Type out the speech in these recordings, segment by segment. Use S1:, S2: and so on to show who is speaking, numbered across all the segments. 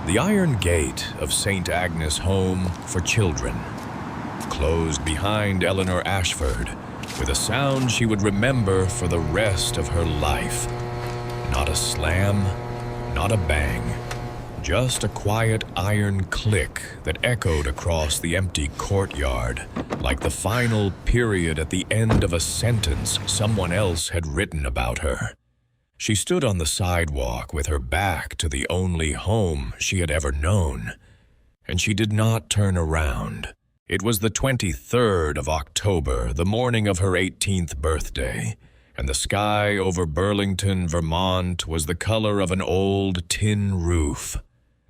S1: The iron gate of St. Agnes' Home for Children closed behind Eleanor Ashford with a sound she would remember for the rest of her life. Not a slam, not a bang, just a quiet iron click that echoed across the empty courtyard, like the final period at the end of a sentence someone else had written about her. She stood on the sidewalk with her back to the only home she had ever known, and she did not turn around. It was the 23rd of October, the morning of her 18th birthday, and the sky over Burlington, Vermont was the color of an old tin roof.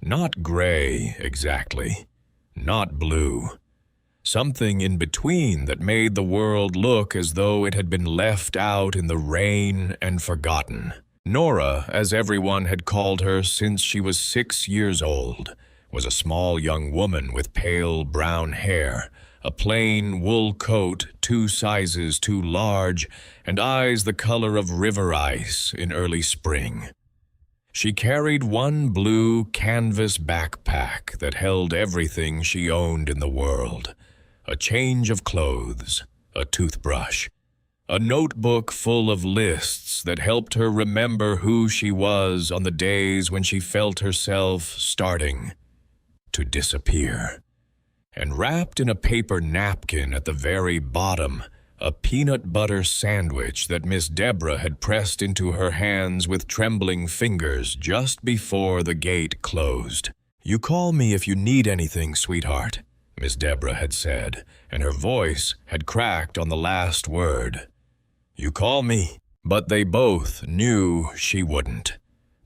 S1: Not gray, exactly. Not blue. Something in between that made the world look as though it had been left out in the rain and forgotten. Nora, as everyone had called her since she was 6 years old, was a small young woman with pale brown hair, a plain wool coat 2 sizes too large, and eyes the color of river ice in early spring. She carried one blue canvas backpack that held everything she owned in the world: a change of clothes, a toothbrush, a notebook full of lists that helped her remember who she was on the days when she felt herself starting to disappear. And wrapped in a paper napkin at the very bottom, a peanut butter sandwich that Miss Deborah had pressed into her hands with trembling fingers just before the gate closed. "You call me if you need anything, sweetheart," Miss Deborah had said, and her voice had cracked on the last word. "You call me." But they both knew she wouldn't.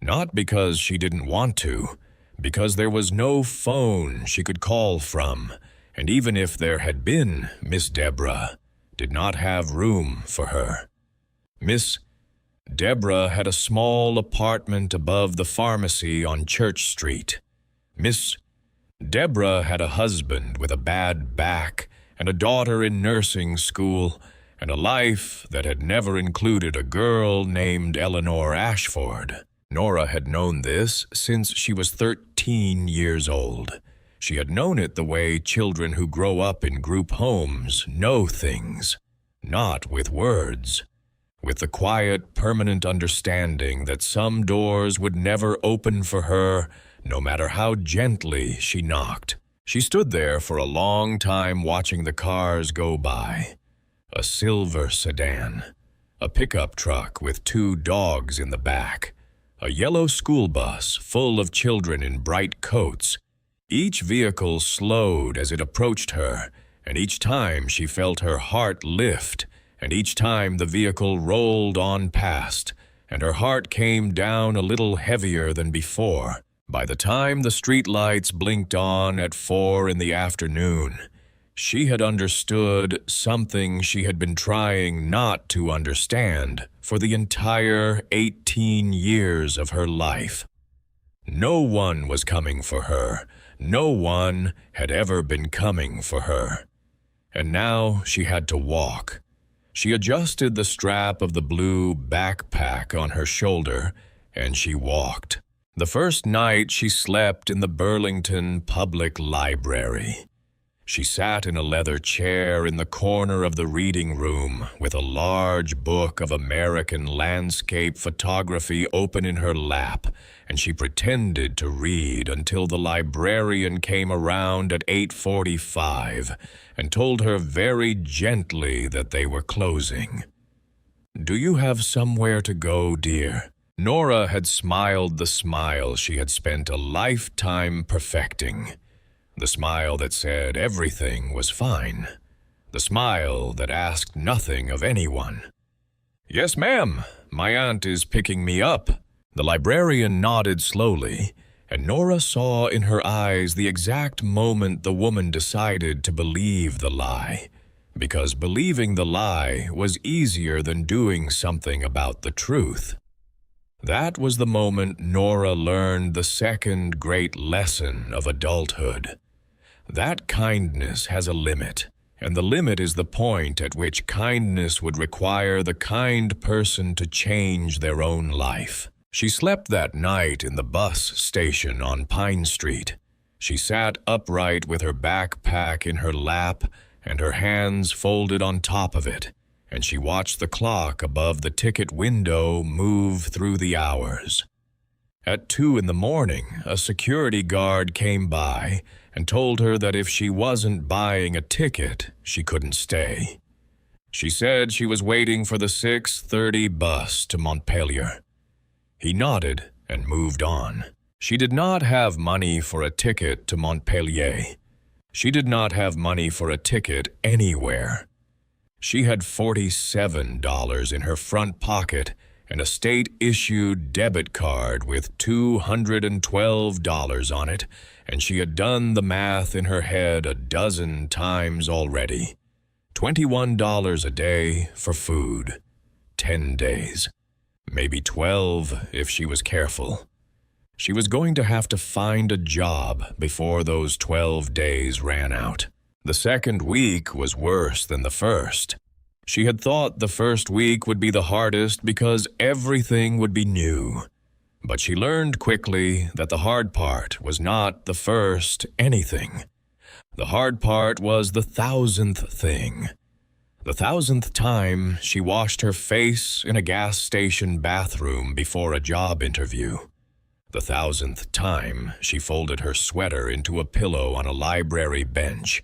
S1: Not because she didn't want to, because there was no phone she could call from, and even if there had been, Miss Deborah did not have room for her. Miss Deborah had a small apartment above the pharmacy on Church Street. Miss Deborah had a husband with a bad back and a daughter in nursing school, and a life that had never included a girl named Eleanor Ashford. Nora had known this since she was 13 years old. She had known it the way children who grow up in group homes know things, not with words, with the quiet, permanent understanding that some doors would never open for her, no matter how gently she knocked. She stood there for a long time watching the cars go by. A silver sedan, a pickup truck with 2 dogs in the back, a yellow school bus full of children in bright coats. Each vehicle slowed as it approached her, and each time she felt her heart lift, and each time the vehicle rolled on past, and her heart came down a little heavier than before. By the time the streetlights blinked on at 4 in the afternoon, she had understood something she had been trying not to understand for the entire 18 years of her life. No one was coming for her. No one had ever been coming for her. And now she had to walk. She adjusted the strap of the blue backpack on her shoulder, and she walked. The first night she slept in the Burlington Public Library. She sat in a leather chair in the corner of the reading room with a large book of American landscape photography open in her lap, and she pretended to read until the librarian came around at 8:45 and told her very gently that they were closing. "Do you have somewhere to go, dear?" Nora had smiled the smile she had spent a lifetime perfecting. The smile that said everything was fine. The smile that asked nothing of anyone. "Yes, ma'am. My aunt is picking me up." The librarian nodded slowly, and Nora saw in her eyes the exact moment the woman decided to believe the lie, because believing the lie was easier than doing something about the truth. That was the moment Nora learned the second great lesson of adulthood. That kindness has a limit, and the limit is the point at which kindness would require the kind person to change their own life. She slept that night in the bus station on Pine Street. She sat upright with her backpack in her lap and her hands folded on top of it, and she watched the clock above the ticket window move through the hours. At 2 in the morning, a security guard came by and told her that if she wasn't buying a ticket, she couldn't stay. She said she was waiting for the 6:30 bus to Montpelier. He nodded and moved on. She did not have money for a ticket to Montpelier. She did not have money for a ticket anywhere. She had $47 in her front pocket and a state-issued debit card with $212 on it, and she had done the math in her head a dozen times already. $21 a day for food. 10 days. Maybe 12 if she was careful. She was going to have to find a job before those 12 days ran out. The second week was worse than the first. She had thought the first week would be the hardest because everything would be new. But she learned quickly that the hard part was not the first anything. The hard part was the 1,000th thing. The 1,000th time she washed her face in a gas station bathroom before a job interview. The 1,000th time she folded her sweater into a pillow on a library bench.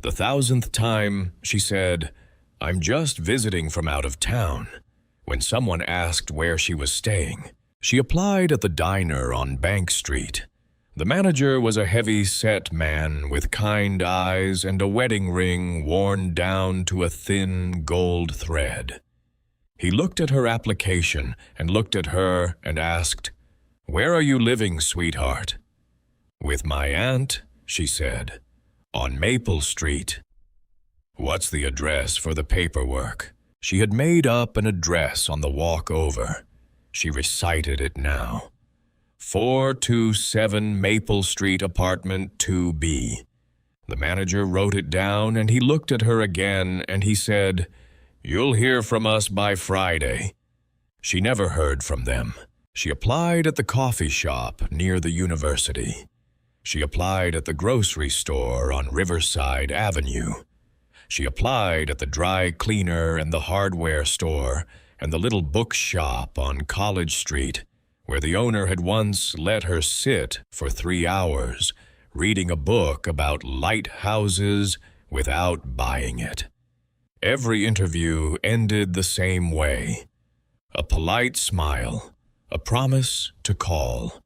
S1: The 1,000th time she said, "I'm just visiting from out of town," when someone asked where she was staying. She applied at the diner on Bank Street. The manager was a heavy-set man with kind eyes and a wedding ring worn down to a thin gold thread. He looked at her application and looked at her and asked, "Where are you living, sweetheart?" "With my aunt," she said, "on Maple Street." "What's the address for the paperwork?" She had made up an address on the walk over. She recited it now. 427 Maple Street, apartment 2B. The manager wrote it down and he looked at her again and he said, "You'll hear from us by Friday." She never heard from them. She applied at the coffee shop near the university. She applied at the grocery store on Riverside Avenue. She applied at the dry cleaner and the hardware store and the little bookshop on College Street, where the owner had once let her sit for 3 hours, reading a book about lighthouses without buying it. Every interview ended the same way. A polite smile, a promise to call,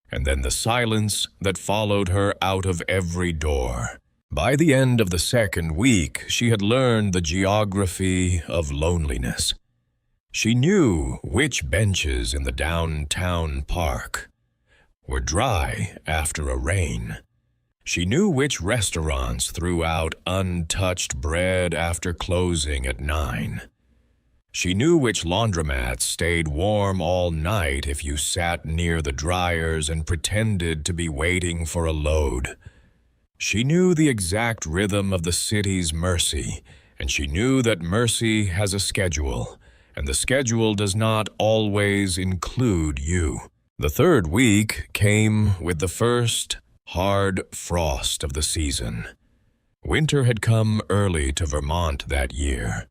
S1: and then the silence that followed her out of every door. By the end of the second week, she had learned the geography of loneliness. She knew which benches in the downtown park were dry after a rain. She knew which restaurants threw out untouched bread after closing at 9. She knew which laundromats stayed warm all night if you sat near the dryers and pretended to be waiting for a load. She knew the exact rhythm of the city's mercy, and she knew that mercy has a schedule, and the schedule does not always include you. The third week came with the first hard frost of the season. Winter had come early to Vermont that year.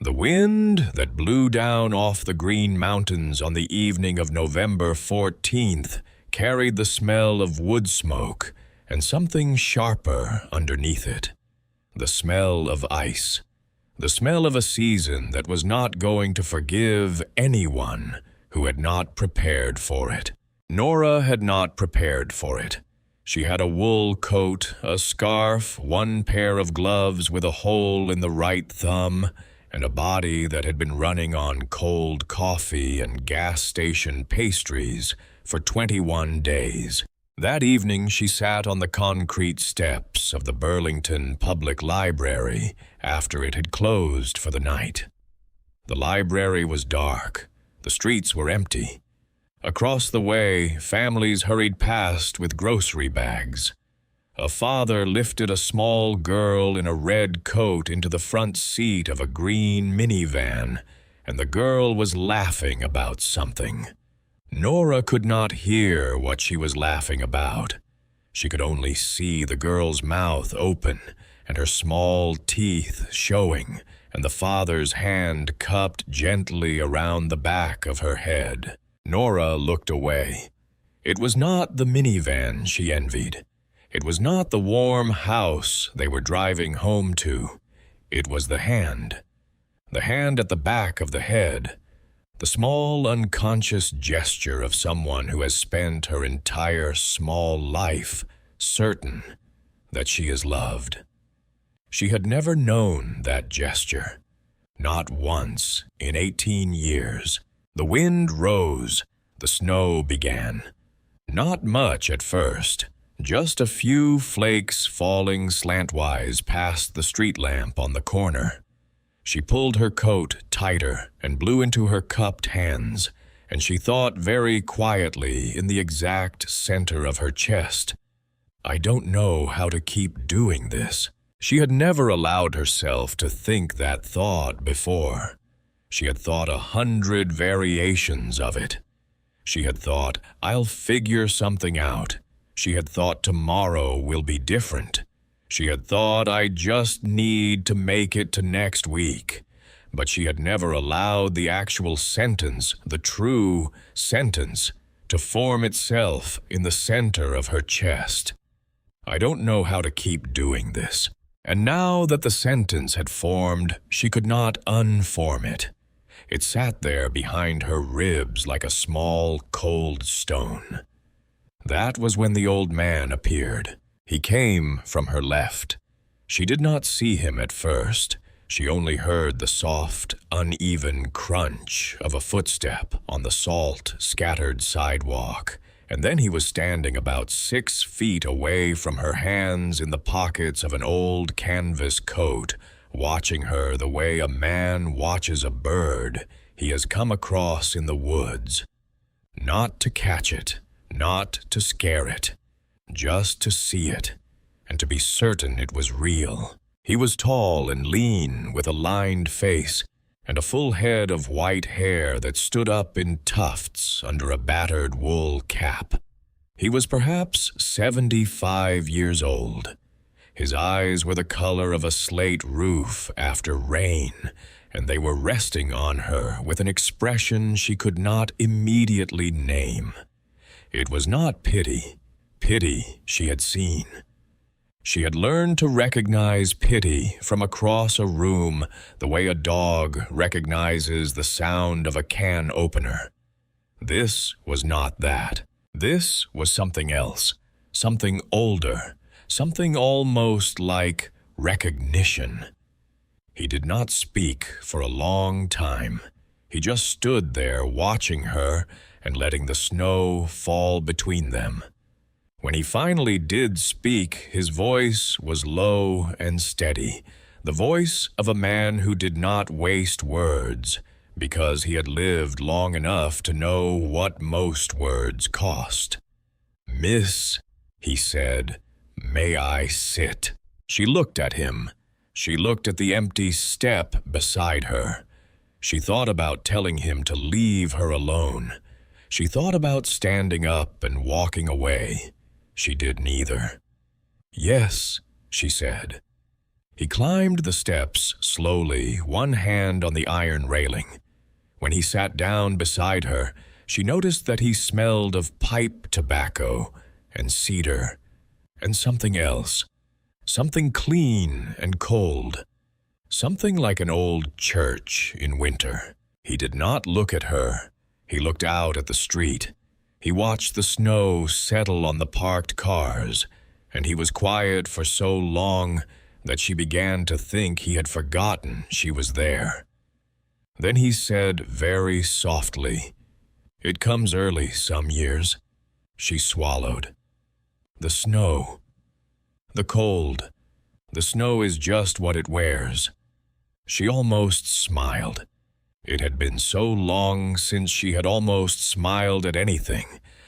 S1: The wind that blew down off the Green Mountains on the evening of November 14th carried the smell of wood smoke and something sharper underneath it. The smell of ice. The smell of a season that was not going to forgive anyone who had not prepared for it. Nora had not prepared for it. She had a wool coat, a scarf, one pair of gloves with a hole in the right thumb, and a body that had been running on cold coffee and gas station pastries for 21 days. That evening she sat on the concrete steps of the Burlington Public Library after it had closed for the night. The library was dark. The streets were empty. Across the way, families hurried past with grocery bags. A father lifted a small girl in a red coat into the front seat of a green minivan, and the girl was laughing about something. Nora could not hear what she was laughing about. She could only see the girl's mouth open and her small teeth showing, and the father's hand cupped gently around the back of her head. Nora looked away. It was not the minivan she envied. It was not the warm house they were driving home to. It was the hand. The hand at the back of the head. The small, unconscious gesture of someone who has spent her entire small life certain that she is loved. She had never known that gesture. Not once in 18 years. The wind rose. The snow began. Not much at first. Just a few flakes falling slantwise past the street lamp on the corner. She pulled her coat tighter and blew into her cupped hands, and she thought very quietly in the exact center of her chest, I don't know how to keep doing this. She had never allowed herself to think that thought before. She had thought 100 variations of it. She had thought, I'll figure something out. She had thought tomorrow will be different. She had thought I just need to make it to next week. But she had never allowed the actual sentence, the true sentence, to form itself in the center of her chest. I don't know how to keep doing this. And now that the sentence had formed, she could not unform it. It sat there behind her ribs like a small, cold stone. That was when the old man appeared. He came from her left. She did not see him at first. She only heard the soft, uneven crunch of a footstep on the salt-scattered sidewalk, and then he was standing about 6 feet away from her, hands in the pockets of an old canvas coat, watching her the way a man watches a bird he has come across in the woods. Not to catch it, not to scare it, just to see it, and to be certain it was real. He was tall and lean, with a lined face, and a full head of white hair that stood up in tufts under a battered wool cap. He was perhaps 75 years old. His eyes were the color of a slate roof after rain, and they were resting on her with an expression she could not immediately name. It was not pity. Pity she had seen. She had learned to recognize pity from across a room the way a dog recognizes the sound of a can opener. This was not that. This was something else, something older, something almost like recognition. He did not speak for a long time. He just stood there watching her and letting the snow fall between them. When he finally did speak, his voice was low and steady, the voice of a man who did not waste words, because he had lived long enough to know what most words cost. "Miss," he said, "may I sit?" She looked at him. She looked at the empty step beside her. She thought about telling him to leave her alone. She thought about standing up and walking away. She did neither. "Yes," she said. He climbed the steps slowly, one hand on the iron railing. When he sat down beside her, she noticed that he smelled of pipe tobacco and cedar and something else, something clean and cold, something like an old church in winter. He did not look at her. He looked out at the street. He watched the snow settle on the parked cars, and he was quiet for so long that she began to think he had forgotten she was there. Then he said very softly, "It comes early some years." She swallowed. "The snow. The cold. The snow is just what it wears." She almost smiled. It had been so long since she had almost smiled at anything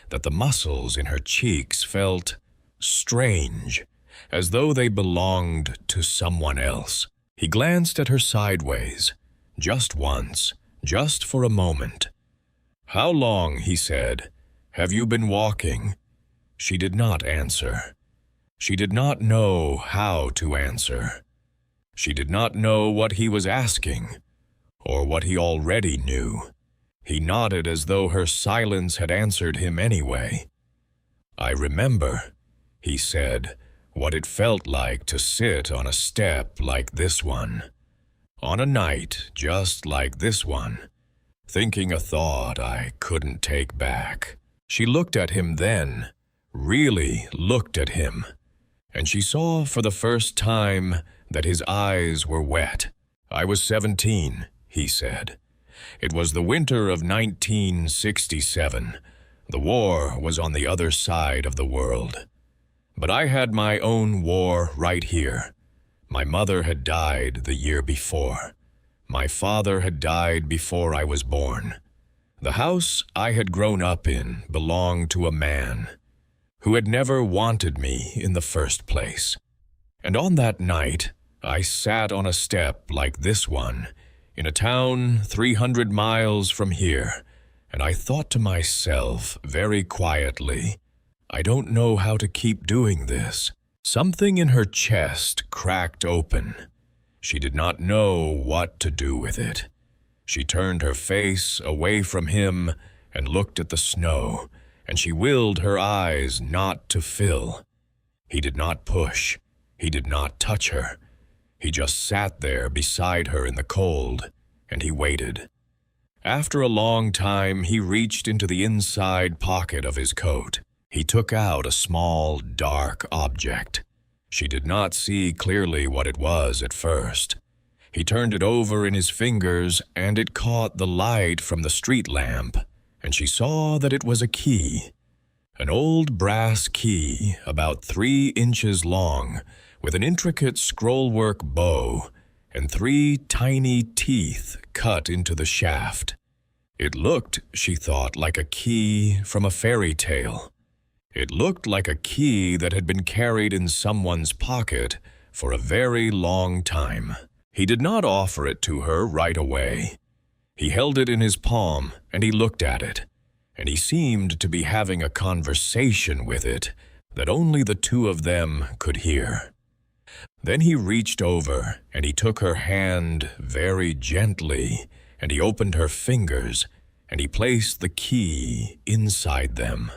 S1: that the muscles in her cheeks felt strange, as though they belonged to someone else. He glanced at her sideways, just once, just for a moment. "How long," he said, "have you been walking?" She did not answer. She did not know how to answer. She did not know what he was asking, or what he already knew. He nodded as though her silence had answered him anyway. "I remember," he said, "what it felt like to sit on a step like this one, on a night just like this one, thinking a thought I couldn't take back." She looked at him then, really looked at him, and she saw for the first time that his eyes were wet. "I was 17, he said. "It was the winter of 1967. The war was on the other side of the world. But I had my own war right here. My mother had died the year before. My father had died before I was born. The house I had grown up in belonged to a man who had never wanted me in the first place. And on that night, I sat on a step like this one, in a town 300 miles from here, and I thought to myself very quietly, I don't know how to keep doing this. Something in her chest cracked open. She did not know what to do with it. She turned her face away from him and looked at the snow, and she willed her eyes not to fill. He did not push. He did not touch her. He just sat there beside her in the cold, and he waited. After a long time, he reached into the inside pocket of his coat. He took out a small, dark object. She did not see clearly what it was at first. He turned it over in his fingers, and it caught the light from the street lamp, and she saw that it was a key. An old brass key, about 3 inches long, with an intricate scrollwork bow, and 3 tiny teeth cut into the shaft. It looked, she thought, like a key from a fairy tale. It looked like a key that had been carried in someone's pocket for a very long time. He did not offer it to her right away. He held it in his palm, and he looked at it, and he seemed to be having a conversation with it that only the two of them could hear. Then he reached over, and he took her hand very gently, and he opened her fingers, and he placed the key inside them.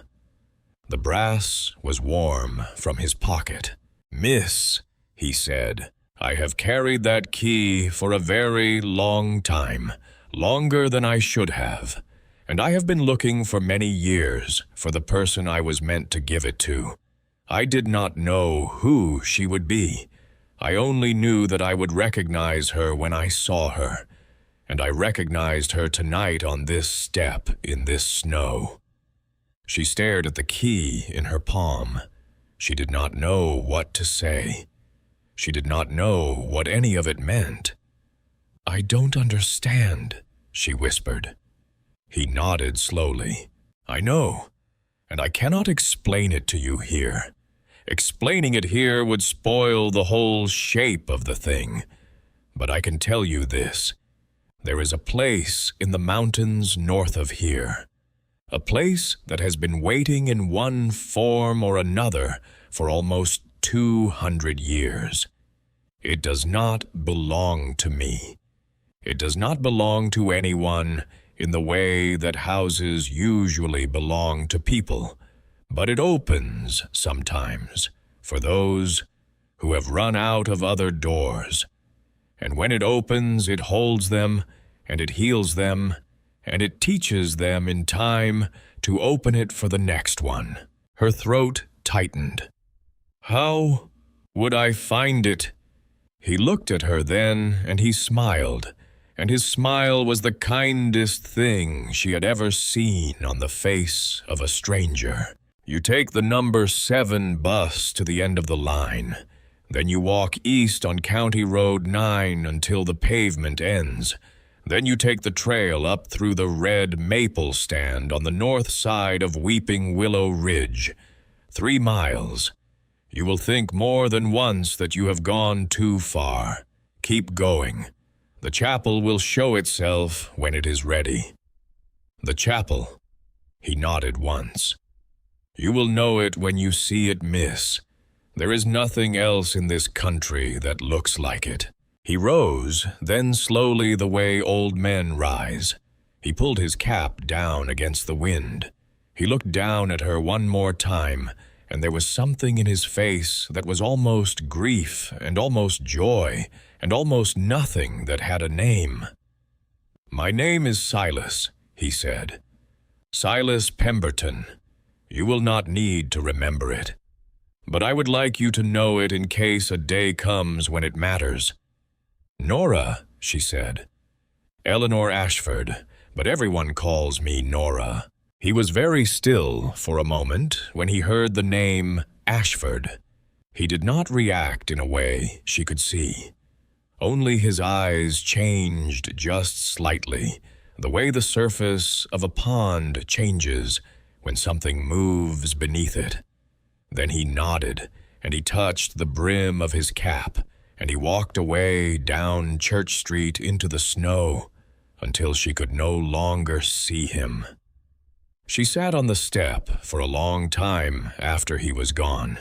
S1: The brass was warm from his pocket. "Miss," he said, "I have carried that key for a very long time, longer than I should have, and I have been looking for many years for the person I was meant to give it to. I did not know who she would be. I only knew that I would recognize her when I saw her, and I recognized her tonight on this step in this snow." She stared at the key in her palm. She did not know what to say. She did not know what any of it meant. "I don't understand," she whispered. He nodded slowly. "I know, and I cannot explain it to you here. Explaining it here would spoil the whole shape of the thing. But I can tell you this. There is a place in the mountains north of here. A place that has been waiting in one form or another for almost 200 years. It does not belong to me. It does not belong to anyone in the way that houses usually belong to people, but it opens sometimes for those who have run out of other doors. And when it opens, it holds them, and it heals them, and it teaches them in time to open it for the next one." Her throat tightened. "How would I find it?" He looked at her then, and he smiled, and his smile was the kindest thing she had ever seen on the face of a stranger. "You take the number 7 bus to the end of the line. Then you walk east on County Road 9 until the pavement ends. Then you take the trail up through the red maple stand on the north side of Weeping Willow Ridge. 3 miles. You will think more than once that you have gone too far. Keep going. The chapel will show itself when it is ready." The chapel. He nodded once. You will know it when you see it, miss. There is nothing else in this country that looks like it. He rose, then slowly the way old men rise. He pulled his cap down against the wind. He looked down at her one more time, and there was something in his face that was almost grief and almost joy and almost nothing that had a name. My name is Silas, he said. Silas Pemberton. You will not need to remember it. But I would like you to know it in case a day comes when it matters. Nora, she said. Eleanor Ashford, but everyone calls me Nora. He was very still for a moment when he heard the name Ashford. He did not react in a way she could see. Only his eyes changed just slightly, the way the surface of a pond changes when something moves beneath it. Then he nodded, and he touched the brim of his cap, and he walked away down Church Street into the snow until she could no longer see him. She sat on the step for a long time after he was gone.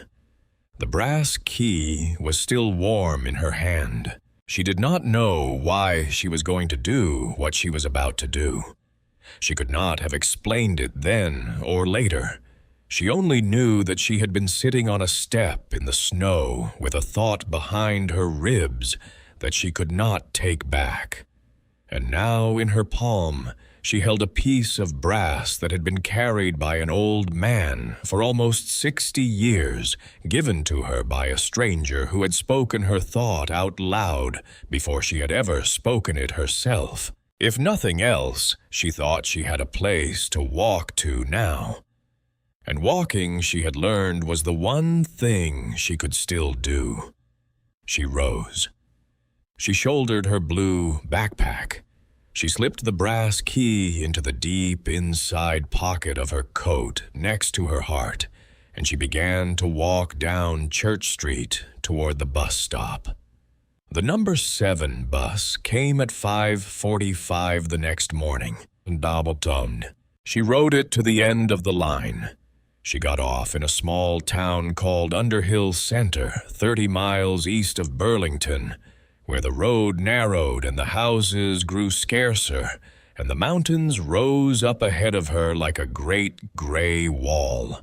S1: The brass key was still warm in her hand. She did not know why she was going to do what she was about to do. She could not have explained it then or later. She only knew that she had been sitting on a step in the snow with a thought behind her ribs that she could not take back. And now in her palm she held a piece of brass that had been carried by an old man for almost 60 years, given to her by a stranger who had spoken her thought out loud before she had ever spoken it herself. If nothing else, she thought she had a place to walk to now. And walking, she had learned, was the one thing she could still do. She rose. She shouldered her blue backpack. She slipped the brass key into the deep inside pocket of her coat next to her heart, and she began to walk down Church Street toward the bus stop. The number 7 bus came at 5:45 the next morning, double-toned. She rode it to the end of the line. She got off in a small town called Underhill Center, 30 miles east of Burlington, where the road narrowed and the houses grew scarcer, and the mountains rose up ahead of her like a great gray wall.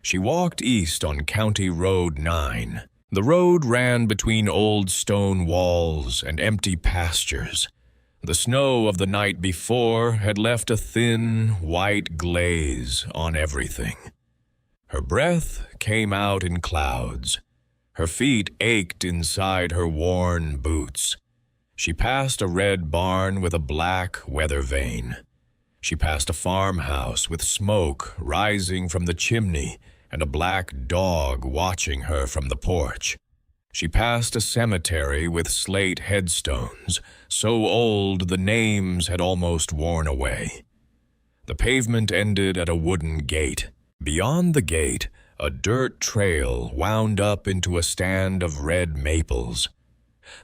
S1: She walked east on County Road 9. The road ran between old stone walls and empty pastures. The snow of the night before had left a thin, white glaze on everything. Her breath came out in clouds. Her feet ached inside her worn boots. She passed a red barn with a black weather vane. She passed a farmhouse with smoke rising from the chimney and a black dog watching her from the porch. She passed a cemetery with slate headstones, so old the names had almost worn away. The pavement ended at a wooden gate. Beyond the gate, a dirt trail wound up into a stand of red maples.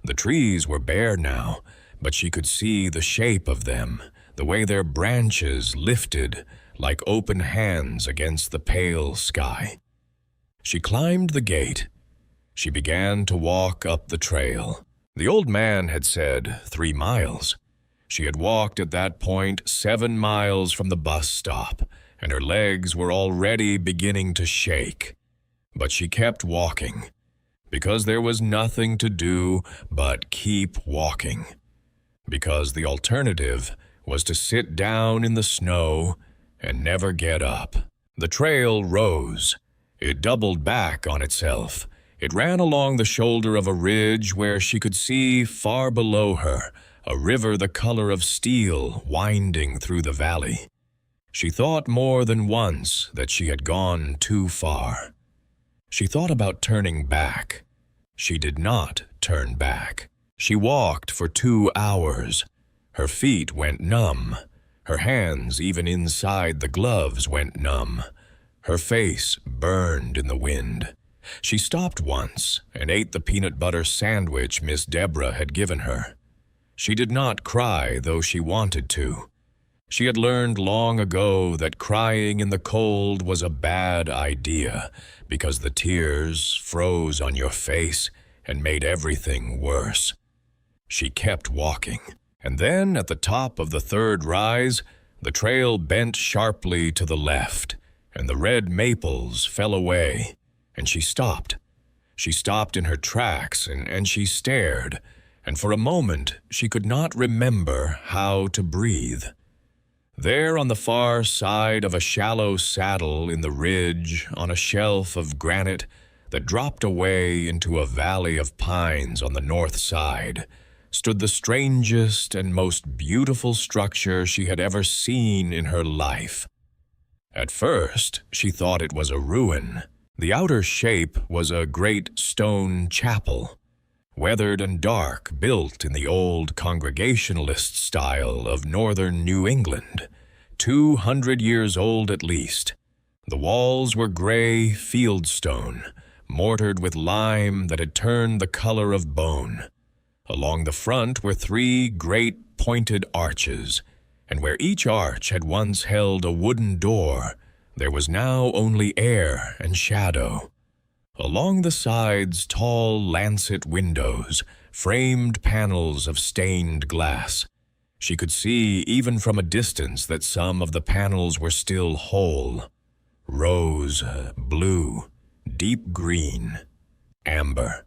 S1: The trees were bare now, but she could see the shape of them, the way their branches lifted like open hands against the pale sky. She climbed the gate. She began to walk up the trail. The old man had said 3 miles. She had walked at that point 7 miles from the bus stop, and her legs were already beginning to shake. But she kept walking, because there was nothing to do but keep walking. Because the alternative was to sit down in the snow and never get up. The trail rose. It doubled back on itself. It ran along the shoulder of a ridge where she could see far below her a river the color of steel winding through the valley. She thought more than once that she had gone too far. She thought about turning back. She did not turn back. She walked for 2 hours. Her feet went numb. Her hands, even inside the gloves, went numb. Her face burned in the wind. She stopped once and ate the peanut butter sandwich Miss Deborah had given her. She did not cry, though she wanted to. She had learned long ago that crying in the cold was a bad idea because the tears froze on your face and made everything worse. She kept walking, and then at the top of the third rise, the trail bent sharply to the left, and the red maples fell away, and she stopped. She stopped in her tracks, and she stared, and for a moment she could not remember how to breathe. There on the far side of a shallow saddle in the ridge, on a shelf of granite that dropped away into a valley of pines on the north side, stood the strangest and most beautiful structure she had ever seen in her life. At first, she thought it was a ruin. The outer shape was a great stone chapel, weathered and dark, built in the old Congregationalist style of northern New England, 200 years old at least. The walls were gray fieldstone, mortared with lime that had turned the color of bone. Along the front were 3 great pointed arches, and where each arch had once held a wooden door, there was now only air and shadow. Along the sides, tall lancet windows, framed panels of stained glass. She could see even from a distance that some of the panels were still whole. Rose, blue, deep green, amber.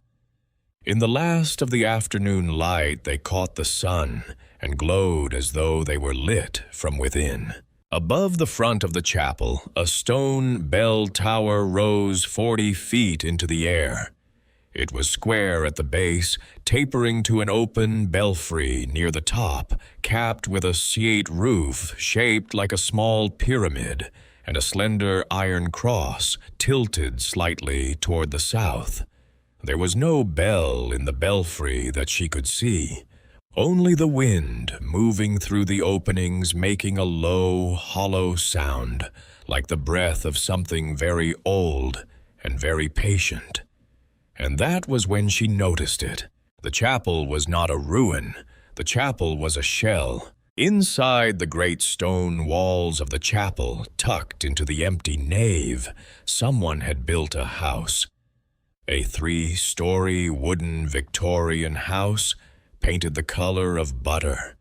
S1: In the last of the afternoon light, they caught the sun and glowed as though they were lit from within. Above the front of the chapel, a stone bell tower rose 40 feet into the air. It was square at the base, tapering to an open belfry near the top, capped with a slate roof shaped like a small pyramid, and a slender iron cross tilted slightly toward the south. There was no bell in the belfry that she could see, only the wind moving through the openings, making a low, hollow sound, like the breath of something very old and very patient. And that was when she noticed it. The chapel was not a ruin. The chapel was a shell. Inside the great stone walls of the chapel, tucked into the empty nave, someone had built a house. A 3-story wooden Victorian house, painted the color of butter,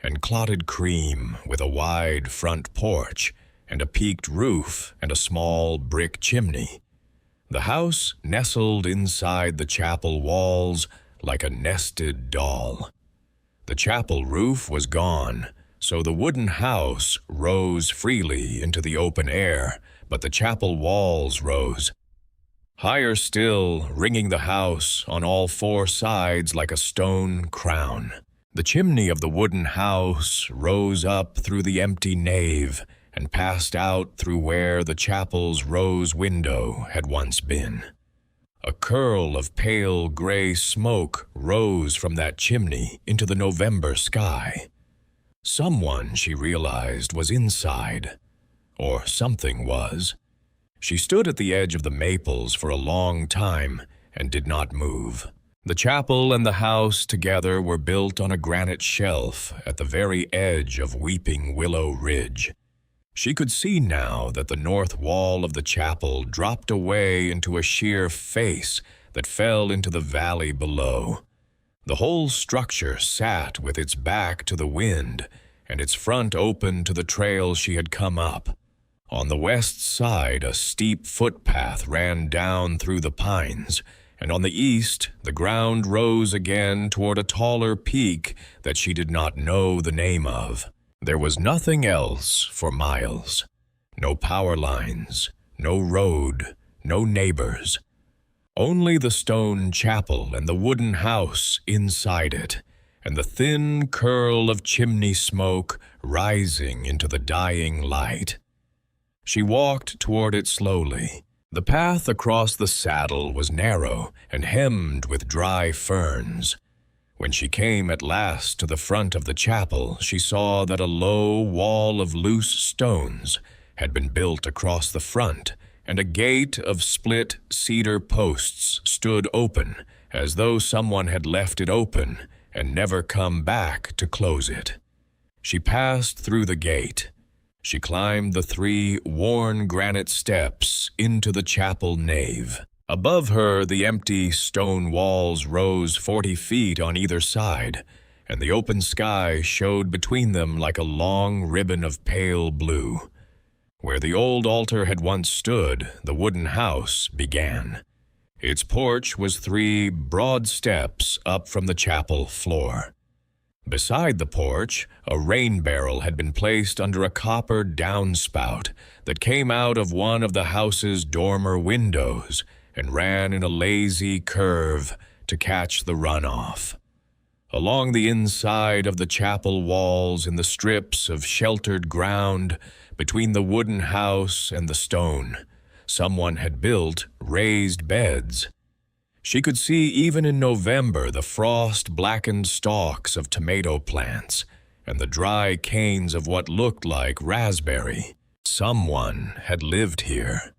S1: and clotted cream, with a wide front porch and a peaked roof and a small brick chimney. The house nestled inside the chapel walls like a nested doll. The chapel roof was gone, so the wooden house rose freely into the open air, but the chapel walls rose. Higher still, ringing the house on all 4 sides like a stone crown. The chimney of the wooden house rose up through the empty nave and passed out through where the chapel's rose window had once been. A curl of pale gray smoke rose from that chimney into the November sky. Someone, she realized, was inside, or something was. She stood at the edge of the maples for a long time and did not move. The chapel and the house together were built on a granite shelf at the very edge of Weeping Willow Ridge. She could see now that the north wall of the chapel dropped away into a sheer face that fell into the valley below. The whole structure sat with its back to the wind and its front open to the trail she had come up. On the west side, a steep footpath ran down through the pines, and on the east, the ground rose again toward a taller peak that she did not know the name of. There was nothing else for miles. No power lines, no road, no neighbors. Only the stone chapel and the wooden house inside it, and the thin curl of chimney smoke rising into the dying light. She walked toward it slowly. The path across the saddle was narrow and hemmed with dry ferns. When she came at last to the front of the chapel, she saw that a low wall of loose stones had been built across the front, and a gate of split cedar posts stood open, as though someone had left it open and never come back to close it. She passed through the gate. She climbed the 3 worn granite steps into the chapel nave. Above her, the empty stone walls rose 40 feet on either side, and the open sky showed between them like a long ribbon of pale blue. Where the old altar had once stood, the wooden house began. Its porch was 3 broad steps up from the chapel floor. Beside the porch, a rain barrel had been placed under a copper downspout that came out of one of the house's dormer windows and ran in a lazy curve to catch the runoff. Along the inside of the chapel walls, in the strips of sheltered ground between the wooden house and the stone, someone had built raised beds. She could see even in November the frost-blackened stalks of tomato plants and the dry canes of what looked like raspberry. Someone had lived here.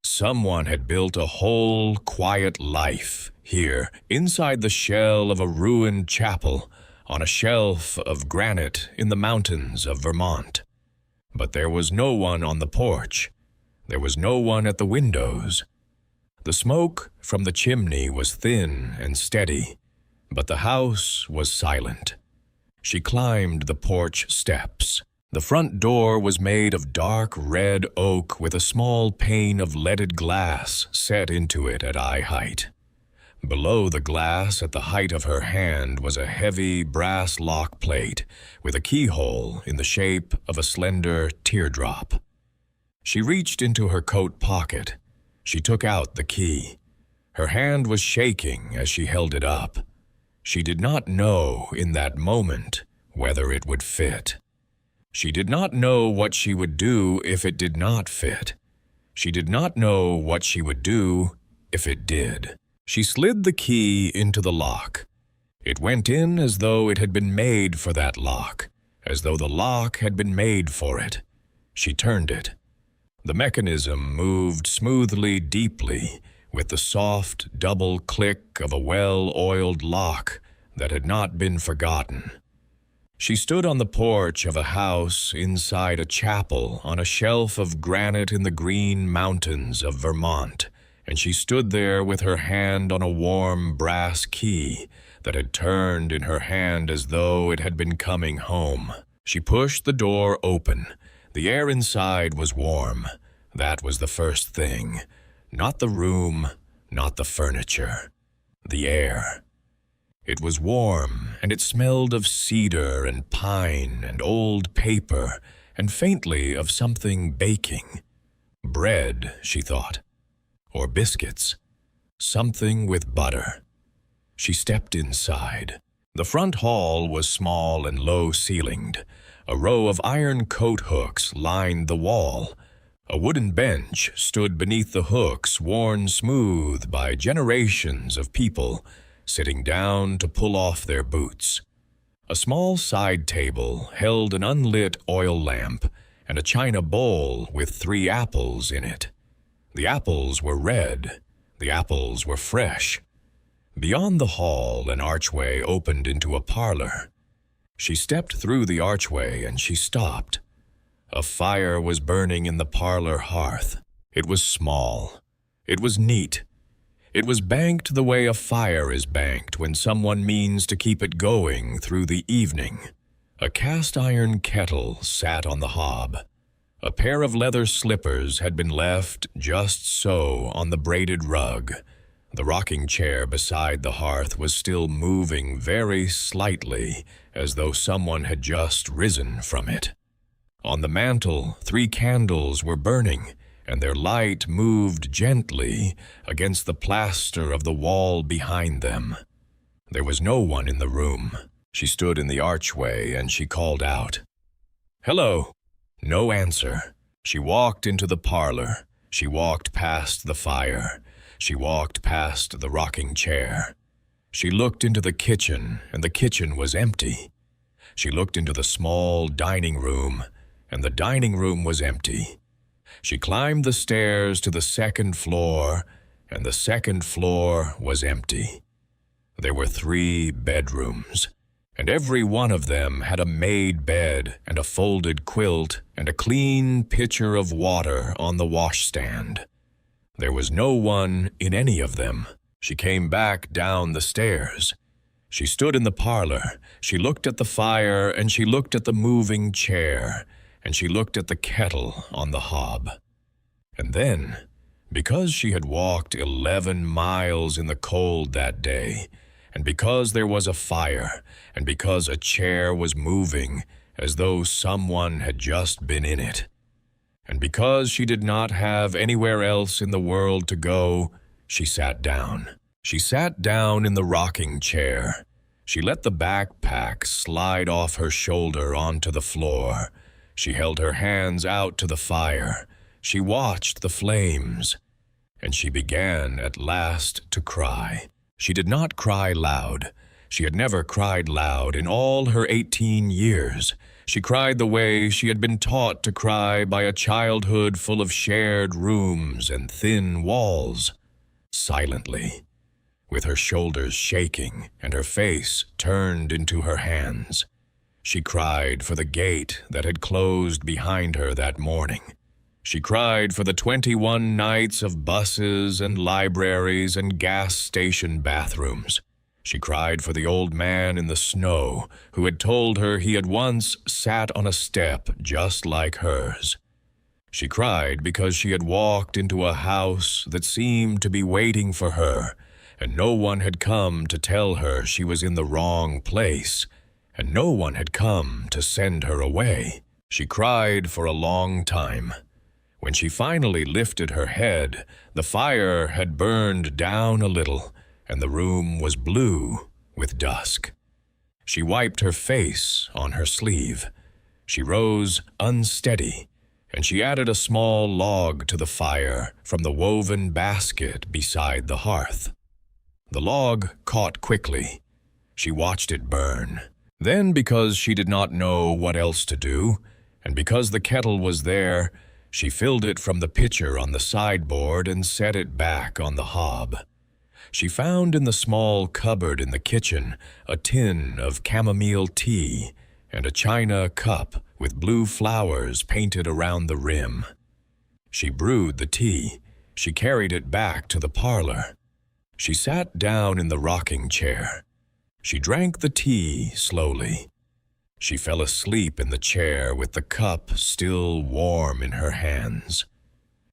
S1: Someone had built a whole, quiet life here, inside the shell of a ruined chapel, on a shelf of granite in the mountains of Vermont. But there was no one on the porch. There was no one at the windows. The smoke from the chimney was thin and steady, but the house was silent. She climbed the porch steps. The front door was made of dark red oak with a small pane of leaded glass set into it at eye height. Below the glass, at the height of her hand, was a heavy brass lock plate with a keyhole in the shape of a slender teardrop. She reached into her coat pocket. She took out the key. Her hand was shaking as she held it up. She did not know in that moment whether it would fit. She did not know what she would do if it did not fit. She did not know what she would do if it did. She slid the key into the lock. It went in as though it had been made for that lock, as though the lock had been made for it. She turned it. The mechanism moved smoothly, deeply, with the soft double click of a well-oiled lock that had not been forgotten. She stood on the porch of a house inside a chapel on a shelf of granite in the green mountains of Vermont, and she stood there with her hand on a warm brass key that had turned in her hand as though it had been coming home. She pushed the door open. The air inside was warm. That was the first thing. Not the room, not the furniture. The air. It was warm, and it smelled of cedar and pine and old paper, and faintly of something baking. Bread, she thought. Or biscuits. Something with butter. She stepped inside. The front hall was small and low-ceilinged. A row of iron coat hooks lined the wall. A wooden bench stood beneath the hooks, worn smooth by generations of people sitting down to pull off their boots. A small side table held an unlit oil lamp and a china bowl with 3 apples in it. The apples were red. The apples were fresh. Beyond the hall, an archway opened into a parlor. She stepped through the archway and she stopped. A fire was burning in the parlor hearth. It was small. It was neat. It was banked the way a fire is banked when someone means to keep it going through the evening. A cast-iron kettle sat on the hob. A pair of leather slippers had been left just so on the braided rug. The rocking chair beside the hearth was still moving very slightly, as though someone had just risen from it. On the mantel, 3 candles were burning, and their light moved gently against the plaster of the wall behind them. There was no one in the room. She stood in the archway and she called out, "Hello." No answer. She walked into the parlor. She walked past the fire. She walked past the rocking chair. She looked into the kitchen, and the kitchen was empty. She looked into the small dining room, and the dining room was empty. She climbed the stairs to the 2nd floor, and the 2nd floor was empty. There were 3 bedrooms, and every one of them had a made bed and a folded quilt and a clean pitcher of water on the washstand. There was no one in any of them. She came back down the stairs. She stood in the parlor. She looked at the fire, and she looked at the moving chair, and she looked at the kettle on the hob. And then, because she had walked 11 miles in the cold that day, and because there was a fire, and because a chair was moving as though someone had just been in it, and because she did not have anywhere else in the world to go, she sat down. She sat down in the rocking chair. She let the backpack slide off her shoulder onto the floor. She held her hands out to the fire. She watched the flames, and she began at last to cry. She did not cry loud. She had never cried loud in all her 18 years. She cried the way she had been taught to cry by a childhood full of shared rooms and thin walls, silently, with her shoulders shaking and her face turned into her hands. She cried for the gate that had closed behind her that morning. She cried for the 21 nights of buses and libraries and gas station bathrooms. She cried for the old man in the snow who had told her he had once sat on a step just like hers. She cried because she had walked into a house that seemed to be waiting for her, and no one had come to tell her she was in the wrong place, and no one had come to send her away. She cried for a long time. When she finally lifted her head, the fire had burned down a little, and the room was blue with dusk. She wiped her face on her sleeve. She rose unsteady, and she added a small log to the fire from the woven basket beside the hearth. The log caught quickly. She watched it burn. Then, because she did not know what else to do, and because the kettle was there, she filled it from the pitcher on the sideboard and set it back on the hob. She found in the small cupboard in the kitchen a tin of chamomile tea and a china cup with blue flowers painted around the rim. She brewed the tea. She carried it back to the parlor. She sat down in the rocking chair. She drank the tea slowly. She fell asleep in the chair with the cup still warm in her hands.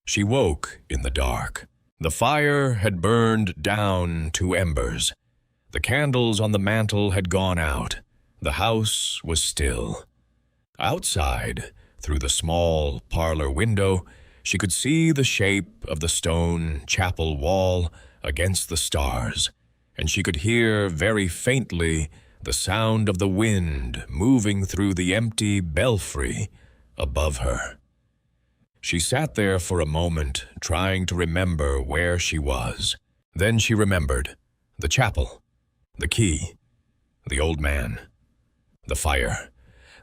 S1: She woke in the dark. The fire had burned down to embers. The candles on the mantel had gone out. The house was still. Outside, through the small parlor window, she could see the shape of the stone chapel wall against the stars, and she could hear very faintly the sound of the wind moving through the empty belfry above her. She sat there for a moment, trying to remember where she was. Then she remembered the chapel, the key, the old man, the fire,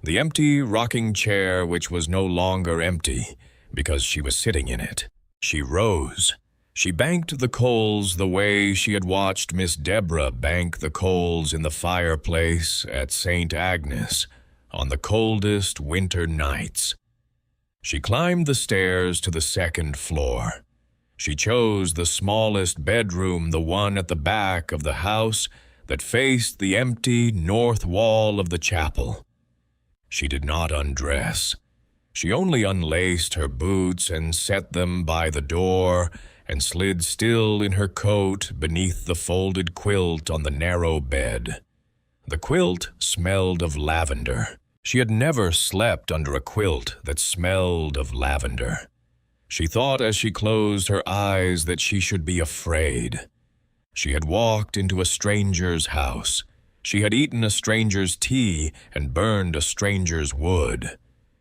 S1: the empty rocking chair which was no longer empty because she was sitting in it. She rose. She banked the coals the way she had watched Miss Deborah bank the coals in the fireplace at St. Agnes on the coldest winter nights. She climbed the stairs to the second floor. She chose the smallest bedroom, the one at the back of the house that faced the empty north wall of the chapel. She did not undress. She only unlaced her boots and set them by the door and slid still in her coat beneath the folded quilt on the narrow bed. The quilt smelled of lavender. She had never slept under a quilt that smelled of lavender. She thought as she closed her eyes that she should be afraid. She had walked into a stranger's house. She had eaten a stranger's tea and burned a stranger's wood.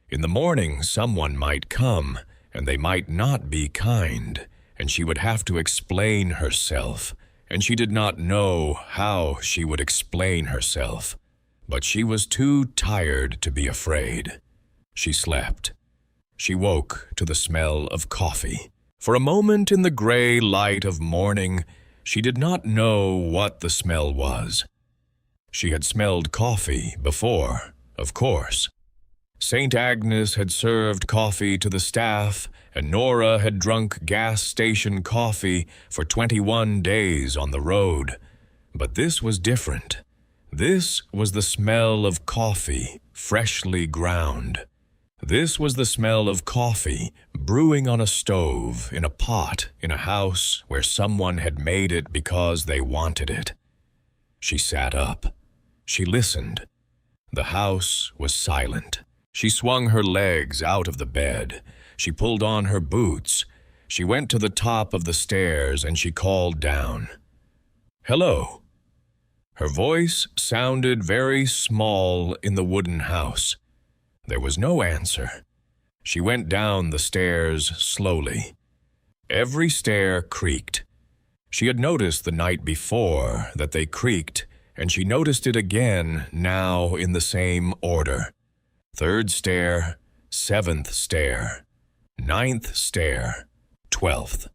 S1: In the morning, someone might come, and they might not be kind, and she would have to explain herself, and she did not know how she would explain herself. But she was too tired to be afraid. She slept. She woke to the smell of coffee. For a moment in the gray light of morning, she did not know what the smell was. She had smelled coffee before, of course. St. Agnes had served coffee to the staff, and Nora had drunk gas station coffee for 21 days on the road. But this was different. This was the smell of coffee, freshly ground. This was the smell of coffee brewing on a stove, in a pot, in a house where someone had made it because they wanted it. She sat up. She listened. The house was silent. She swung her legs out of the bed. She pulled on her boots. She went to the top of the stairs and she called down. "Hello." Her voice sounded very small in the wooden house. There was no answer. She went down the stairs slowly. Every stair creaked. She had noticed the night before that they creaked, and she noticed it again now in the same order. 3rd stair, 7th stair, 9th stair, 12th.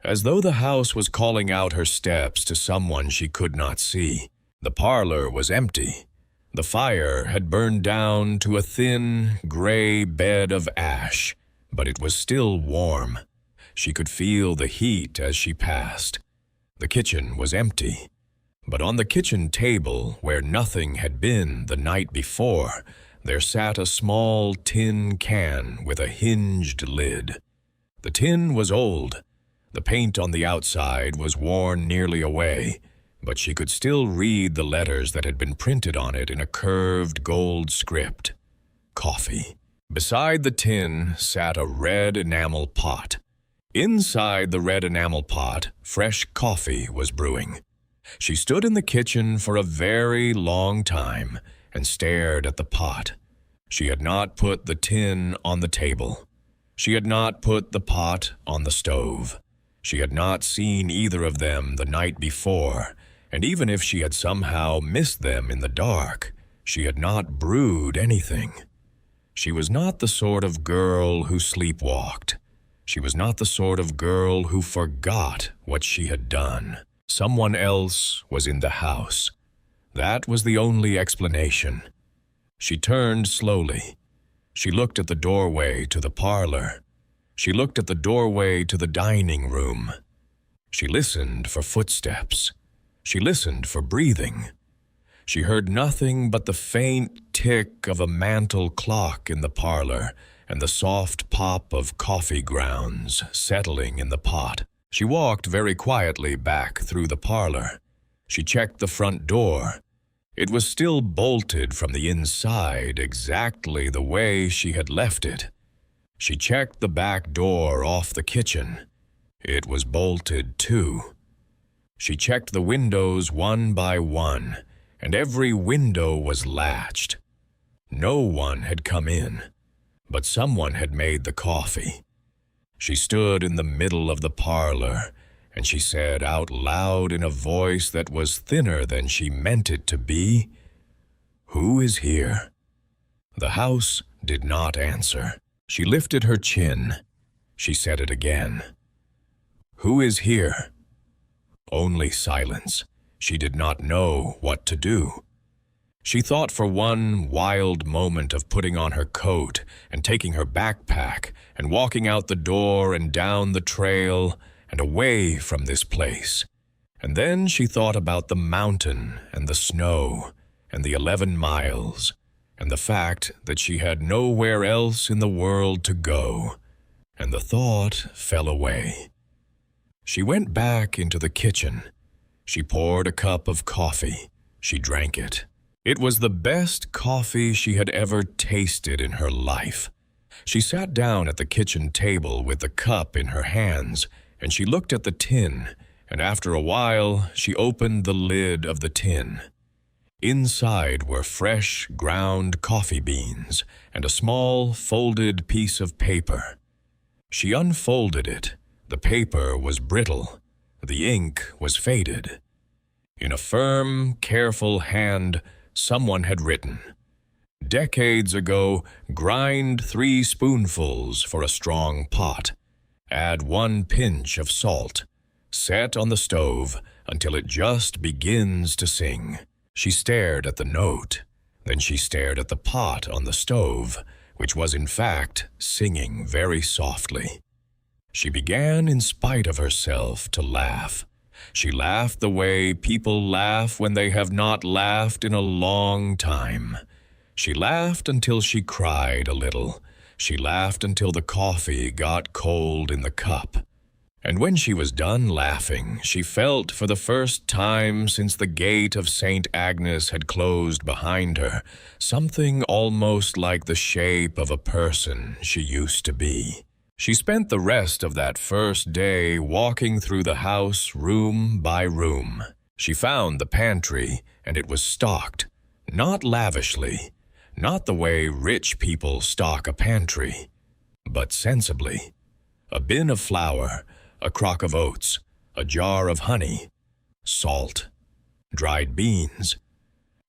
S1: As though the house was calling out her steps to someone she could not see. The parlor was empty. The fire had burned down to a thin, gray bed of ash, but it was still warm. She could feel the heat as she passed. The kitchen was empty, but on the kitchen table, where nothing had been the night before, there sat a small tin can with a hinged lid. The tin was old. The paint on the outside was worn nearly away, but she could still read the letters that had been printed on it in a curved gold script. Coffee. Beside the tin sat a red enamel pot. Inside the red enamel pot, fresh coffee was brewing. She stood in the kitchen for a very long time and stared at the pot. She had not put the tin on the table. She had not put the pot on the stove. She had not seen either of them the night before, and even if she had somehow missed them in the dark, she had not brewed anything. She was not the sort of girl who sleepwalked. She was not the sort of girl who forgot what she had done. Someone else was in the house. That was the only explanation. She turned slowly. She looked at the doorway to the parlor. She looked at the doorway to the dining room. She listened for footsteps. She listened for breathing. She heard nothing but the faint tick of a mantel clock in the parlor and the soft pop of coffee grounds settling in the pot. She walked very quietly back through the parlor. She checked the front door. It was still bolted from the inside exactly the way she had left it. She checked the back door off the kitchen. It was bolted too. She checked the windows one by one, and every window was latched. No one had come in, but someone had made the coffee. She stood in the middle of the parlor, and she said out loud in a voice that was thinner than she meant it to be, "Who is here?" The house did not answer. She lifted her chin. She said it again. "Who is here?" Only silence. She did not know what to do. She thought for one wild moment of putting on her coat and taking her backpack and walking out the door and down the trail and away from this place. And then she thought about the mountain and the snow and the 11 miles and the fact that she had nowhere else in the world to go, and the thought fell away. She went back into the kitchen. She poured a cup of coffee. She drank it. It was the best coffee she had ever tasted in her life. She sat down at the kitchen table with the cup in her hands, and she looked at the tin, and after a while she opened the lid of the tin. Inside were fresh ground coffee beans and a small folded piece of paper. She unfolded it. The paper was brittle. The ink was faded. In a firm, careful hand, someone had written, "Decades ago, grind 3 spoonfuls for a strong pot. Add 1 pinch of salt. Set on the stove until it just begins to sing. She stared at the note. Then she stared at the pot on the stove, which was in fact singing very softly. She began, in spite of herself, to laugh. She laughed the way people laugh when they have not laughed in a long time. She laughed until she cried a little. She laughed until the coffee got cold in the cup. And when she was done laughing, she felt for the first time since the gate of St. Agnes had closed behind her, something almost like the shape of a person she used to be. She spent the rest of that first day walking through the house room by room. She found the pantry, and it was stocked, not lavishly, not the way rich people stock a pantry, but sensibly. A bin of flour, a crock of oats, a jar of honey, salt, dried beans,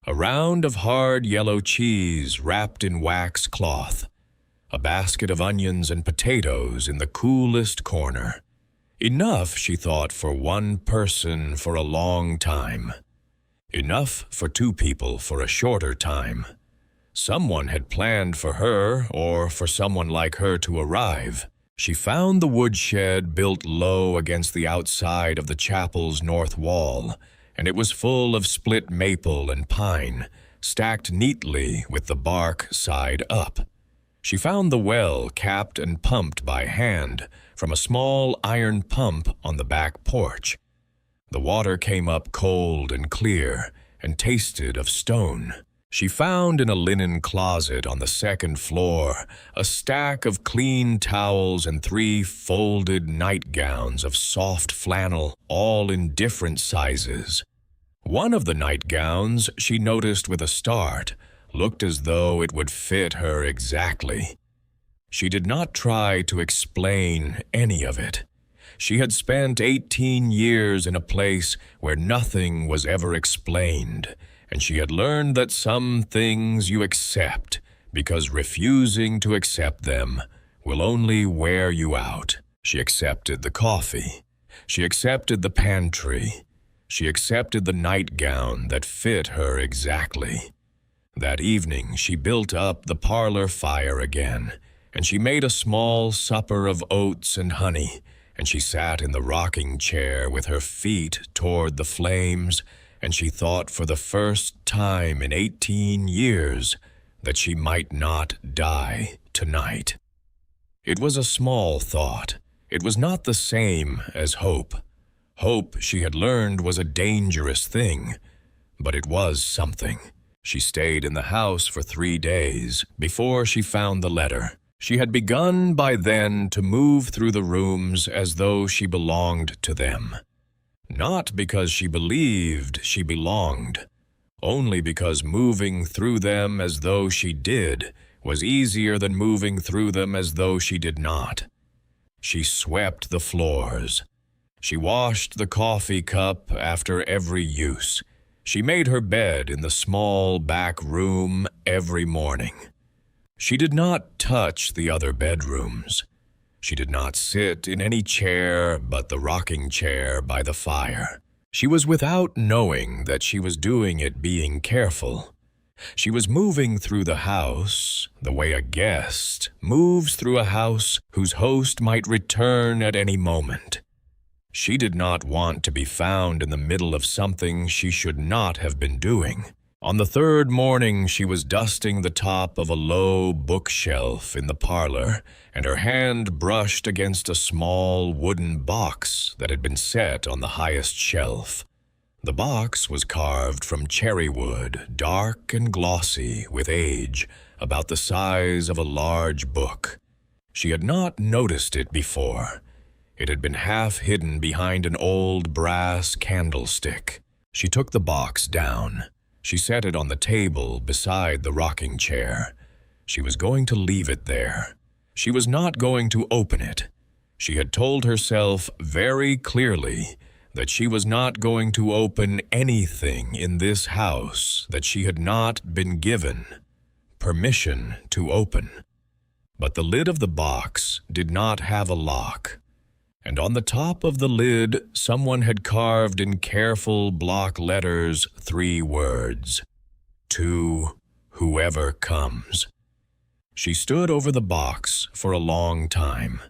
S1: a round of hard yellow cheese wrapped in wax cloth, a basket of onions and potatoes in the coolest corner. Enough, she thought, for one person for a long time. Enough for two people for a shorter time. Someone had planned for her or for someone like her to arrive. She found the woodshed built low against the outside of the chapel's north wall, and it was full of split maple and pine, stacked neatly with the bark side up. She found the well capped and pumped by hand from a small iron pump on the back porch. The water came up cold and clear and tasted of stone. She found in a linen closet on the second floor a stack of clean towels and 3 folded nightgowns of soft flannel, all in different sizes. One of the nightgowns, she noticed with a start, looked as though it would fit her exactly. She did not try to explain any of it. She had spent 18 years in a place where nothing was ever explained, and she had learned that some things you accept because refusing to accept them will only wear you out. She accepted the coffee. She accepted the pantry. She accepted the nightgown that fit her exactly. That evening she built up the parlor fire again, and she made a small supper of oats and honey, and she sat in the rocking chair with her feet toward the flames, and she thought for the first time in 18 years that she might not die tonight. It was a small thought. It was not the same as hope. Hope, she had learned, was a dangerous thing, but it was something. She stayed in the house for 3 days before she found the letter. She had begun by then to move through the rooms as though she belonged to them. Not because she believed she belonged, only because moving through them as though she did was easier than moving through them as though she did not. She swept the floors. She washed the coffee cup after every use. She made her bed in the small back room every morning. She did not touch the other bedrooms. She did not sit in any chair but the rocking chair by the fire. She was without knowing that she was doing it being careful. She was moving through the house the way a guest moves through a house whose host might return at any moment. She did not want to be found in the middle of something she should not have been doing. On the 3rd morning, she was dusting the top of a low bookshelf in the parlor, and her hand brushed against a small wooden box that had been set on the highest shelf. The box was carved from cherry wood, dark and glossy with age, about the size of a large book. She had not noticed it before. It had been half hidden behind an old brass candlestick. She took the box down. She set it on the table beside the rocking chair. She was going to leave it there. She was not going to open it. She had told herself very clearly that she was not going to open anything in this house that she had not been given permission to open. But the lid of the box did not have a lock. and on the top of the lid someone had carved in careful block letters 3 words: "To whoever comes." She stood over the box for a long time.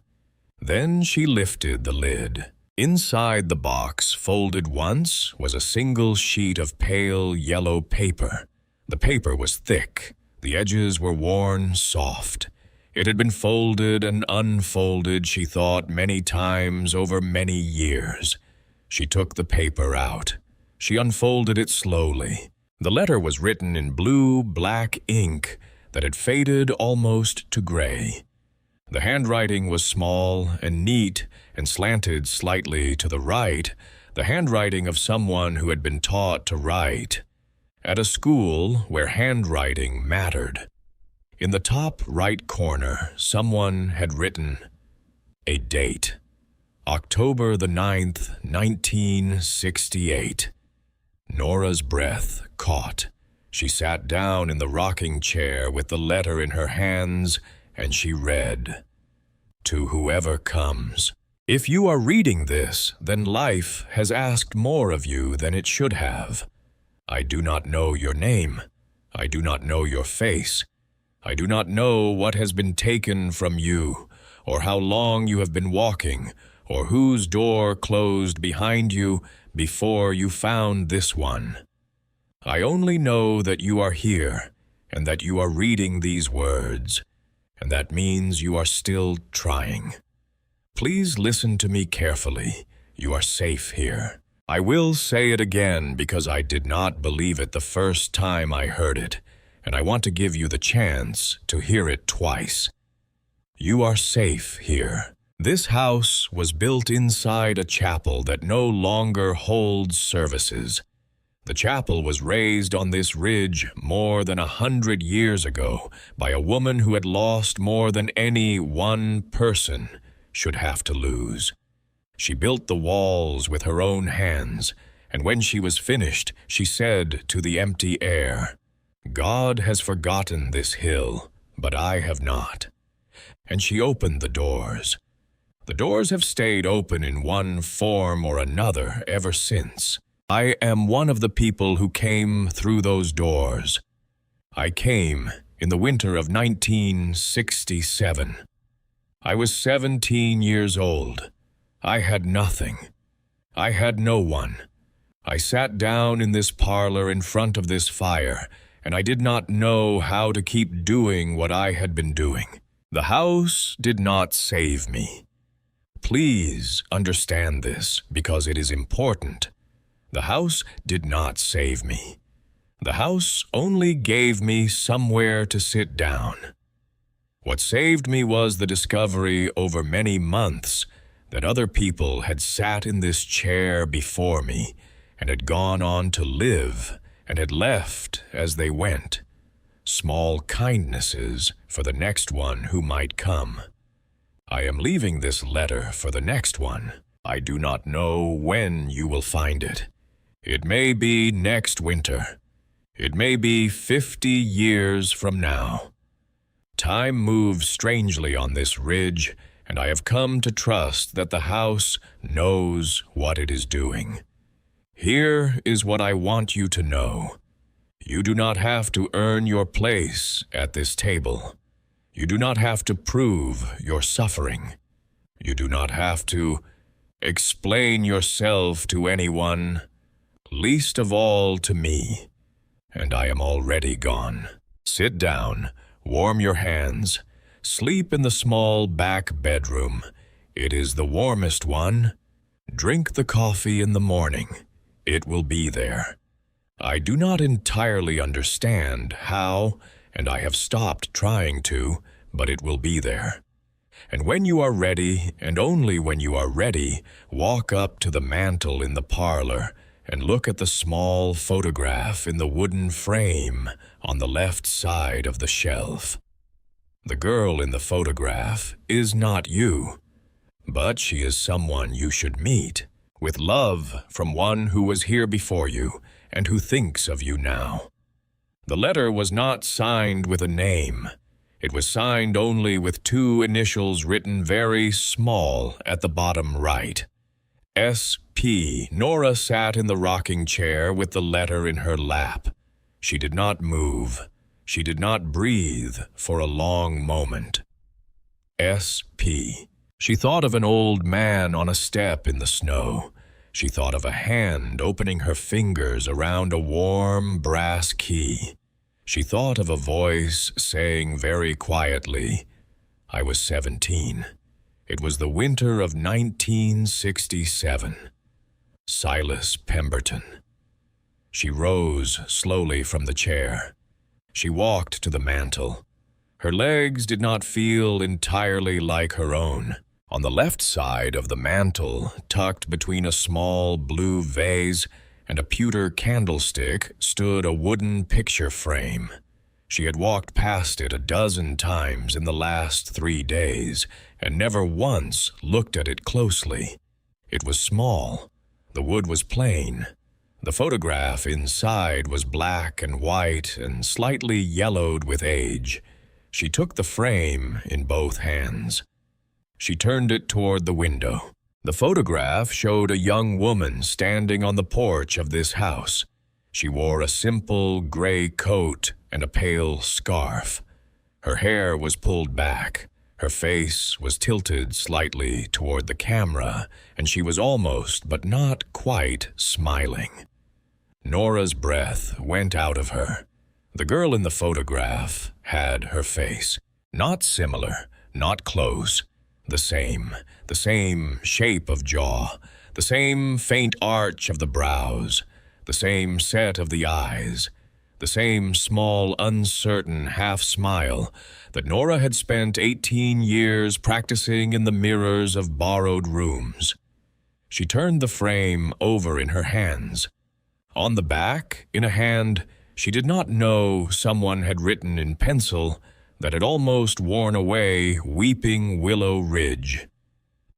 S1: Then she lifted the lid. Inside the box, folded once, was a single sheet of pale yellow paper. The paper was thick. The edges were worn soft. It had been folded and unfolded, she thought, many times over many years. She took the paper out. She unfolded it slowly. The letter was written in blue-black ink that had faded almost to gray. The handwriting was small and neat and slanted slightly to the right, the handwriting of someone who had been taught to write at a school where handwriting mattered. In the top right corner, someone had written a date: October the 9th, 1968. Nora's breath caught. She sat down in the rocking chair with the letter in her hands, and she read, "To whoever comes. If you are reading this, then life has asked more of you than it should have. I do not know your name. I do not know your face. I do not know what has been taken from you, or how long you have been walking, or whose door closed behind you before you found this one. I only know that you are here, and that you are reading these words, and that means you are still trying. Please listen to me carefully. You are safe here. I will say it again because I did not believe it the first time I heard it, and I want to give you the chance to hear it twice. You are safe here. This house was built inside a chapel that no longer holds services. The chapel was raised on this ridge more than 100 years ago by a woman who had lost more than any one person should have to lose. She built the walls with her own hands, and when she was finished, she said to the empty air, "God has forgotten this hill, but I have not." And she opened the doors. The doors have stayed open in one form or another ever since. I am one of the people who came through those doors. I came in the winter of 1967. I was 17 years old. I had nothing. I had no one. I sat down in this parlor in front of this fire, and I did not know how to keep doing what I had been doing. The house did not save me. Please understand this, because it is important. The house did not save me. The house only gave me somewhere to sit down. What saved me was the discovery over many months that other people had sat in this chair before me and had gone on to live and had left as they went. Small kindnesses for the next one who might come. I am leaving this letter for the next one. I do not know when you will find it. It may be next winter. It may be 50 years from now. Time moves strangely on this ridge, and I have come to trust that the house knows what it is doing. Here is what I want you to know. You do not have to earn your place at this table. You do not have to prove your suffering. You do not have to explain yourself to anyone, least of all to me, and I am already gone. Sit down, warm your hands, sleep in the small back bedroom. It is the warmest one. Drink the coffee in the morning. It will be there. I do not entirely understand how, and I have stopped trying to, but it will be there. And when you are ready, and only when you are ready, walk up to the mantel in the parlor and look at the small photograph in the wooden frame on the left side of the shelf. The girl in the photograph is not you, but she is someone you should meet, with love from one who was here before you and who thinks of you now. The letter was not signed with a name. It was signed only with two initials written very small at the bottom right. S.P. Nora sat in the rocking chair with the letter in her lap. She did not move. She did not breathe for a long moment. S.P. She thought of an old man on a step in the snow. She thought of a hand opening her fingers around a warm brass key. She thought of a voice saying very quietly, "I was 17. It was the winter of 1967. Silas Pemberton." She rose slowly from the chair. She walked to the mantel. Her legs did not feel entirely like her own. On the left side of the mantel, tucked between a small blue vase and a pewter candlestick, stood a wooden picture frame. She had walked past it a dozen times in the last 3 days and never once looked at it closely. It was small. The wood was plain. The photograph inside was black and white and slightly yellowed with age. She took the frame in both hands. She turned it toward the window. The photograph showed a young woman standing on the porch of this house. She wore a simple gray coat and a pale scarf. Her hair was pulled back. Her face was tilted slightly toward the camera, and she was almost, but not quite, smiling. Nora's breath went out of her. The girl in the photograph had her face. Not similar, not close. The same shape of jaw, the same faint arch of the brows, the same set of the eyes, the same small, uncertain half-smile that Nora had spent 18 years practicing in the mirrors of borrowed rooms. She turned the frame over in her hands. On the back, in a hand she did not know someone had written in pencil that had almost worn away Weeping Willow Ridge.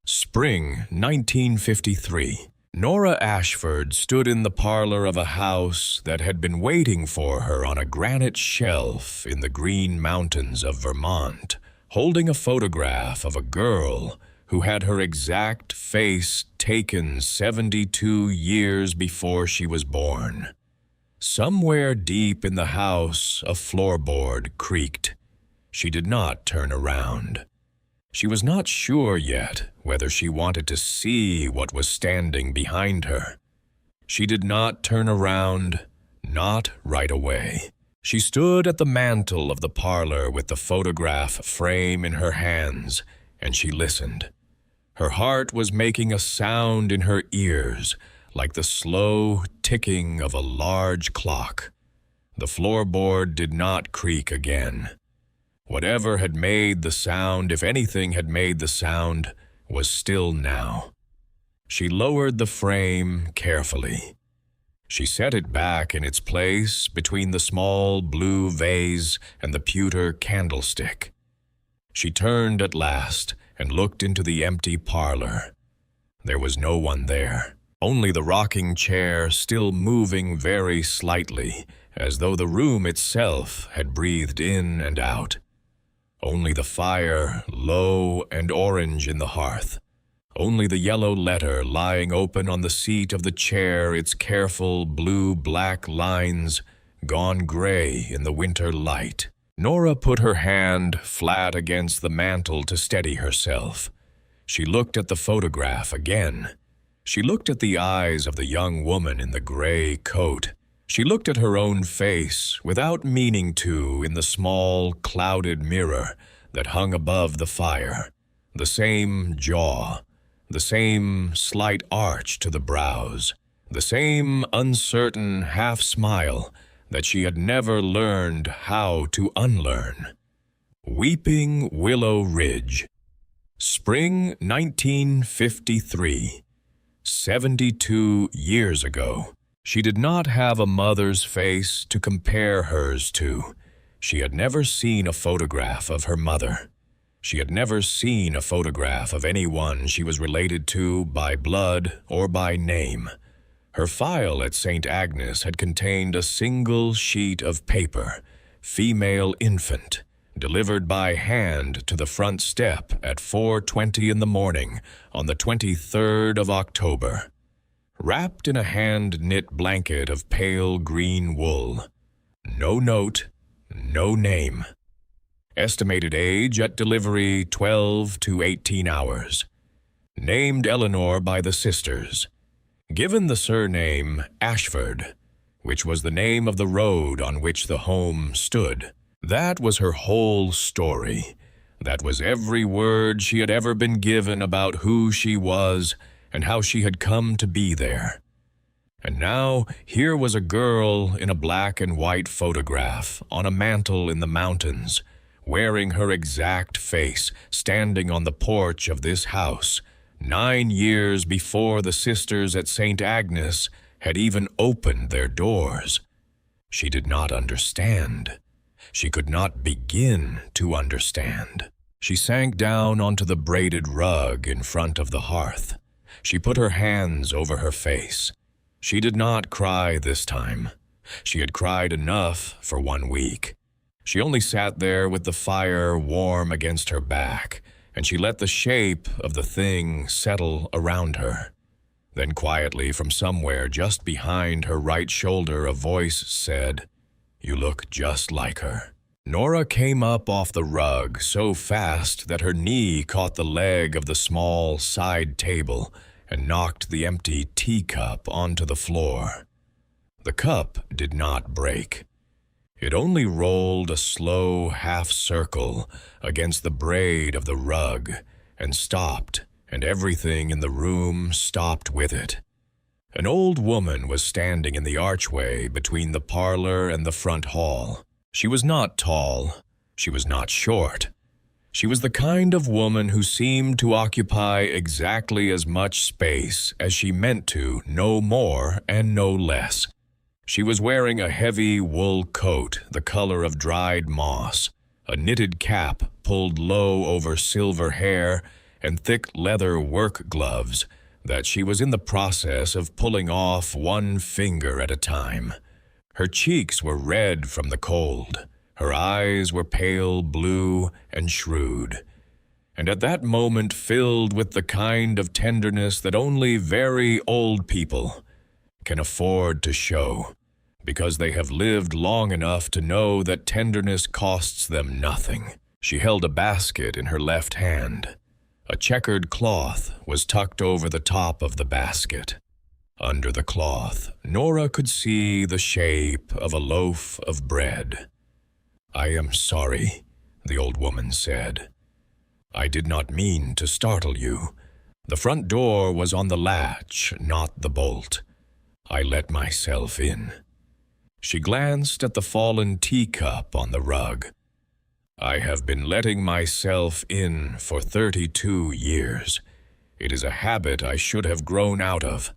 S1: Spring 1953. Nora Ashford stood in the parlor of a house that had been waiting for her on a granite shelf in the Green Mountains of Vermont, holding a photograph of a girl who had her exact face taken 72 years before she was born. Somewhere deep in the house, a floorboard creaked. She did not turn around. She was not sure yet whether she wanted to see what was standing behind her. She did not turn around, not right away. She stood at the mantel of the parlor with the photograph frame in her hands, and she listened. Her heart was making a sound in her ears, like the slow ticking of a large clock. The floorboard did not creak again. Whatever had made the sound, if anything had made the sound, was still now. She lowered the frame carefully. She set it back in its place between the small blue vase and the pewter candlestick. She turned at last and looked into the empty parlor. There was no one there, only the rocking chair still moving very slightly, as though the room itself had breathed in and out. Only the fire, low and orange in the hearth. Only the yellow letter lying open on the seat of the chair, its careful blue-black lines gone gray in the winter light. Nora put her hand flat against the mantel to steady herself. She looked at the photograph again. She looked at the eyes of the young woman in the gray coat. She looked at her own face without meaning to in the small, clouded mirror that hung above the fire. The same jaw, the same slight arch to the brows, the same uncertain half-smile that she had never learned how to unlearn. Weeping Willow Ridge. Spring 1953. 72 years ago. She did not have a mother's face to compare hers to. She had never seen a photograph of her mother. She had never seen a photograph of anyone she was related to by blood or by name. Her file at St. Agnes had contained a single sheet of paper, female infant, delivered by hand to the front step at 4:20 in the morning on the 23rd of October, wrapped in a hand-knit blanket of pale green wool. No note, no name. Estimated age at delivery 12 to 18 hours. Named Eleanor by the sisters. Given the surname Ashford, which was the name of the road on which the home stood. That was her whole story. That was every word she had ever been given about who she was and how she had come to be there. And now here was a girl in a black and white photograph on a mantel in the mountains, wearing her exact face, standing on the porch of this house, 9 years before the sisters at St. Agnes had even opened their doors. She did not understand. She could not begin to understand. She sank down onto the braided rug in front of the hearth. She put her hands over her face. She did not cry this time. She had cried enough for 1 week. She only sat there with the fire warm against her back, and she let the shape of the thing settle around her. Then quietly from somewhere just behind her right shoulder a voice said, "You look just like her." Nora came up off the rug so fast that her knee caught the leg of the small side table and knocked the empty teacup onto the floor. The cup did not break. It only rolled a slow half-circle against the braid of the rug and stopped, and everything in the room stopped with it. An old woman was standing in the archway between the parlor and the front hall. She was not tall. She was not short. She was the kind of woman who seemed to occupy exactly as much space as she meant to, no more and no less. She was wearing a heavy wool coat the color of dried moss, a knitted cap pulled low over silver hair, and thick leather work gloves that she was in the process of pulling off one finger at a time. Her cheeks were red from the cold. Her eyes were pale blue and shrewd, and at that moment filled with the kind of tenderness that only very old people can afford to show, because they have lived long enough to know that tenderness costs them nothing. She held a basket in her left hand. A checkered cloth was tucked over the top of the basket. Under the cloth, Nora could see the shape of a loaf of bread. "I am sorry," the old woman said. "I did not mean to startle you. The front door was on the latch, not the bolt. I let myself in." She glanced at the fallen teacup on the rug. "I have been letting myself in for 32 years. It is a habit I should have grown out of.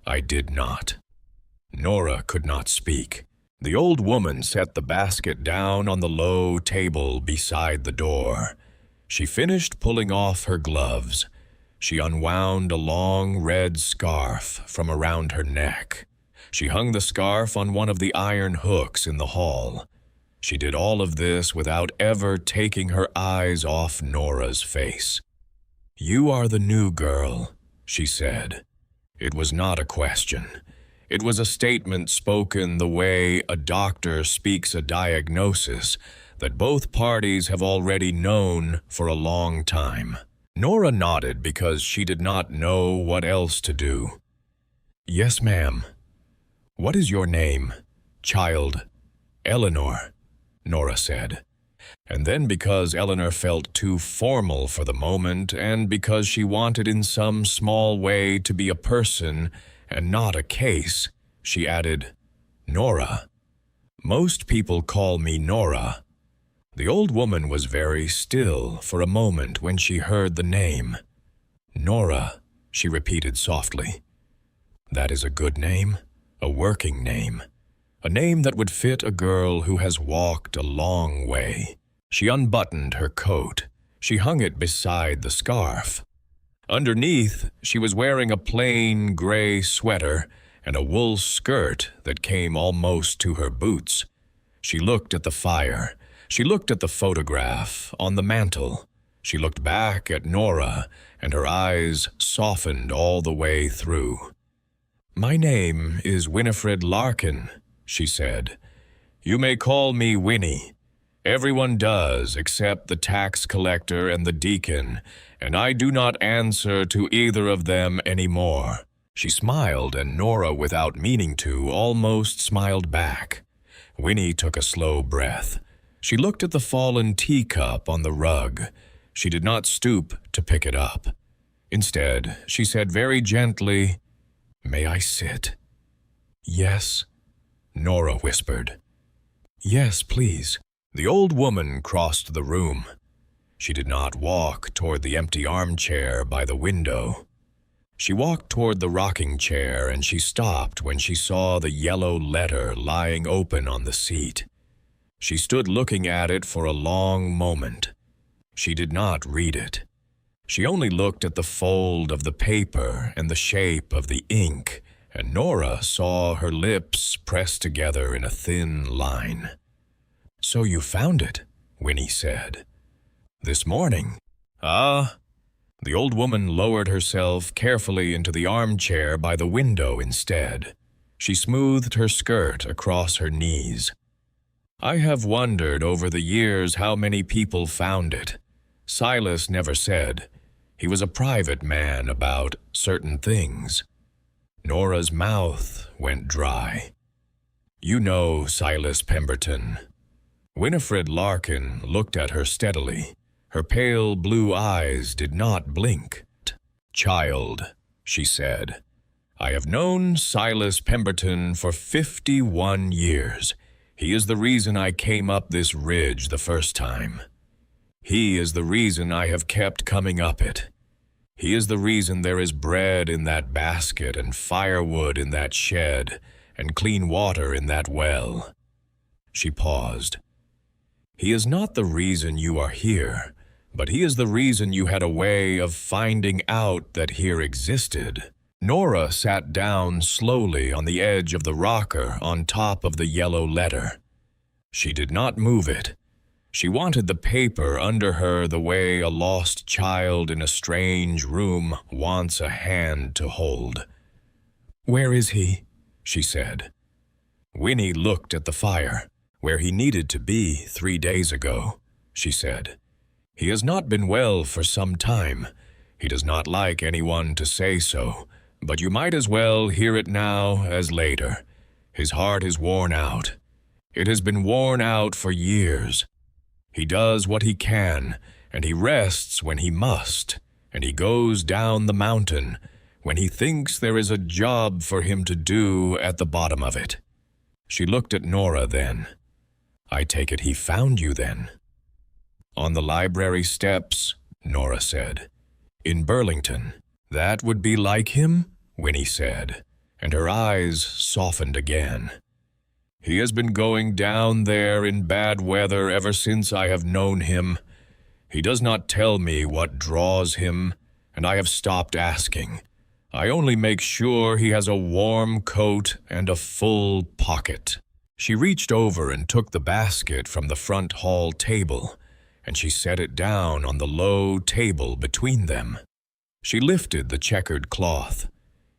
S1: I did not." Nora could not speak. The old woman set the basket down on the low table beside the door. She finished pulling off her gloves. She unwound a long red scarf from around her neck. She hung the scarf on one of the iron hooks in the hall. She did all of this without ever taking her eyes off Nora's face. "You are the new girl," she said. It was not a question. It was a statement spoken the way a doctor speaks a diagnosis that both parties have already known for a long time. Nora nodded because she did not know what else to do. "Yes, ma'am." "What is your name, child?" "Eleanor," Nora said. And then, because Eleanor felt too formal for the moment, and because she wanted in some small way to be a person and not a case, she added, "Nora. Most people call me Nora." The old woman was very still for a moment when she heard the name. "Nora," she repeated softly. "That is a good name, a working name, a name that would fit a girl who has walked a long way." She unbuttoned her coat. She hung it beside the scarf. Underneath, she was wearing a plain gray sweater and a wool skirt that came almost to her boots. She looked at the fire. She looked at the photograph on the mantel. She looked back at Nora, and her eyes softened all the way through. "My name is Winifred Larkin," she said. "You may call me Winnie. Everyone does except the tax collector and the deacon, and I do not answer to either of them any more." She smiled, and Nora, without meaning to, almost smiled back. Winnie took a slow breath. She looked at the fallen teacup on the rug. She did not stoop to pick it up. Instead, she said very gently, "May I sit?" "Yes," Nora whispered. "Yes, please." The old woman crossed the room. She did not walk toward the empty armchair by the window. She walked toward the rocking chair, and she stopped when she saw the yellow letter lying open on the seat. She stood looking at it for a long moment. She did not read it. She only looked at the fold of the paper and the shape of the ink, and Nora saw her lips pressed together in a thin line. "So you found it," Winnie said. "This morning." "Ah." The old woman lowered herself carefully into the armchair by the window instead. She smoothed her skirt across her knees. "I have wondered over the years how many people found it. Silas never said. He was a private man about certain things." Nora's mouth went dry. "You know Silas Pemberton." Winifred Larkin looked at her steadily. Her pale blue eyes did not blink. "Child," she said, "I have known Silas Pemberton for 51 years. He is the reason I came up this ridge the first time. He is the reason I have kept coming up it. He is the reason there is bread in that basket and firewood in that shed and clean water in that well." She paused. "He is not the reason you are here, but he is the reason you had a way of finding out that here existed." Nora sat down slowly on the edge of the rocker on top of the yellow letter. She did not move it. She wanted the paper under her the way a lost child in a strange room wants a hand to hold. "Where is he?" she said. Winnie looked at the fire. "Where he needed to be 3 days ago," she said. "He has not been well for some time. He does not like anyone to say so, but you might as well hear it now as later. His heart is worn out. It has been worn out for years. He does what he can, and he rests when he must, and he goes down the mountain when he thinks there is a job for him to do at the bottom of it." She looked at Nora then. "I take it he found you then?" "On the library steps," Nora said. "In Burlington." "That would be like him?" Winnie said, and her eyes softened again. "He has been going down there in bad weather ever since I have known him. He does not tell me what draws him, and I have stopped asking. I only make sure he has a warm coat and a full pocket." She reached over and took the basket from the front hall table, and she set it down on the low table between them. She lifted the checkered cloth.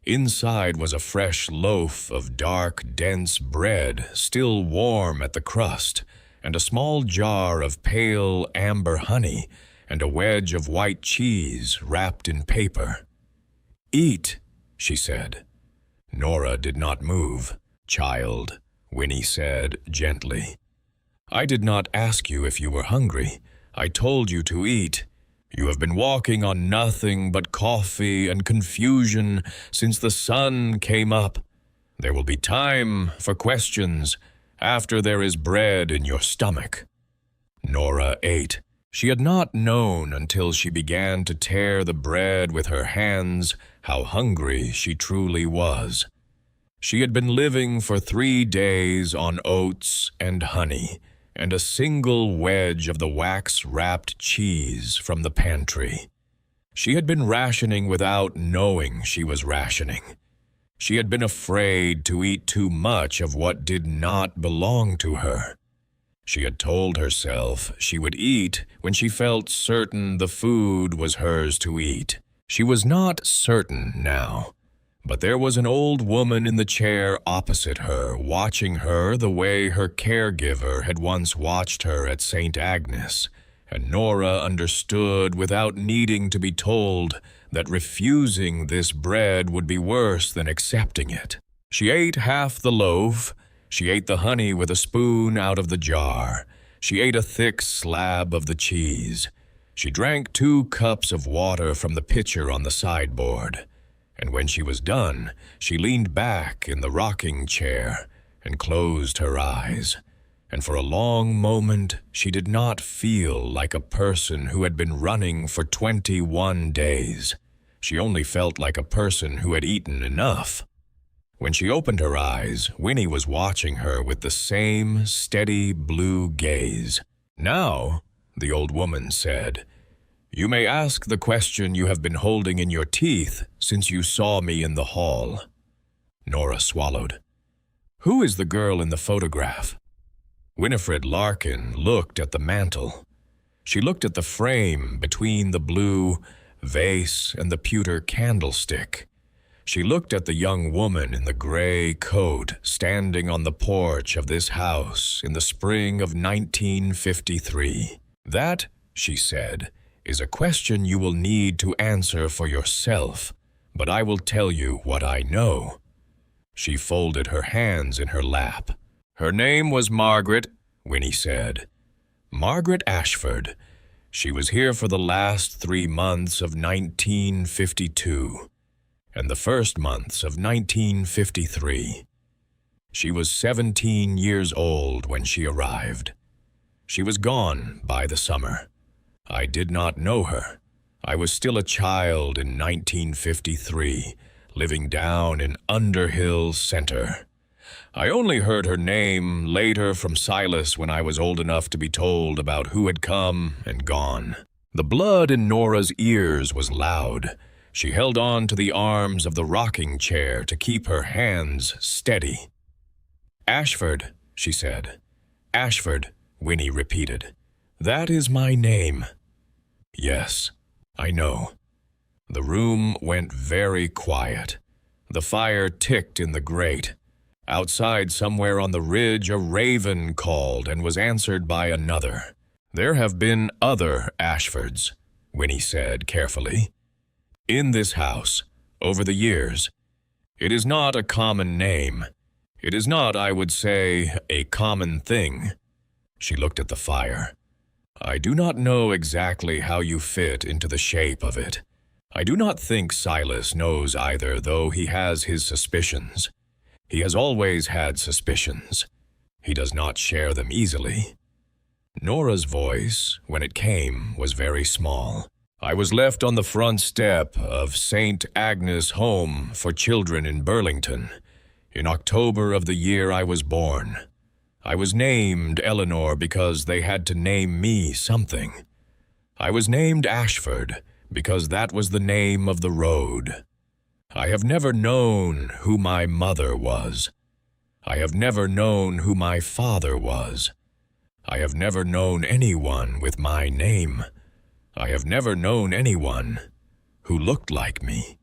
S1: Inside was a fresh loaf of dark, dense bread, still warm at the crust, and a small jar of pale amber honey, and a wedge of white cheese wrapped in paper. "Eat," she said. Nora did not move. "Child," Winnie said gently, "I did not ask you if you were hungry. I told you to eat. You have been walking on nothing but coffee and confusion since the sun came up. There will be time for questions after there is bread in your stomach." Nora ate. She had not known until she began to tear the bread with her hands how hungry she truly was. She had been living for 3 days on oats and honey, and a single wedge of the wax-wrapped cheese from the pantry. She had been rationing without knowing she was rationing. She had been afraid to eat too much of what did not belong to her. She had told herself she would eat when she felt certain the food was hers to eat. She was not certain now, but there was an old woman in the chair opposite her, watching her the way her caregiver had once watched her at St. Agnes, and Nora understood without needing to be told that refusing this bread would be worse than accepting it. She ate half the loaf. She ate the honey with a spoon out of the jar. She ate a thick slab of the cheese. She drank 2 cups of water from the pitcher on the sideboard. And when she was done, she leaned back in the rocking chair and closed her eyes. And for a long moment, she did not feel like a person who had been running for 21 days. She only felt like a person who had eaten enough. When she opened her eyes, Winnie was watching her with the same steady blue gaze. "Now," the old woman said, "you may ask the question you have been holding in your teeth since you saw me in the hall." Nora swallowed. "Who is the girl in the photograph?" Winifred Larkin looked at the mantel. She looked at the frame between the blue vase and the pewter candlestick. She looked at the young woman in the gray coat standing on the porch of this house in the spring of 1953. "That," she said, "is a question you will need to answer for yourself, but I will tell you what I know." She folded her hands in her lap. "Her name was Margaret," Winnie said. "Margaret Ashford. She was here for the last 3 months of 1952. And the first months of 1953. She was 17 years old when she arrived. She was gone by the summer. I did not know her. I was still a child in 1953, living down in Underhill Center. I only heard her name later from Silas when I was old enough to be told about who had come and gone. The blood in Nora's ears was loud. She held on to the arms of the rocking chair to keep her hands steady. "Ashford," she said. "Ashford," Winnie repeated. "That is my name." "Yes, I know." The room went very quiet. The fire ticked in the grate. Outside, somewhere on the ridge, a raven called and was answered by another. "There have been other Ashfords," Winnie said carefully. "In this house, over the years. It is not a common name. It is not, I would say, a common thing." She looked at the fire. "I do not know exactly how you fit into the shape of it. I do not think Silas knows either, though he has his suspicions. He has always had suspicions. He does not share them easily." Nora's voice, when it came, was very small. "I was left on the front step of St. Agnes Home for Children in Burlington in October of the year I was born. I was named Eleanor because they had to name me something. I was named Ashford because that was the name of the road. I have never known who my mother was. I have never known who my father was. I have never known anyone with my name. I have never known anyone who looked like me."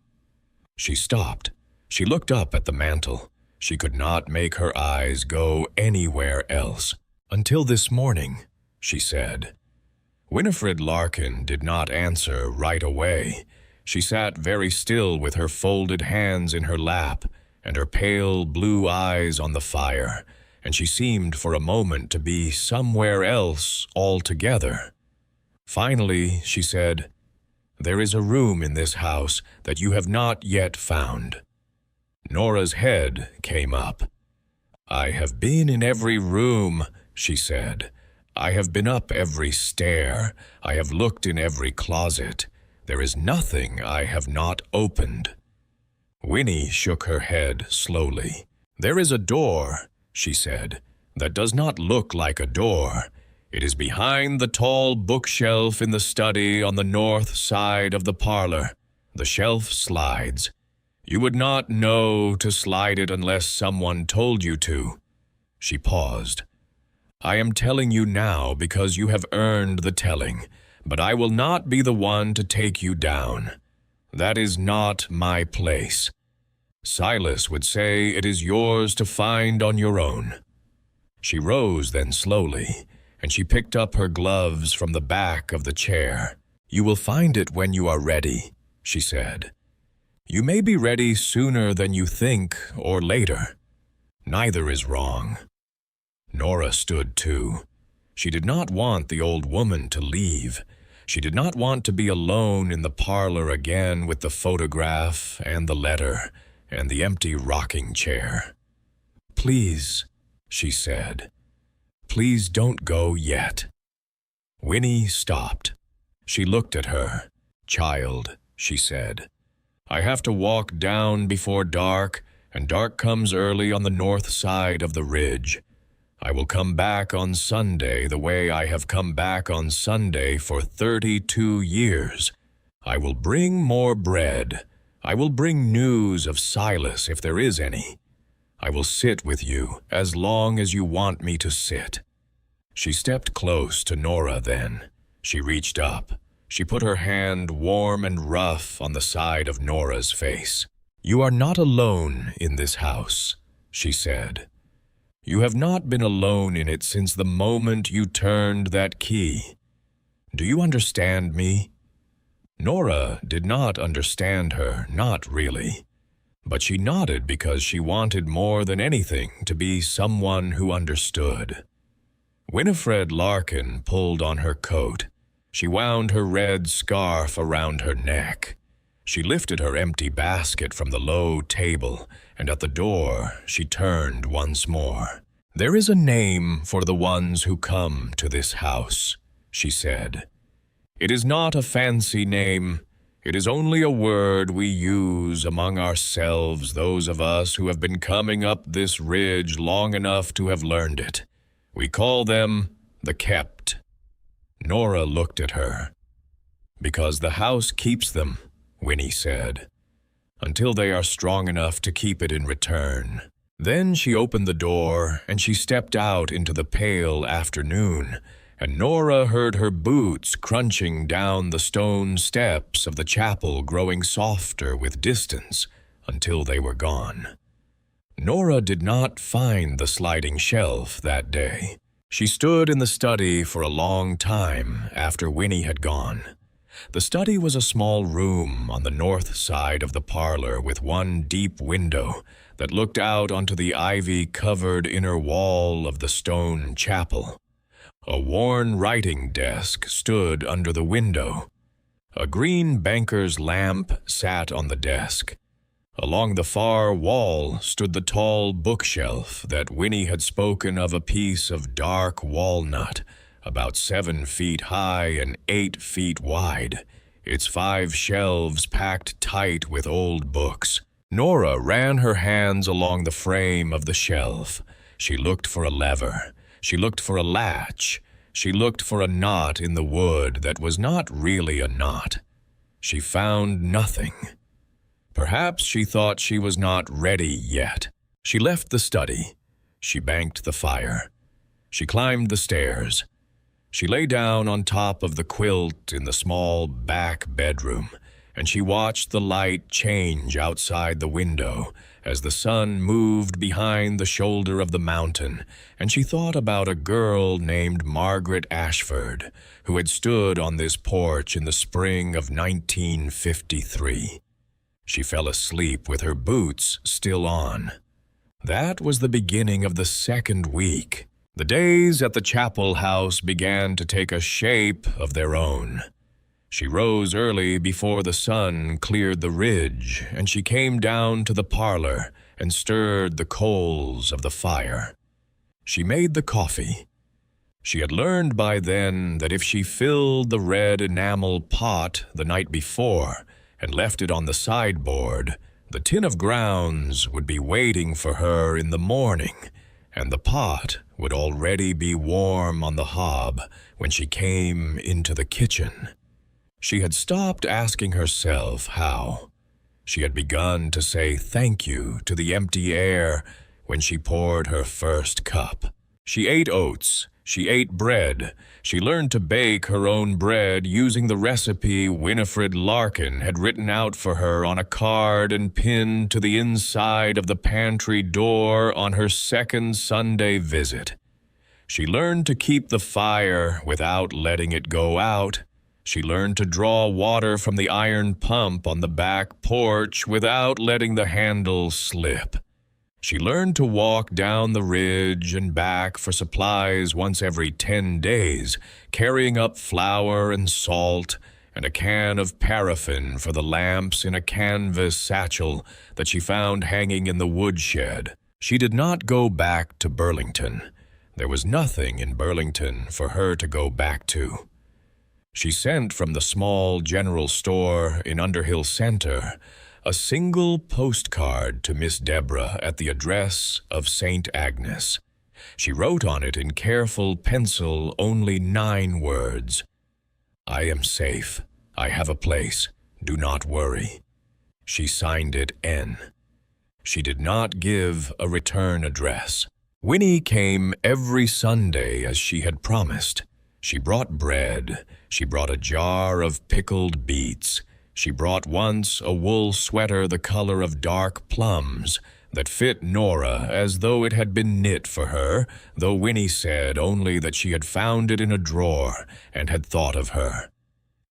S1: She stopped. She looked up at the mantel. She could not make her eyes go anywhere else. "Until this morning," she said. Winifred Larkin did not answer right away. She sat very still with her folded hands in her lap and her pale blue eyes on the fire, and she seemed for a moment to be somewhere else altogether. Finally, she said, "There is a room in this house that you have not yet found." Nora's head came up. "I have been in every room," she said. "I have been up every stair. I have looked in every closet. There is nothing I have not opened." Winnie shook her head slowly. "There is a door," she said, "that does not look like a door. It is behind the tall bookshelf in the study on the north side of the parlor. The shelf slides. You would not know to slide it unless someone told you to." She paused. I am telling you now because you have earned the telling, but I will not be the one to take you down. That is not my place. Silas would say it is yours to find on your own." She rose then slowly, and she picked up her gloves from the back of the chair. "You will find it when you are ready," she said. "You may be ready sooner than you think, or later. Neither is wrong." Nora stood too. She did not want the old woman to leave. She did not want to be alone in the parlor again with the photograph and the letter and the empty rocking chair. "Please," she said, "please don't go yet." Winnie stopped. She looked at her. "Child," she said, "I have to walk down before dark, and dark comes early on the north side of the ridge. I will come back on Sunday the way I have come back on Sunday for 32 years. I will bring more bread. I will bring news of Silas if there is any. I will sit with you as long as you want me to sit." She stepped close to Nora then. She reached up. She put her hand warm and rough on the side of Nora's face. "You are not alone in this house," she said. "You have not been alone in it since the moment you turned that key. Do you understand me?" Nora did not understand her, not really. But she nodded because she wanted more than anything to be someone who understood. Winifred Larkin pulled on her coat. She wound her red scarf around her neck. She lifted her empty basket from the low table, and at the door she turned once more. "There is a name for the ones who come to this house," she said. "It is not a fancy name. It is only a word we use among ourselves, those of us who have been coming up this ridge long enough to have learned it. We call them the kept." Nora looked at her. "Because the house keeps them," Winnie said, "until they are strong enough to keep it in return." Then she opened the door and she stepped out into the pale afternoon, and Nora heard her boots crunching down the stone steps of the chapel growing softer with distance until they were gone. Nora did not find the sliding shelf that day. She stood in the study for a long time after Winnie had gone. The study was a small room on the north side of the parlor with one deep window that looked out onto the ivy-covered inner wall of the stone chapel. A worn writing desk stood under the window. A green banker's lamp sat on the desk. Along the far wall stood the tall bookshelf that Winnie had spoken of, a piece of dark walnut, about 7 feet high and 8 feet wide, its 5 shelves packed tight with old books. Nora ran her hands along the frame of the shelf. She looked for a lever. She looked for a latch. She looked for a knot in the wood that was not really a knot. She found nothing. Perhaps she thought she was not ready yet. She left the study. She banked the fire. She climbed the stairs. She lay down on top of the quilt in the small back bedroom, and she watched the light change outside the window as the sun moved behind the shoulder of the mountain, and she thought about a girl named Margaret Ashford, who had stood on this porch in the spring of 1953. She fell asleep with her boots still on. That was the beginning of the second week. The days at the chapel house began to take a shape of their own. She rose early before the sun cleared the ridge, and she came down to the parlor and stirred the coals of the fire. She made the coffee. She had learned by then that if she filled the red enamel pot the night before and left it on the sideboard, the tin of grounds would be waiting for her in the morning, and the pot would already be warm on the hob when she came into the kitchen. She had stopped asking herself how. She had begun to say thank you to the empty air when she poured her first cup. She ate oats. She ate bread. She learned to bake her own bread using the recipe Winifred Larkin had written out for her on a card and pinned to the inside of the pantry door on her second Sunday visit. She learned to keep the fire without letting it go out. She learned to draw water from the iron pump on the back porch without letting the handle slip. She learned to walk down the ridge and back for supplies once every 10 days, carrying up flour and salt and a can of paraffin for the lamps in a canvas satchel that she found hanging in the woodshed. She did not go back to Burlington. There was nothing in Burlington for her to go back to. She sent from the small general store in Underhill Center a single postcard to Miss Deborah at the address of St. Agnes. She wrote on it in careful pencil only 9 words. "I am safe. I have a place. Do not worry." She signed it N. She did not give a return address. Winnie came every Sunday as she had promised. She brought bread. She brought a jar of pickled beets. She brought once a wool sweater the color of dark plums that fit Nora as though it had been knit for her, though Winnie said only that she had found it in a drawer and had thought of her.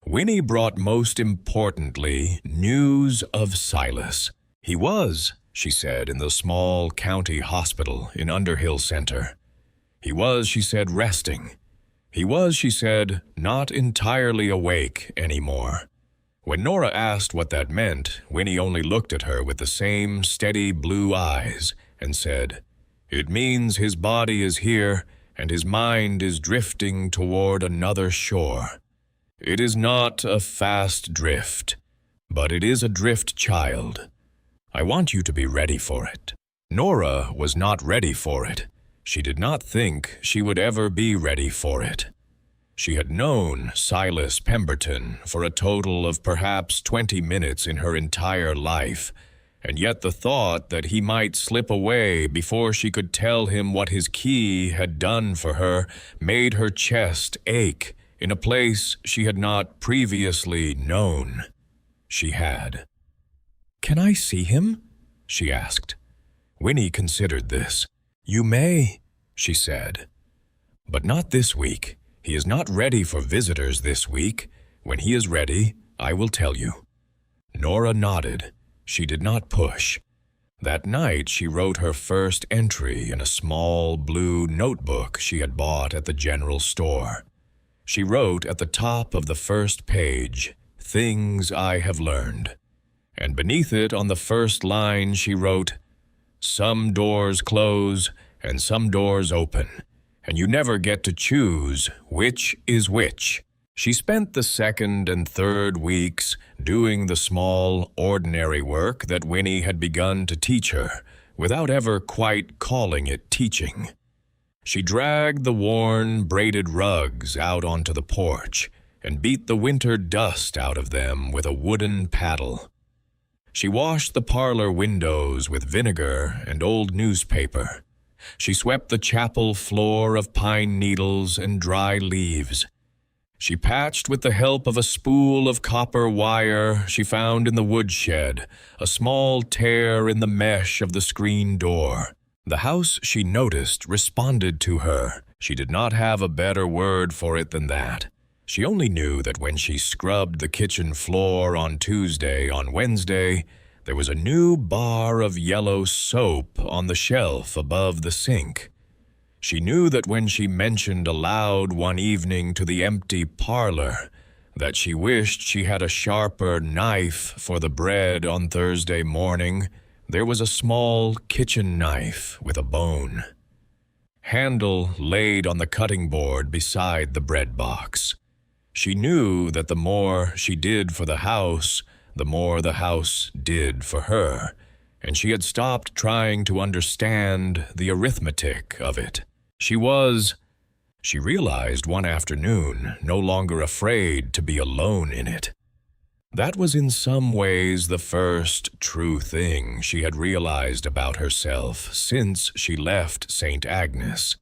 S1: Winnie brought most importantly news of Silas. He was, she said, in the small county hospital in Underhill Center. He was, she said, resting. He was, she said, not entirely awake anymore. When Nora asked what that meant, Winnie only looked at her with the same steady blue eyes and said, "It means his body is here and his mind is drifting toward another shore. It is not a fast drift, but it is a drift child. I want you to be ready for it." Nora was not ready for it. She did not think she would ever be ready for it. She had known Silas Pemberton for a total of perhaps 20 minutes in her entire life, and yet the thought that he might slip away before she could tell him what his key had done for her made her chest ache in a place she had not previously known. She had. "Can I see him?" she asked. Winnie considered this. "You may," she said. "But not this week. He is not ready for visitors this week. When he is ready, I will tell you." Nora nodded. She did not push. That night she wrote her first entry in a small blue notebook she had bought at the general store. She wrote at the top of the first page, "Things I have learned." And beneath it on the first line she wrote, "Some doors close and some doors open, and you never get to choose which is which." She spent the second and third weeks doing the small, ordinary work that Winnie had begun to teach her, without ever quite calling it teaching. She dragged the worn, braided rugs out onto the porch and beat the winter dust out of them with a wooden paddle. She washed the parlor windows with vinegar and old newspaper. She swept the chapel floor of pine needles and dry leaves. She patched with the help of a spool of copper wire she found in the woodshed, a small tear in the mesh of the screen door. The house, she noticed, responded to her. She did not have a better word for it than that. She only knew that when she scrubbed the kitchen floor on Tuesday, on Wednesday, there was a new bar of yellow soap on the shelf above the sink. She knew that when she mentioned aloud one evening to the empty parlor that she wished she had a sharper knife for the bread on Thursday morning, there was a small kitchen knife with a bone. Handle laid on the cutting board beside the bread box. She knew that the more she did for the house, the more the house did for her, and she had stopped trying to understand the arithmetic of it. She realized one afternoon, no longer afraid to be alone in it. That was in some ways the first true thing she had realized about herself since she left St. Agnes.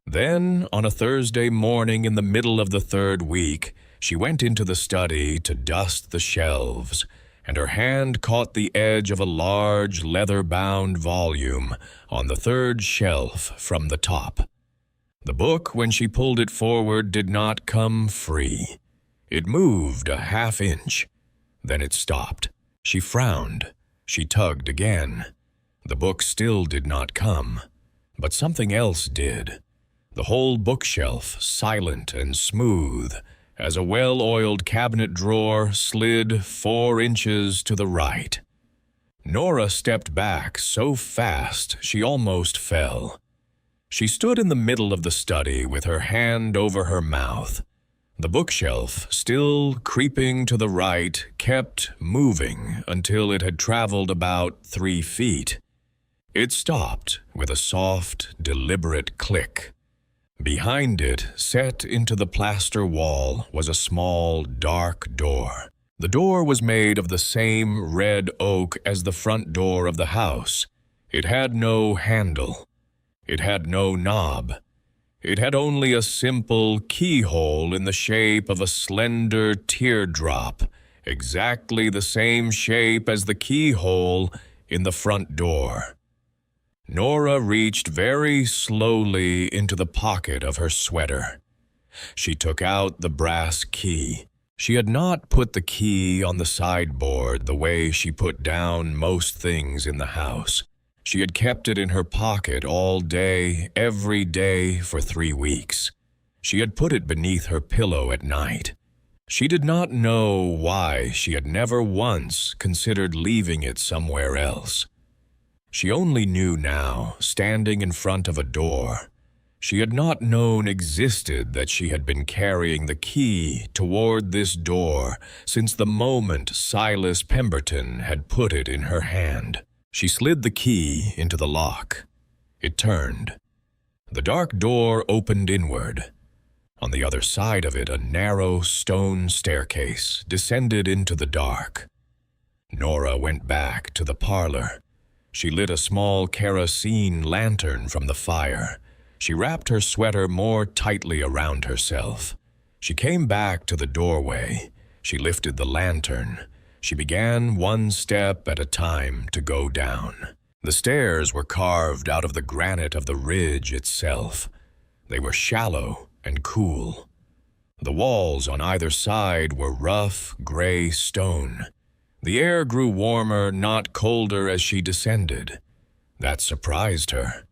S1: Then, on a Thursday morning in the middle of the third week, she went into the study to dust the shelves, and her hand caught the edge of a large leather-bound volume on the third shelf from the top. The book, when she pulled it forward, did not come free. It moved a half-inch. Then it stopped. She frowned. She tugged again. The book still did not come. But something else did. The whole bookshelf, silent and smooth, as a well-oiled cabinet drawer slid 4 inches to the right. Nora stepped back so fast she almost fell. She stood in the middle of the study with her hand over her mouth. The bookshelf, still creeping to the right, kept moving until it had traveled about 3 feet. It stopped with a soft, deliberate click. Behind it, set into the plaster wall, was a small, dark door. The door was made of the same red oak as the front door of the house. It had no handle. It had no knob. It had only a simple keyhole in the shape of a slender teardrop, exactly the same shape as the keyhole in the front door. Nora reached very slowly into the pocket of her sweater. She took out the brass key. She had not put the key on the sideboard the way she put down most things in the house. She had kept it in her pocket all day, every day for 3 weeks. She had put it beneath her pillow at night. She did not know why she had never once considered leaving it somewhere else. She only knew now, standing in front of a door. She had not known existed that she had been carrying the key toward this door since the moment Silas Pemberton had put it in her hand. She slid the key into the lock. It turned. The dark door opened inward. On the other side of it, a narrow stone staircase descended into the dark. Nora went back to the parlor. She lit a small kerosene lantern from the fire. She wrapped her sweater more tightly around herself. She came back to the doorway. She lifted the lantern. She began 1 step at a time to go down. The stairs were carved out of the granite of the ridge itself. They were shallow and cool. The walls on either side were rough, gray stone. The air grew warmer, not colder, as she descended. That surprised her.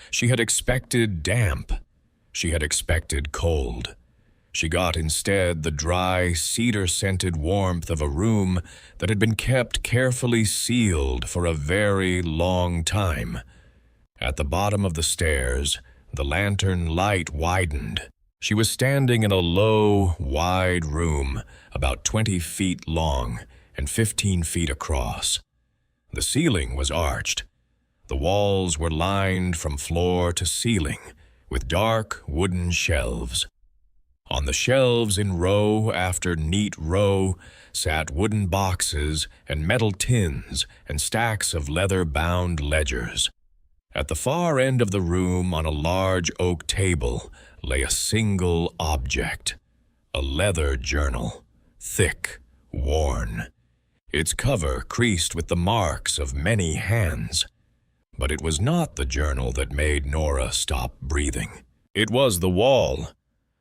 S1: She had expected damp. She had expected cold. She got instead the dry, cedar-scented warmth of a room that had been kept carefully sealed for a very long time. At the bottom of the stairs, the lantern light widened. She was standing in a low, wide room, about 20 feet long and 15 feet across. The ceiling was arched. The walls were lined from floor to ceiling with dark wooden shelves. On the shelves, in row after neat row, sat wooden boxes and metal tins and stacks of leather-bound ledgers. At the far end of the room, on a large oak table, lay a single object, a leather journal, thick, worn. Its cover creased with the marks of many hands. But it was not the journal that made Nora stop breathing. It was the wall.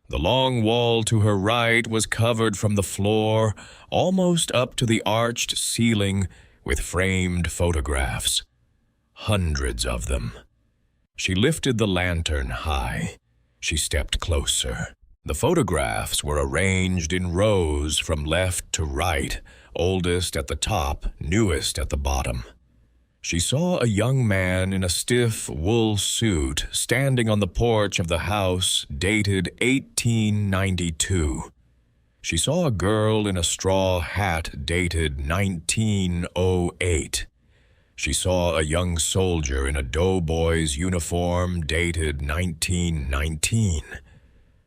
S1: The long wall to her right was covered from the floor almost up to the arched ceiling with framed photographs. Hundreds of them. She lifted the lantern high. She stepped closer. The photographs were arranged in rows from left to right, oldest at the top, newest at the bottom. She saw a young man in a stiff wool suit standing on the porch of the house dated 1892. She saw a girl in a straw hat dated 1908. She saw a young soldier in a doughboy's uniform dated 1919.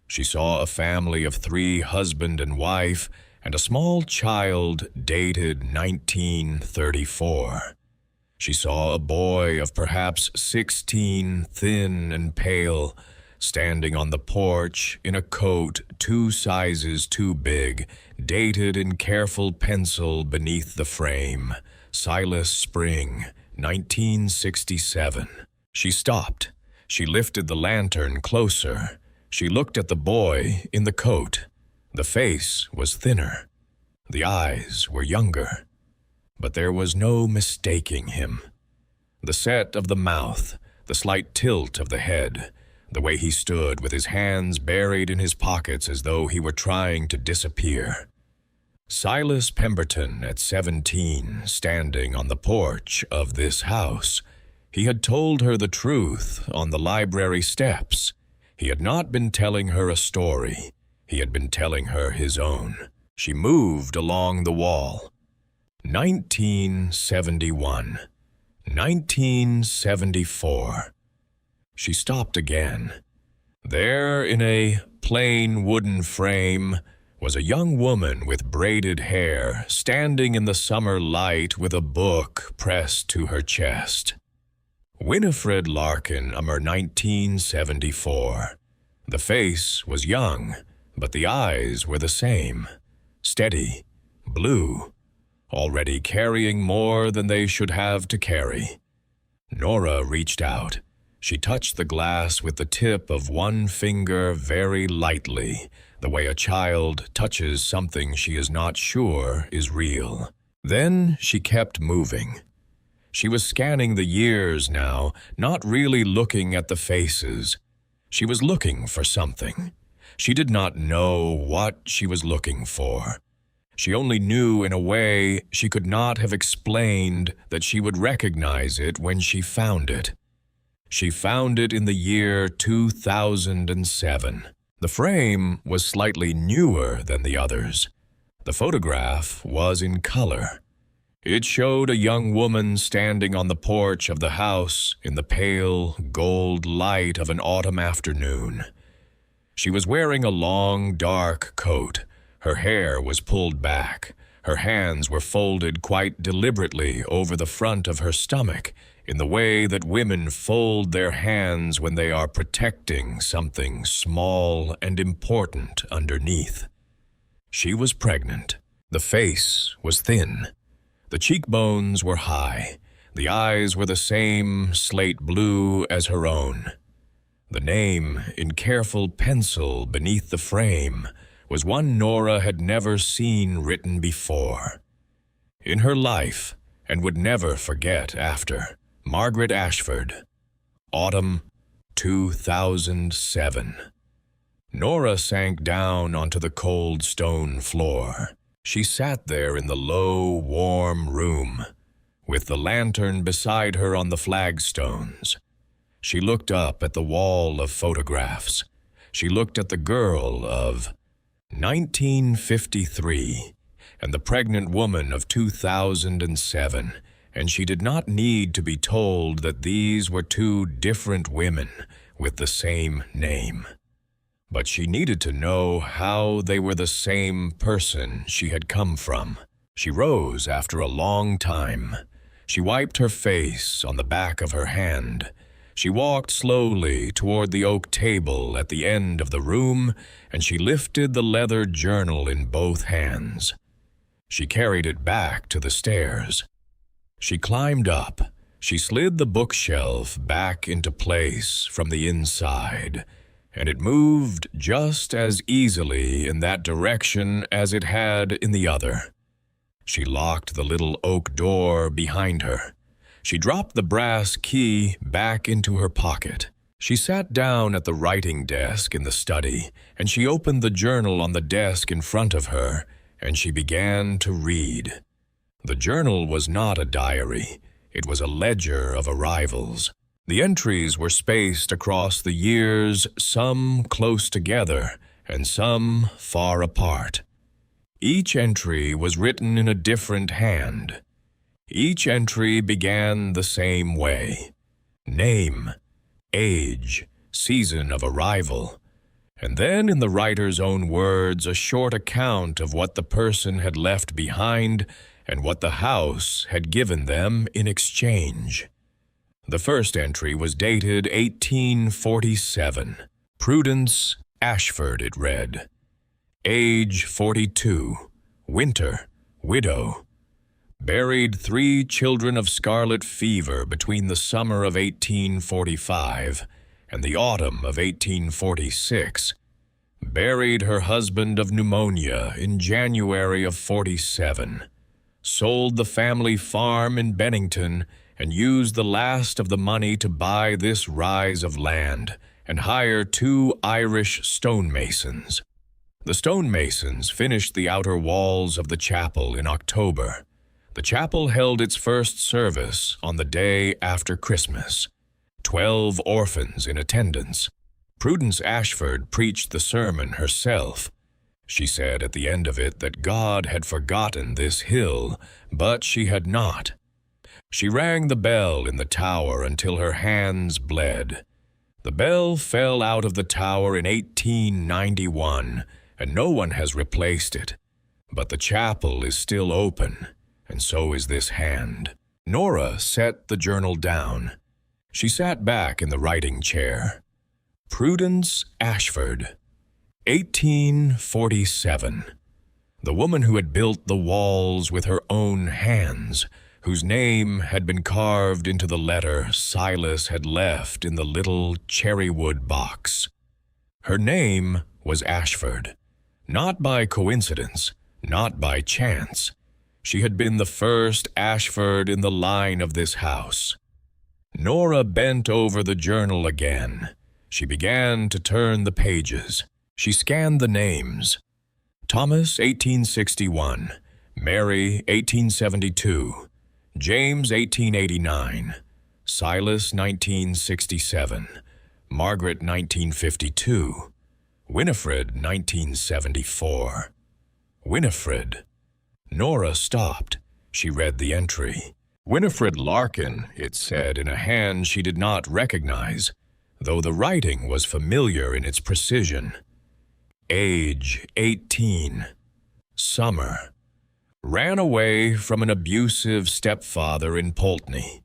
S1: She saw a family of 3 husband and wife and a small child dated 1934. She saw a boy of perhaps 16, thin and pale, standing on the porch in a coat 2 sizes too big, dated in careful pencil beneath the frame. Silas Spring, 1967. She stopped. She lifted the lantern closer. She looked at the boy in the coat. The face was thinner. The eyes were younger. But there was no mistaking him. The set of the mouth, the slight tilt of the head, the way he stood with his hands buried in his pockets as though he were trying to disappear. Silas Pemberton at 17, standing on the porch of this house. He had told her the truth on the library steps. He had not been telling her a story. He had been telling her his own. She moved along the wall. 1971. 1974. She stopped again. There, in a plain wooden frame, was a young woman with braided hair, standing in the summer light with a book pressed to her chest. Winifred Larkin, 1974. The face was young, but the eyes were the same. Steady, blue, already carrying more than they should have to carry. Nora reached out. She touched the glass with the tip of one finger very lightly, the way a child touches something she is not sure is real. Then she kept moving. She was scanning the years now, not really looking at the faces. She was looking for something. She did not know what she was looking for. She only knew in a way she could not have explained that she would recognize it when she found it. She found it in the year 2007. The frame was slightly newer than the others. The photograph was in color. It showed a young woman standing on the porch of the house in the pale gold light of an autumn afternoon. She was wearing a long, dark coat. Her hair was pulled back. Her hands were folded quite deliberately over the front of her stomach, in the way that women fold their hands when they are protecting something small and important underneath. She was pregnant. The face was thin. The cheekbones were high. The eyes were the same slate blue as her own. The name, in careful pencil beneath the frame, was one Nora had never seen written before. In her life, and would never forget after, Margaret Ashford. Autumn 2007. Nora sank down onto the cold stone floor. She sat there in the low, warm room, with the lantern beside her on the flagstones. She looked up at the wall of photographs. She looked at the girl of 1953 and the pregnant woman of 2007, and she did not need to be told that these were 2 different women with the same name. But she needed to know how they were the same person she had come from. She rose after a long time. She wiped her face on the back of her hand. She walked slowly toward the oak table at the end of the room, and she lifted the leather journal in both hands. She carried it back to the stairs. She climbed up. She slid the bookshelf back into place from the inside, and it moved just as easily in that direction as it had in the other. She locked the little oak door behind her. She dropped the brass key back into her pocket. She sat down at the writing desk in the study, and she opened the journal on the desk in front of her, and she began to read. The journal was not a diary. It was a ledger of arrivals. The entries were spaced across the years, some close together and some far apart. Each entry was written in a different hand. Each entry began the same way: name, age, season of arrival, and then in the writer's own words, a short account of what the person had left behind and what the house had given them in exchange. The first entry was dated 1847. Prudence Ashford, it read. Age 42, winter, widow. Buried 3 children of scarlet fever between the summer of 1845 and the autumn of 1846. Buried her husband of pneumonia in January of 47. Sold the family farm in Bennington and used the last of the money to buy this rise of land and hire 2 Irish stonemasons. The stonemasons finished the outer walls of the chapel in October. The chapel held its first service on the day after Christmas. 12 orphans in attendance. Prudence Ashford preached the sermon herself. She said at the end of it that God had forgotten this hill, but she had not. She rang the bell in the tower until her hands bled. The bell fell out of the tower in 1891, and no one has replaced it. But the chapel is still open, and so is this hand. Nora set the journal down. She sat back in the writing chair. Prudence Ashford, 1847. The woman who had built the walls with her own hands, whose name had been carved into the letter Silas had left in the little cherrywood box. Her name was Ashford, not by coincidence, not by chance. She had been the first Ashford in the line of this house. Nora bent over the journal again. She began to turn the pages. She scanned the names. Thomas, 1861. Mary, 1872. James, 1889. Silas, 1967. Margaret, 1952. Winifred, 1974. Winifred. Nora stopped. She read the entry. Winifred Larkin, it said in a hand she did not recognize, though the writing was familiar in its precision. Age 18. Summer. Ran away from an abusive stepfather in Pulteney.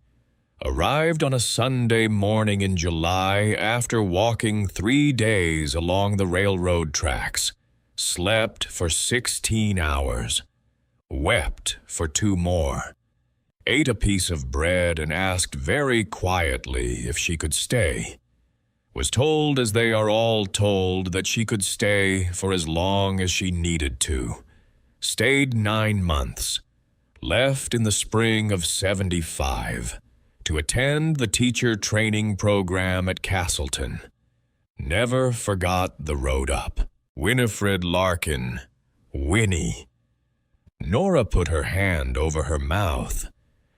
S1: Arrived on a Sunday morning in July after walking 3 days along the railroad tracks. Slept for 16 hours. Wept for 2 more. Ate a piece of bread and asked very quietly if she could stay. Was told, as they are all told, that she could stay for as long as she needed to. Stayed 9 months. Left in the spring of 75 to attend the teacher training program at Castleton. Never forgot the road up. Winifred Larkin. Winnie. Nora put her hand over her mouth.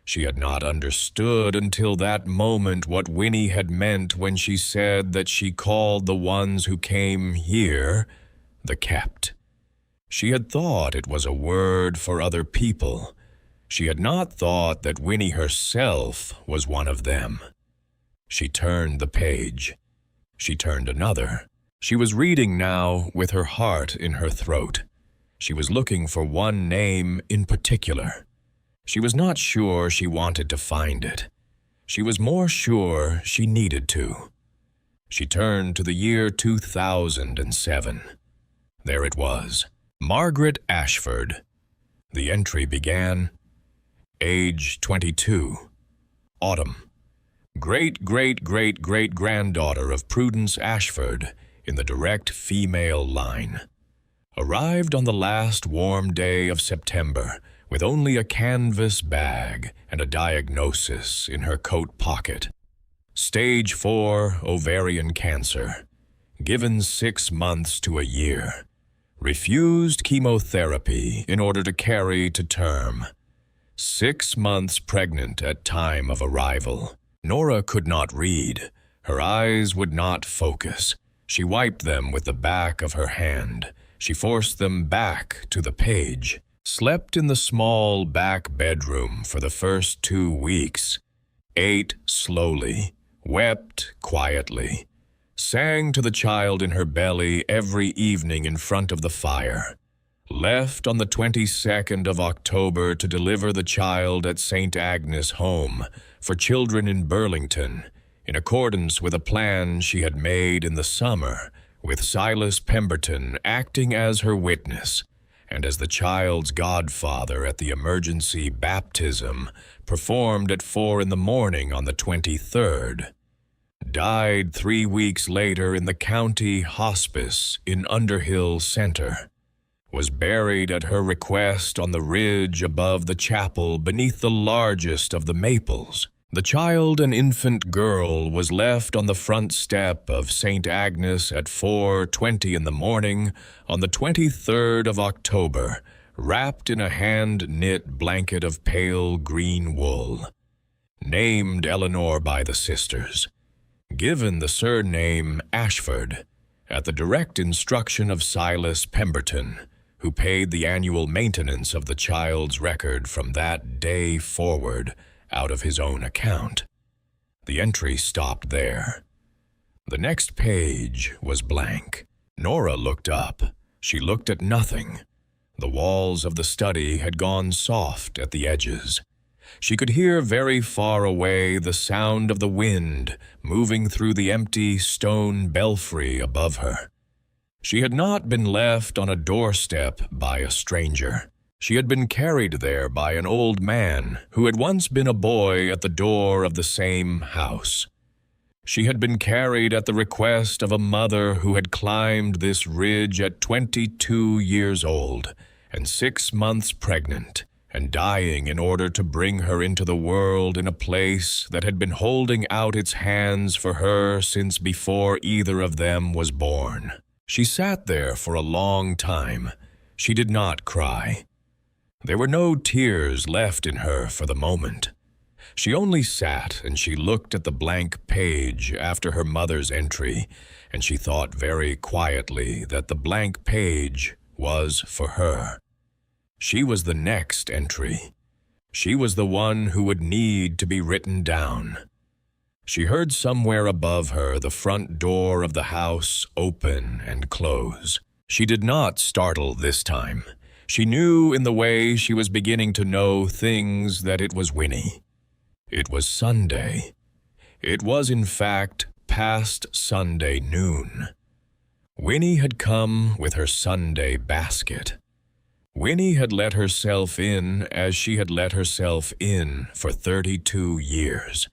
S1: She had not understood until that moment what Winnie had meant when she said that she called the ones who came here the kept. She had thought it was a word for other people. She had not thought that Winnie herself was one of them. She turned the page. She turned another. She was reading now with her heart in her throat. She was looking for one name in particular. She was not sure she wanted to find it. She was more sure she needed to. She turned to the year 2007. There it was. Margaret Ashford. The entry began, age 22, autumn. Great-great-great-great-granddaughter of Prudence Ashford in the direct female line. Arrived on the last warm day of September with only a canvas bag and a diagnosis in her coat pocket. Stage 4 ovarian cancer. Given 6 months to a year. Refused chemotherapy in order to carry to term. 6 months pregnant at time of arrival. Nora could not read. Her eyes would not focus. She wiped them with the back of her hand. She forced them back to the page. Slept in the small back bedroom for the first 2 weeks. Ate slowly. Wept quietly. Sang to the child in her belly every evening in front of the fire. Left on the 22nd of October to deliver the child at St. Agnes Home for children in Burlington in accordance with a plan she had made in the summer, with Silas Pemberton acting as her witness, and as the child's godfather at the emergency baptism performed at 4 a.m. on the 23rd. Died 3 weeks later in the county hospice in Underhill Center. Was buried at her request on the ridge above the chapel beneath the largest of the maples. The child, an infant girl, was left on the front step of St. Agnes at 4:20 in the morning on the 23rd of October, wrapped in a hand-knit blanket of pale green wool. Named Eleanor by the sisters. Given the surname Ashford, at the direct instruction of Silas Pemberton, who paid the annual maintenance of the child's record from that day forward out of his own account. The entry stopped there. The next page was blank. Nora looked up. She looked at nothing. The walls of the study had gone soft at the edges. She could hear very far away the sound of the wind moving through the empty stone belfry above her. She had not been left on a doorstep by a stranger. She had been carried there by an old man who had once been a boy at the door of the same house. She had been carried at the request of a mother who had climbed this ridge at 22 years old and 6 months pregnant, and dying in order to bring her into the world in a place that had been holding out its hands for her since before either of them was born. She sat there for a long time. She did not cry. There were no tears left in her for the moment. She only sat and she looked at the blank page after her mother's entry, and she thought very quietly that the blank page was for her. She was the next entry. She was the one who would need to be written down. She heard somewhere above her the front door of the house open and close. She did not startle this time. She knew in the way she was beginning to know things that it was Winnie. It was Sunday. It was, in fact, past Sunday noon. Winnie had come with her Sunday basket. Winnie had let herself in as she had let herself in for 32 years.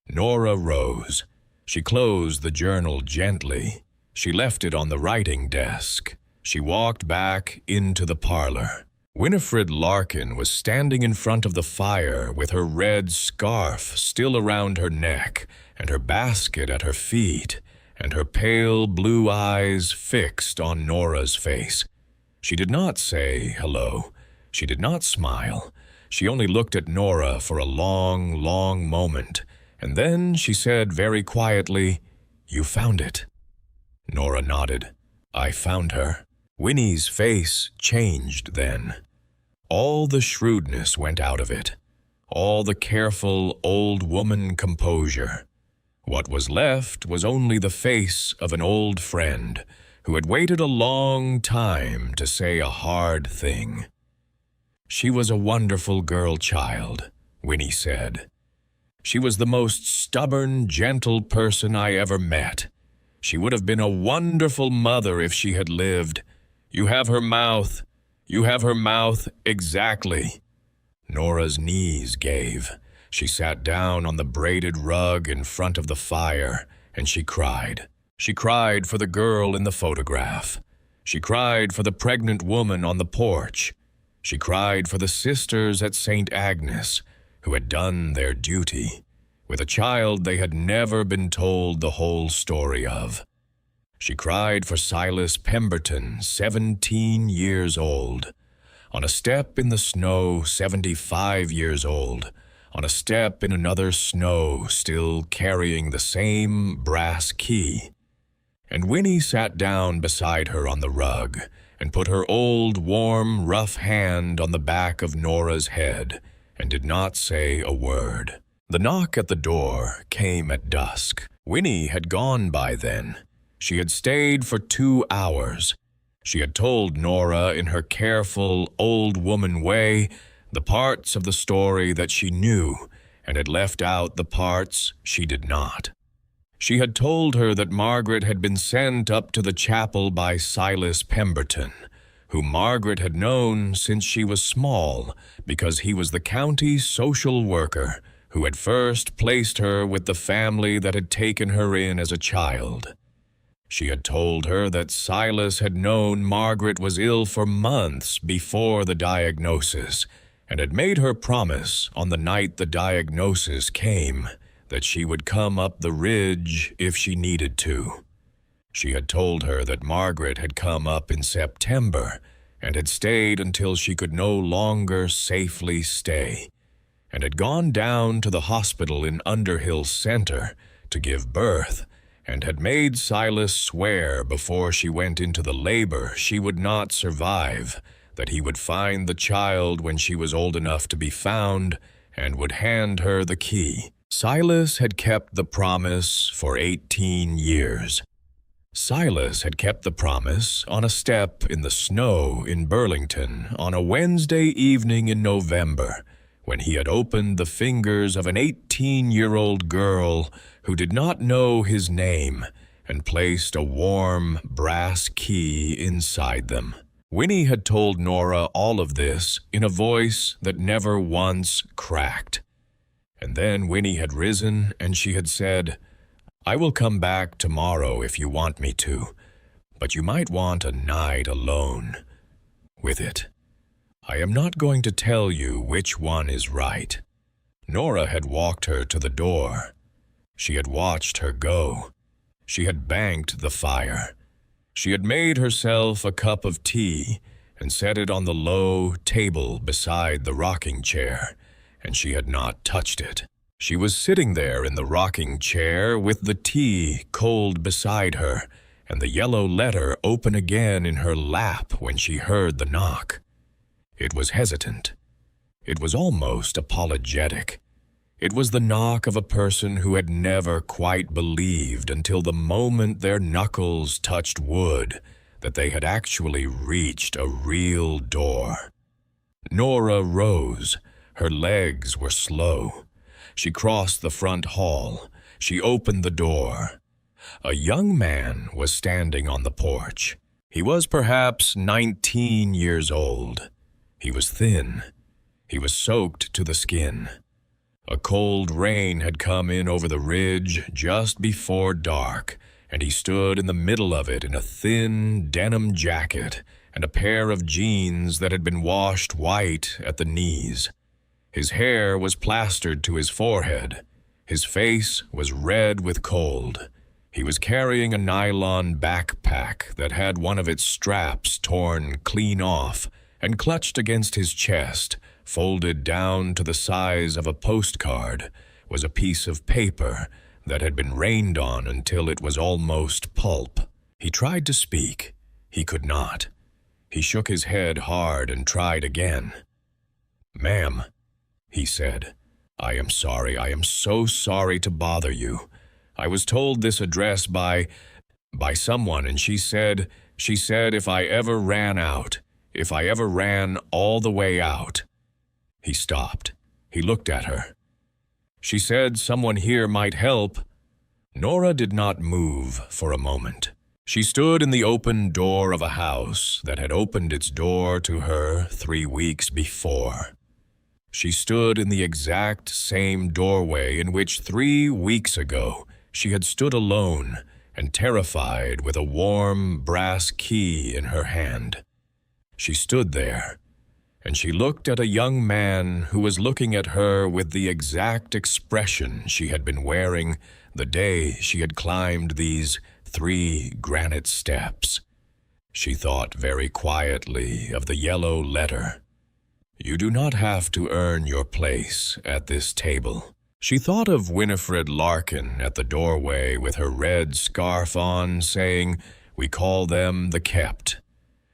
S1: Nora rose. She closed the journal gently. She left it on the writing desk. She walked back into the parlor. Winifred Larkin was standing in front of the fire with her red scarf still around her neck and her basket at her feet and her pale blue eyes fixed on Nora's face. She did not say hello. She did not smile. She only looked at Nora for a long, long moment, and then she said very quietly, "You found it." Nora nodded. "I found her." Winnie's face changed then. All the shrewdness went out of it. All the careful old woman composure. What was left was only the face of an old friend who had waited a long time to say a hard thing. "She was a wonderful girl child," Winnie said. "She was the most stubborn, gentle person I ever met. She would have been a wonderful mother if she had lived. You have her mouth. You have her mouth exactly." Nora's knees gave. She sat down on the braided rug in front of the fire, and she cried. She cried for the girl in the photograph. She cried for the pregnant woman on the porch. She cried for the sisters at St. Agnes, who had done their duty, with a child they had never been told the whole story of. She cried for Silas Pemberton, 17 years old, on a step in the snow, 75 years old, on a step in another snow, still carrying the same brass key. And Winnie sat down beside her on the rug and put her old, warm, rough hand on the back of Nora's head and did not say a word. The knock at the door came at dusk. Winnie had gone by then. She had stayed for 2 hours. She had told Nora in her careful, old woman way the parts of the story that she knew, and had left out the parts she did not. She had told her that Margaret had been sent up to the chapel by Silas Pemberton, whom Margaret had known since she was small because he was the county social worker who had first placed her with the family that had taken her in as a child. She had told her that Silas had known Margaret was ill for months before the diagnosis, and had made her promise on the night the diagnosis came that she would come up the ridge if she needed to. She had told her that Margaret had come up in September and had stayed until she could no longer safely stay, and had gone down to the hospital in Underhill Center to give birth, and had made Silas swear before she went into the labor she would not survive, that he would find the child when she was old enough to be found and would hand her the key. Silas had kept the promise for 18 years. Silas had kept the promise on a step in the snow in Burlington on a Wednesday evening in November, when he had opened the fingers of an 18-year-old girl who did not know his name and placed a warm brass key inside them. Winnie had told Nora all of this in a voice that never once cracked. And then Winnie had risen and she had said, "I will come back tomorrow if you want me to, but you might want a night alone with it. I am not going to tell you which one is right." Nora had walked her to the door. She had watched her go. She had banked the fire. She had made herself a cup of tea and set it on the low table beside the rocking chair, and she had not touched it. She was sitting there in the rocking chair with the tea cold beside her and the yellow letter open again in her lap when she heard the knock. It was hesitant. It was almost apologetic. It was the knock of a person who had never quite believed until the moment their knuckles touched wood that they had actually reached a real door. Nora rose. Her legs were slow. She crossed the front hall. She opened the door. A young man was standing on the porch. He was perhaps 19 years old. He was thin. He was soaked to the skin. A cold rain had come in over the ridge just before dark, and he stood in the middle of it in a thin denim jacket and a pair of jeans that had been washed white at the knees. His hair was plastered to his forehead. His face was red with cold. He was carrying a nylon backpack that had one of its straps torn clean off, and clutched against his chest, folded down to the size of a postcard, was a piece of paper that had been rained on until it was almost pulp. He tried to speak. He could not. He shook his head hard and tried again. "Ma'am," he said, "I am sorry. I am so sorry to bother you. I was told this address by someone, and she said if I ever ran out, if I ever ran all the way out." He stopped. He looked at her. "She said someone here might help." Nora did not move for a moment. She stood in the open door of a house that had opened its door to her 3 weeks before. She stood in the exact same doorway in which 3 weeks ago she had stood alone and terrified with a warm brass key in her hand. She stood there, and she looked at a young man who was looking at her with the exact expression she had been wearing the day she had climbed these 3 granite steps. She thought very quietly of the yellow letter. "You do not have to earn your place at this table." She thought of Winifred Larkin at the doorway with her red scarf on, saying, "We call them the kept."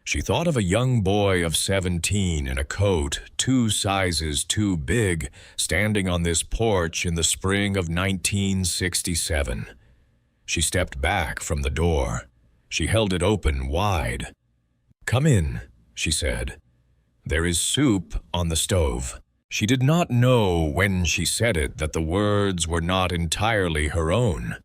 S1: She thought of a young boy of 17 in a coat 2 sizes too big, standing on this porch in the spring of 1967. She stepped back from the door. She held it open wide. "Come in," she said. "There is soup on the stove." She did not know when she said it that the words were not entirely her own.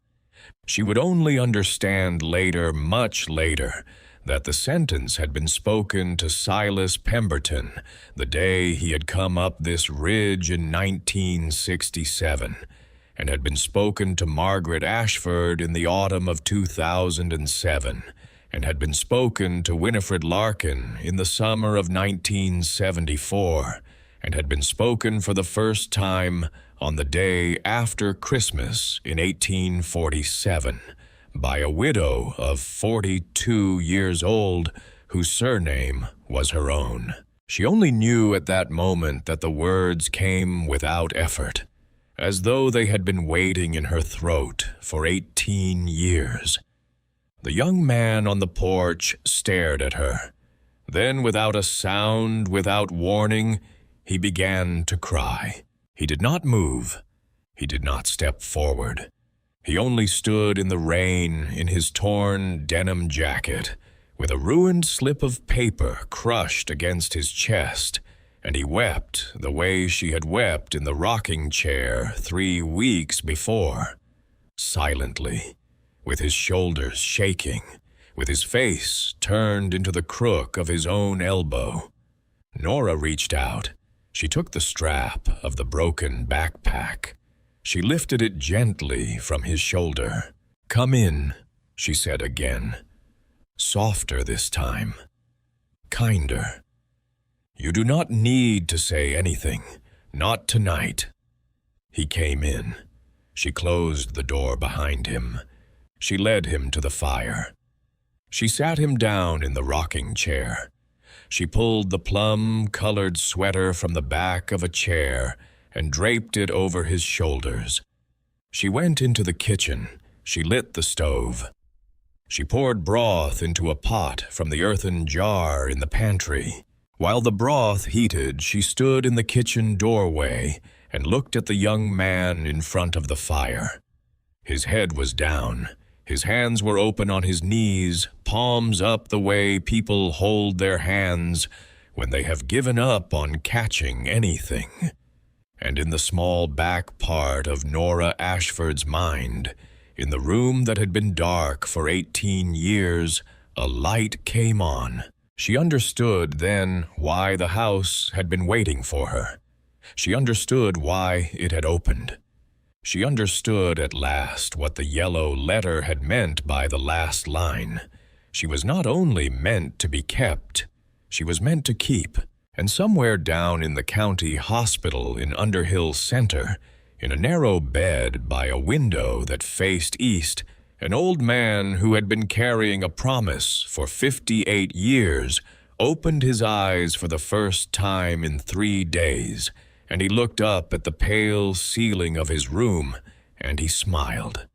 S1: She would only understand later, much later, that the sentence had been spoken to Silas Pemberton the day he had come up this ridge in 1967, and had been spoken to Margaret Ashford in the autumn of 2007, and had been spoken to Winifred Larkin in the summer of 1974, and had been spoken for the first time on the day after Christmas in 1847 by a widow of 42 years old whose surname was her own. She only knew at that moment that the words came without effort, as though they had been waiting in her throat for 18 years. The young man on the porch stared at her. Then, without a sound, without warning, he began to cry. He did not move. He did not step forward. He only stood in the rain in his torn denim jacket, with a ruined slip of paper crushed against his chest, and he wept the way she had wept in the rocking chair 3 weeks before, silently, with his shoulders shaking, with his face turned into the crook of his own elbow. Nora reached out. She took the strap of the broken backpack. She lifted it gently from his shoulder. "Come in," she said again. Softer this time. Kinder. "You do not need to say anything. Not tonight." He came in. She closed the door behind him. She led him to the fire. She sat him down in the rocking chair. She pulled the plum-colored sweater from the back of a chair and draped it over his shoulders. She went into the kitchen. She lit the stove. She poured broth into a pot from the earthen jar in the pantry. While the broth heated, she stood in the kitchen doorway and looked at the young man in front of the fire. His head was down. His hands were open on his knees, palms up the way people hold their hands when they have given up on catching anything. And in the small back part of Nora Ashford's mind, in the room that had been dark for 18 years, a light came on. She understood then why the house had been waiting for her. She understood why it had opened. She understood at last what the yellow letter had meant by the last line. She was not only meant to be kept, she was meant to keep. And somewhere down in the county hospital in Underhill Center, in a narrow bed by a window that faced east, an old man who had been carrying a promise for 58 years opened his eyes for the first time in 3 days, and he looked up at the pale ceiling of his room, and he smiled.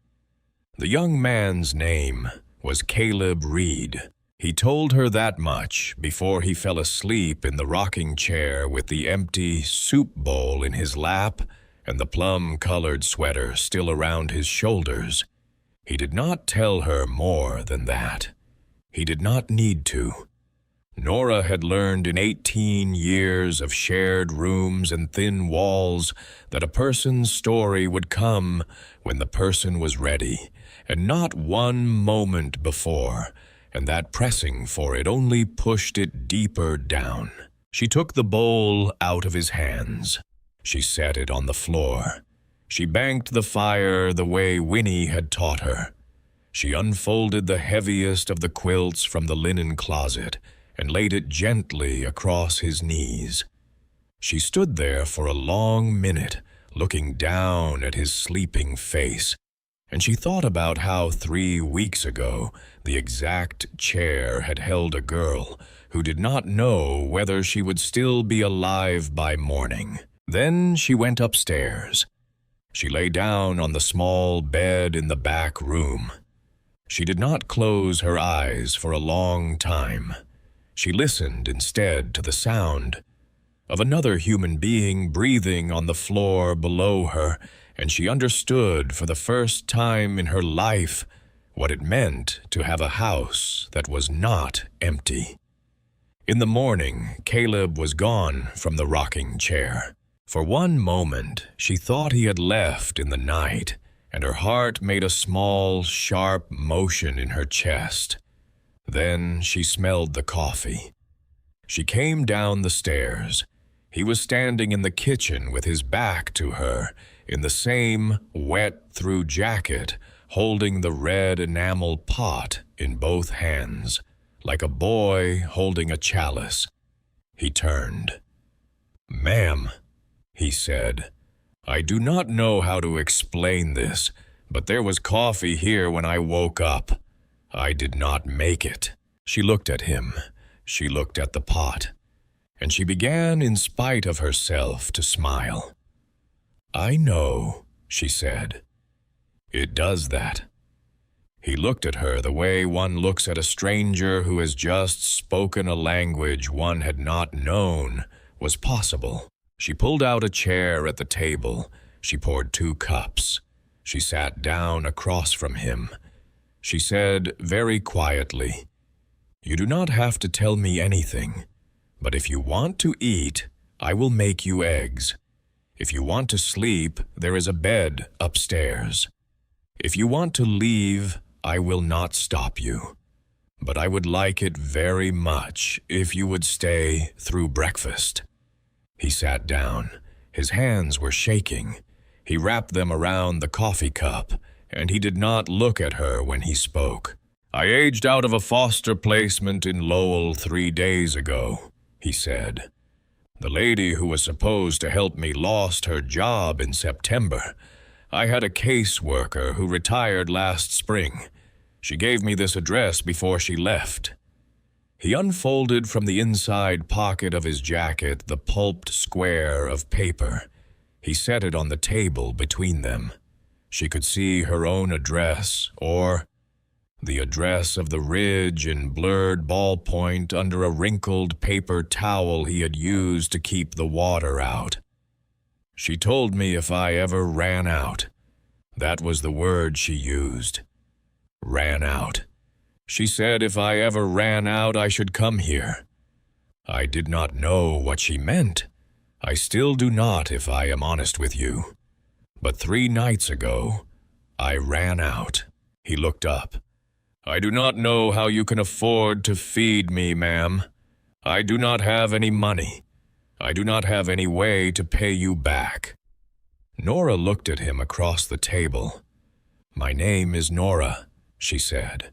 S1: The young man's name was Caleb Reed. He told her that much before he fell asleep in the rocking chair with the empty soup bowl in his lap and the plum-colored sweater still around his shoulders. He did not tell her more than that. He did not need to. Nora had learned in 18 years of shared rooms and thin walls that a person's story would come when the person was ready, and not one moment before, and that pressing for it only pushed it deeper down. She took the bowl out of his hands. She set it on the floor. She banked the fire the way Winnie had taught her. She unfolded the heaviest of the quilts from the linen closet and laid it gently across his knees. She stood there for a long minute, looking down at his sleeping face, and she thought about how 3 weeks ago the exact chair had held a girl who did not know whether she would still be alive by morning. Then she went upstairs. She lay down on the small bed in the back room. She did not close her eyes for a long time. She listened instead to the sound of another human being breathing on the floor below her, and she understood for the first time in her life what it meant to have a house that was not empty. In the morning, Caleb was gone from the rocking chair. For one moment, she thought he had left in the night, and her heart made a small, sharp motion in her chest. Then she smelled the coffee. She came down the stairs. He was standing in the kitchen with his back to her, in the same wet-through jacket, holding the red enamel pot in both hands, like a boy holding a chalice. He turned. "Ma'am," he said, "I do not know how to explain this, but there was coffee here when I woke up. I did not make it." She looked at him. She looked at the pot. And she began, in spite of herself, to smile. "I know," she said. "It does that." He looked at her the way one looks at a stranger who has just spoken a language one had not known was possible. She pulled out a chair at the table. She poured 2 cups. She sat down across from him. She said very quietly, "You do not have to tell me anything, but if you want to eat, I will make you eggs. If you want to sleep, there is a bed upstairs. If you want to leave, I will not stop you. But I would like it very much if you would stay through breakfast." He sat down. His hands were shaking. He wrapped them around the coffee cup, and he did not look at her when he spoke. "I aged out of a foster placement in Lowell 3 days ago," he said. "The lady who was supposed to help me lost her job in September. I had a caseworker who retired last spring. She gave me this address before she left." He unfolded from the inside pocket of his jacket the pulped square of paper. He set it on the table between them. She could see her own address, or the address of the ridge in blurred ballpoint under a wrinkled paper towel he had used to keep the water out. She told me if I ever ran out. That was the word she used. Ran out. She said if I ever ran out, I should come here. I did not know what she meant. I still do not, if I am honest with you. But 3 nights ago, I ran out. He looked up. "I do not know how you can afford to feed me, ma'am. I do not have any money. I do not have any way to pay you back." Nora looked at him across the table. "My name is Nora," she said.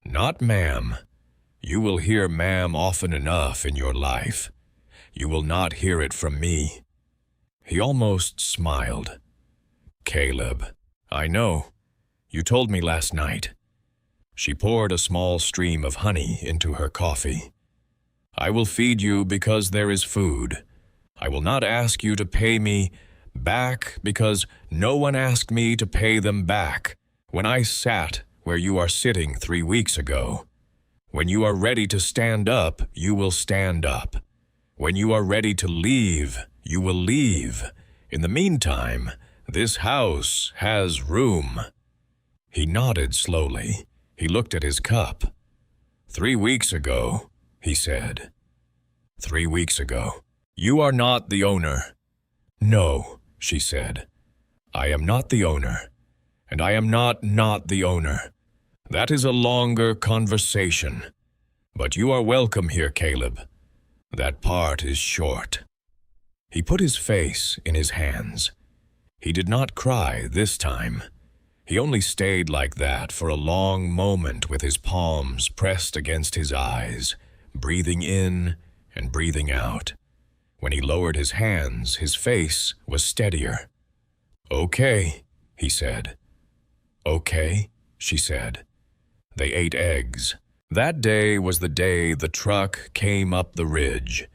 S1: "Not ma'am. You will hear ma'am often enough in your life. You will not hear it from me." He almost smiled. "Caleb, I know. You told me last night." She poured a small stream of honey into her coffee. "I will feed you because there is food. I will not ask you to pay me back because no one asked me to pay them back when I sat where you are sitting 3 weeks ago. When you are ready to stand up, you will stand up. When you are ready to leave, you will leave. In the meantime, this house has room." He nodded slowly. He looked at his cup. 3 weeks ago, he said. 3 weeks ago. "You are not the owner." "No," she said. "I am not the owner. And I am not the owner. That is a longer conversation. But you are welcome here, Caleb. That part is short." He put his face in his hands. He did not cry this time. He only stayed like that for a long moment with his palms pressed against his eyes, breathing in and breathing out. When he lowered his hands, his face was steadier. "Okay," he said. "Okay," she said. They ate eggs. That day was the day the truck came up the ridge.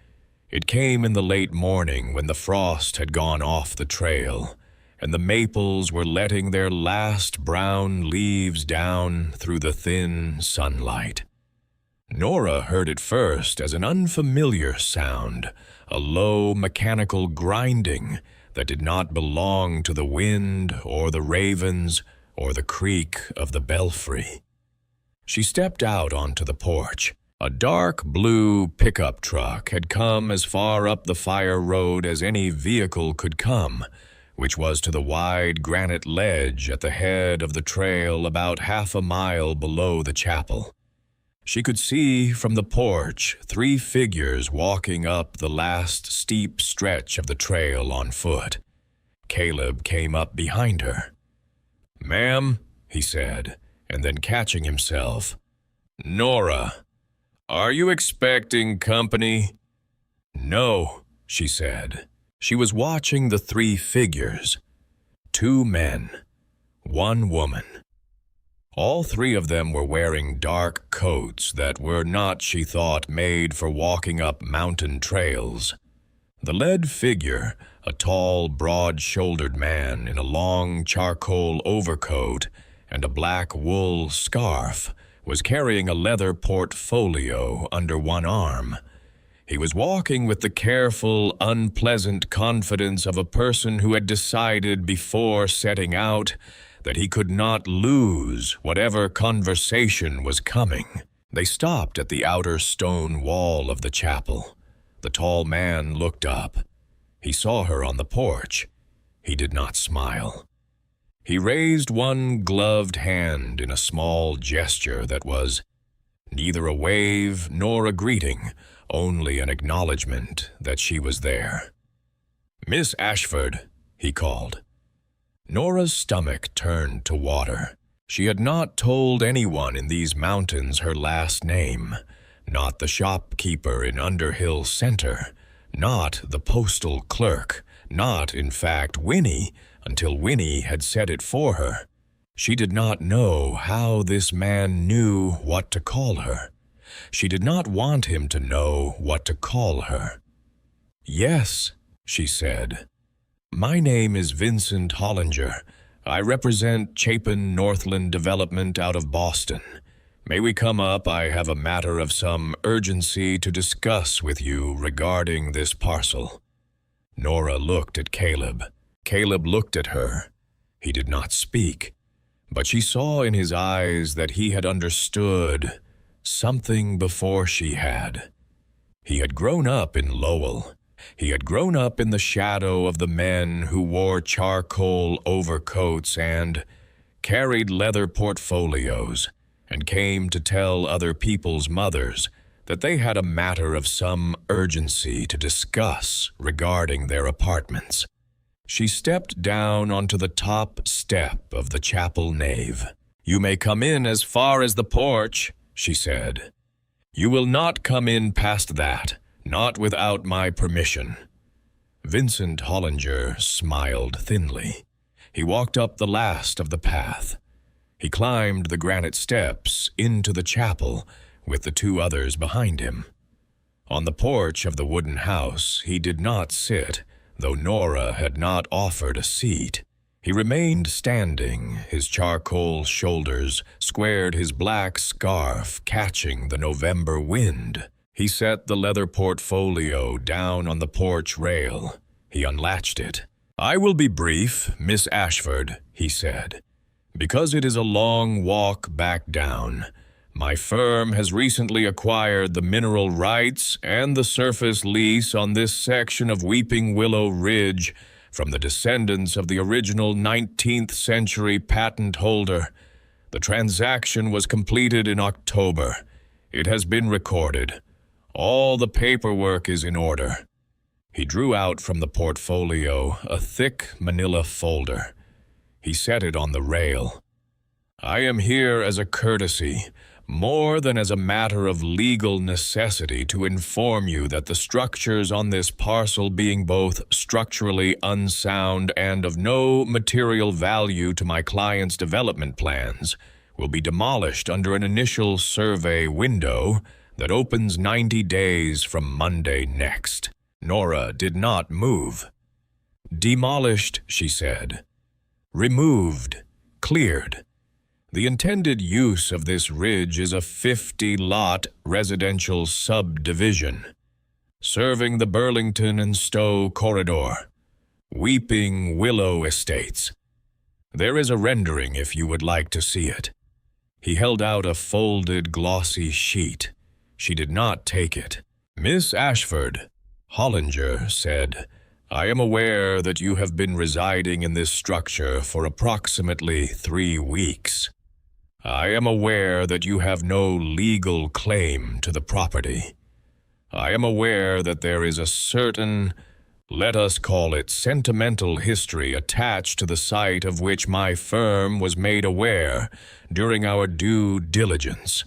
S1: It came in the late morning when the frost had gone off the trail, and the maples were letting their last brown leaves down through the thin sunlight. Nora heard it first as an unfamiliar sound, a low mechanical grinding that did not belong to the wind or the ravens or the creak of the belfry. She stepped out onto the porch. A dark blue pickup truck had come as far up the fire road as any vehicle could come, which was to the wide granite ledge at the head of the trail about half a mile below the chapel. She could see from the porch 3 figures walking up the last steep stretch of the trail on foot. Caleb came up behind her. "Ma'am," he said, and then catching himself, "Nora, are you expecting company?" "No," she said. She was watching the 3 figures. 2 men, 1 woman. All 3 of them were wearing dark coats that were not, she thought, made for walking up mountain trails. The lead figure, a tall, broad-shouldered man in a long charcoal overcoat and a black wool scarf, was carrying a leather portfolio under one arm. He was walking with the careful, unpleasant confidence of a person who had decided before setting out that he could not lose whatever conversation was coming. They stopped at the outer stone wall of the chapel. The tall man looked up. He saw her on the porch. He did not smile. He raised one gloved hand in a small gesture that was neither a wave nor a greeting, only an acknowledgement that she was there. "Miss Ashford," he called. Nora's stomach turned to water. She had not told anyone in these mountains her last name, not the shopkeeper in Underhill Center, not the postal clerk, not, in fact, Winnie, until Winnie had said it for her. She did not know how this man knew what to call her. She did not want him to know what to call her. "Yes," she said. "My name is Vincent Hollinger. I represent Chapin Northland Development out of Boston. May we come up? I have a matter of some urgency to discuss with you regarding this parcel." Nora looked at Caleb. Caleb looked at her. He did not speak, but she saw in his eyes that he had understood something before she had. He had grown up in Lowell. He had grown up in the shadow of the men who wore charcoal overcoats and carried leather portfolios and came to tell other people's mothers that they had a matter of some urgency to discuss regarding their apartments. She stepped down onto the top step of the chapel nave. "You may come in as far as the porch," she said. "You will not come in past that, not without my permission." Vincent Hollinger smiled thinly. He walked up the last of the path. He climbed the granite steps into the chapel with the 2 others behind him. On the porch of the wooden house, he did not sit, though Nora had not offered a seat. He remained standing, his charcoal shoulders squared, his black scarf catching the November wind. He set the leather portfolio down on the porch rail. He unlatched it. "I will be brief, Miss Ashford," he said, "because it is a long walk back down. My firm has recently acquired the mineral rights and the surface lease on this section of Weeping Willow Ridge from the descendants of the original 19th century patent holder. The transaction was completed in October. It has been recorded. All the paperwork is in order." He drew out from the portfolio a thick manila folder. He set it on the rail. "I am here as a courtesy, more than as a matter of legal necessity, to inform you that the structures on this parcel, being both structurally unsound and of no material value to my client's development plans, will be demolished under an initial survey window that opens 90 days from Monday next." Nora did not move. "Demolished," she said. "Removed. Cleared. The intended use of this ridge is a 50-lot residential subdivision, serving the Burlington and Stowe corridor, Weeping Willow Estates. There is a rendering if you would like to see it." He held out a folded, glossy sheet. She did not take it. "Miss Ashford," Hollinger said, "I am aware that you have been residing in this structure for approximately 3 weeks. I am aware that you have no legal claim to the property. I am aware that there is a certain, let us call it sentimental history attached to the site of which my firm was made aware during our due diligence.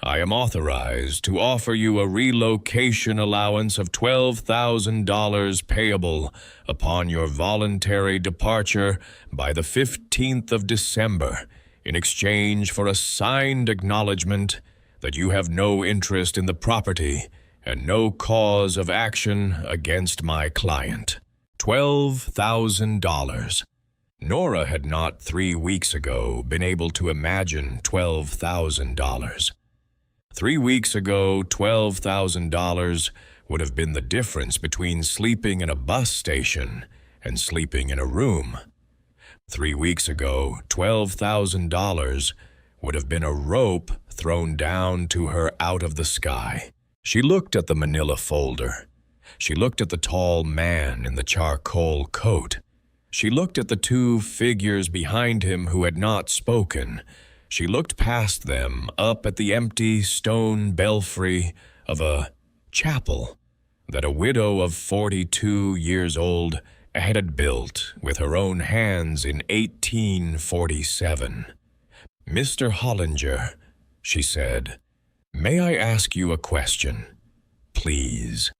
S1: I am authorized to offer you a relocation allowance of $12,000 payable upon your voluntary departure by the 15th of December in exchange for a signed acknowledgement that you have no interest in the property and no cause of action against my client. $12,000. Nora had not 3 weeks ago been able to imagine $12,000. 3 weeks ago, $12,000 would have been the difference between sleeping in a bus station and sleeping in a room. 3 weeks ago, $12,000 would have been a rope thrown down to her out of the sky. She looked at the manila folder. She looked at the tall man in the charcoal coat. She looked at the 2 figures behind him who had not spoken. She looked past them up at the empty stone belfry of a chapel that a widow of 42 years old had built with her own hands in 1847. "Mr. Hollinger," she said, "may I ask you a question, please?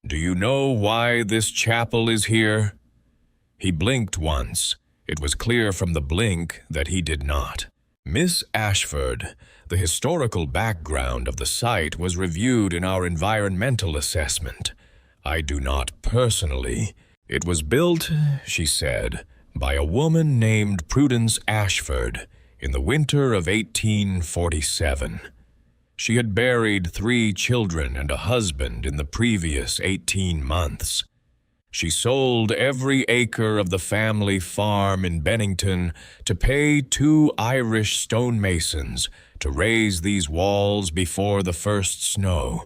S1: Do you know why this chapel is here?" He blinked once. It was clear from the blink that he did not. "Miss Ashford, the historical background of the site was reviewed in our environmental assessment. I do not personally. It was built," she said, "by a woman named Prudence Ashford in the winter of 1847. She had buried 3 children and a husband in the previous 18 months. She sold every acre of the family farm in Bennington to pay 2 Irish stonemasons to raise these walls before the first snow.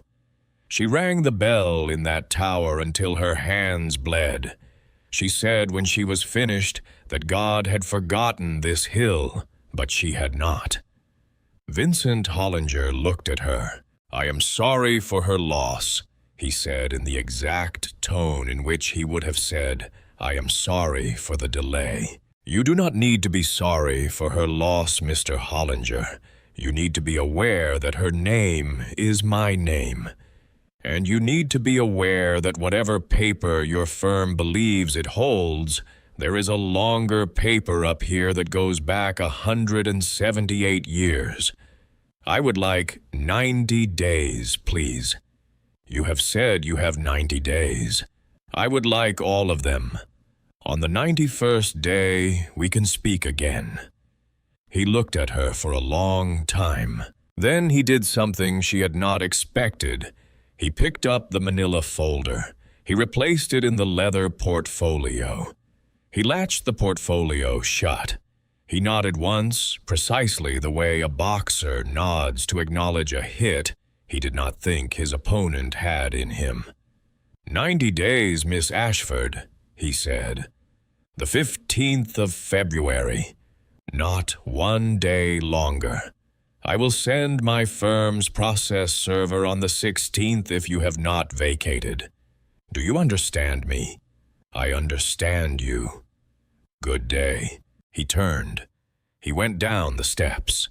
S1: She rang the bell in that tower until her hands bled. She said when she was finished that God had forgotten this hill, but she had not." Vincent Hollinger looked at her. "I am sorry for her loss," he said in the exact tone in which he would have said, "I am sorry for the delay." "You do not need to be sorry for her loss, Mr. Hollinger. You need to be aware that her name is my name. And you need to be aware that whatever paper your firm believes it holds, there is a longer paper up here that goes back 178 years. I would like 90 days, please. You have said you have 90 days. I would like all of them. On the 91st day, we can speak again." He looked at her for a long time. Then he did something she had not expected. He picked up the manila folder. He replaced it in the leather portfolio. He latched the portfolio shut. He nodded once, precisely the way a boxer nods to acknowledge a hit he did not think his opponent had in him. 90 days, Miss Ashford," he said. "The 15th of February. Not 1 day longer. I will send my firm's process server on the 16th if you have not vacated. Do you understand me? I understand you. Good day." He turned. He went down the steps.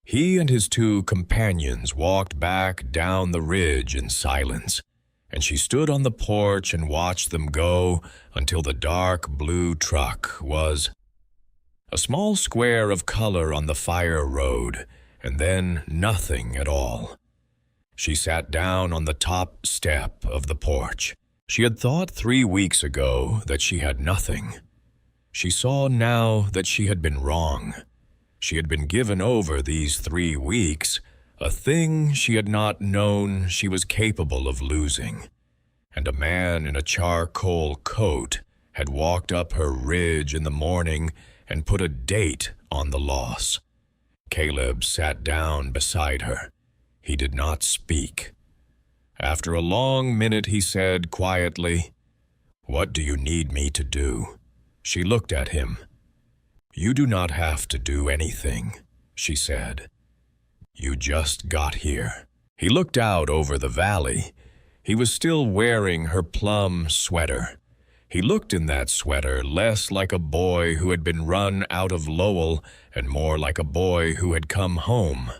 S1: He and his 2 companions walked back down the ridge in silence, and she stood on the porch and watched them go until the dark blue truck was a small square of color on the fire road, and then nothing at all. She sat down on the top step of the porch. She had thought 3 weeks ago that she had nothing. She saw now that she had been wrong. She had been given over these 3 weeks, a thing she had not known she was capable of losing. And a man in a charcoal coat had walked up her ridge in the morning and put a date on the loss. Caleb sat down beside her. He did not speak. After a long minute, he said quietly, "What do you need me to do?" She looked at him. "You do not have to do anything," she said. "You just got here." He looked out over the valley. He was still wearing her plum sweater. He looked in that sweater less like a boy who had been run out of Lowell and more like a boy who had come home.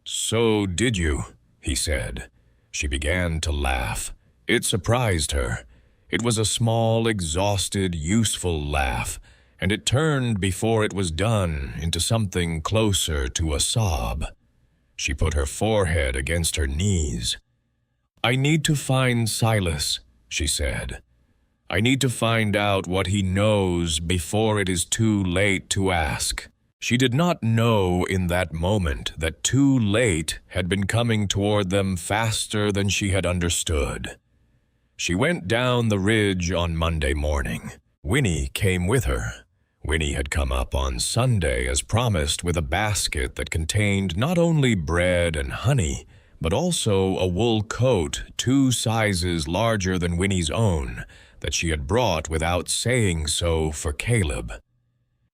S1: "So did you?" he said. She began to laugh. It surprised her. It was a small, exhausted, useful laugh, and it turned before it was done into something closer to a sob. She put her forehead against her knees. "I need to find Silas," she said. "I need to find out what he knows before it is too late to ask." She did not know in that moment that too late had been coming toward them faster than she had understood. She went down the ridge on Monday morning. Winnie came with her. Winnie had come up on Sunday as promised with a basket that contained not only bread and honey, but also a wool coat 2 sizes larger than Winnie's own that she had brought without saying so for Caleb.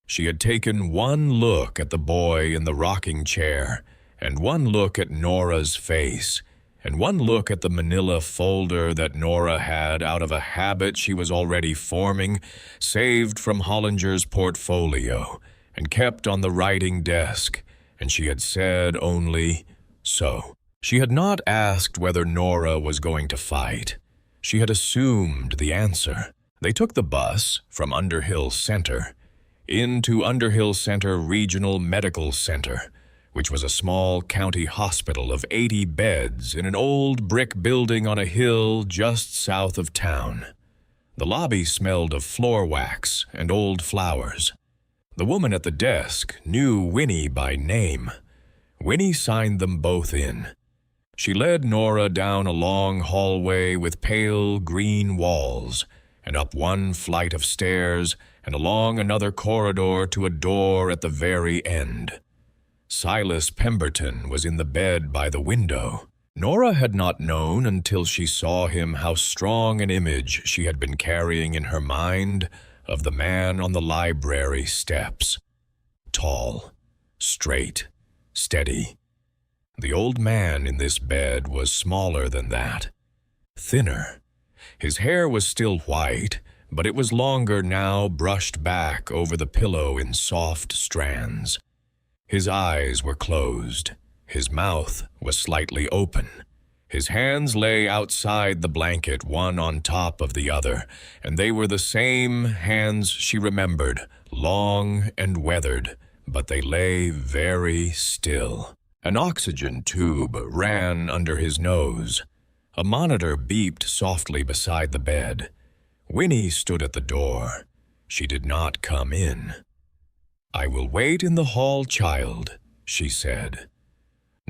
S1: She had taken one look at the boy in the rocking chair, and one look at Nora's face, and one look at the manila folder that Nora had out of a habit she was already forming, saved from Hollinger's portfolio, and kept on the writing desk, and she had said only, "So." She had not asked whether Nora was going to fight. She had assumed the answer. They took the bus from Underhill Center into Underhill Center Regional Medical Center, which was a small county hospital of 80 beds in an old brick building on a hill just south of town. The lobby smelled of floor wax and old flowers. The woman at the desk knew Winnie by name. Winnie signed them both in. She led Nora down a long hallway with pale green walls, and up one flight of stairs, and along another corridor to a door at the very end. Silas Pemberton was in the bed by the window. Nora had not known until she saw him how strong an image she had been carrying in her mind of the man on the library steps. Tall, straight, steady. The old man in this bed was smaller than that, thinner. His hair was still white, but it was longer now, brushed back over the pillow in soft strands. His eyes were closed. His mouth was slightly open. His hands lay outside the blanket, one on top of the other, and they were the same hands she remembered, long and weathered, but they lay very still. An oxygen tube ran under his nose. A monitor beeped softly beside the bed. Winnie stood at the door. She did not come in. "I will wait in the hall, child," she said.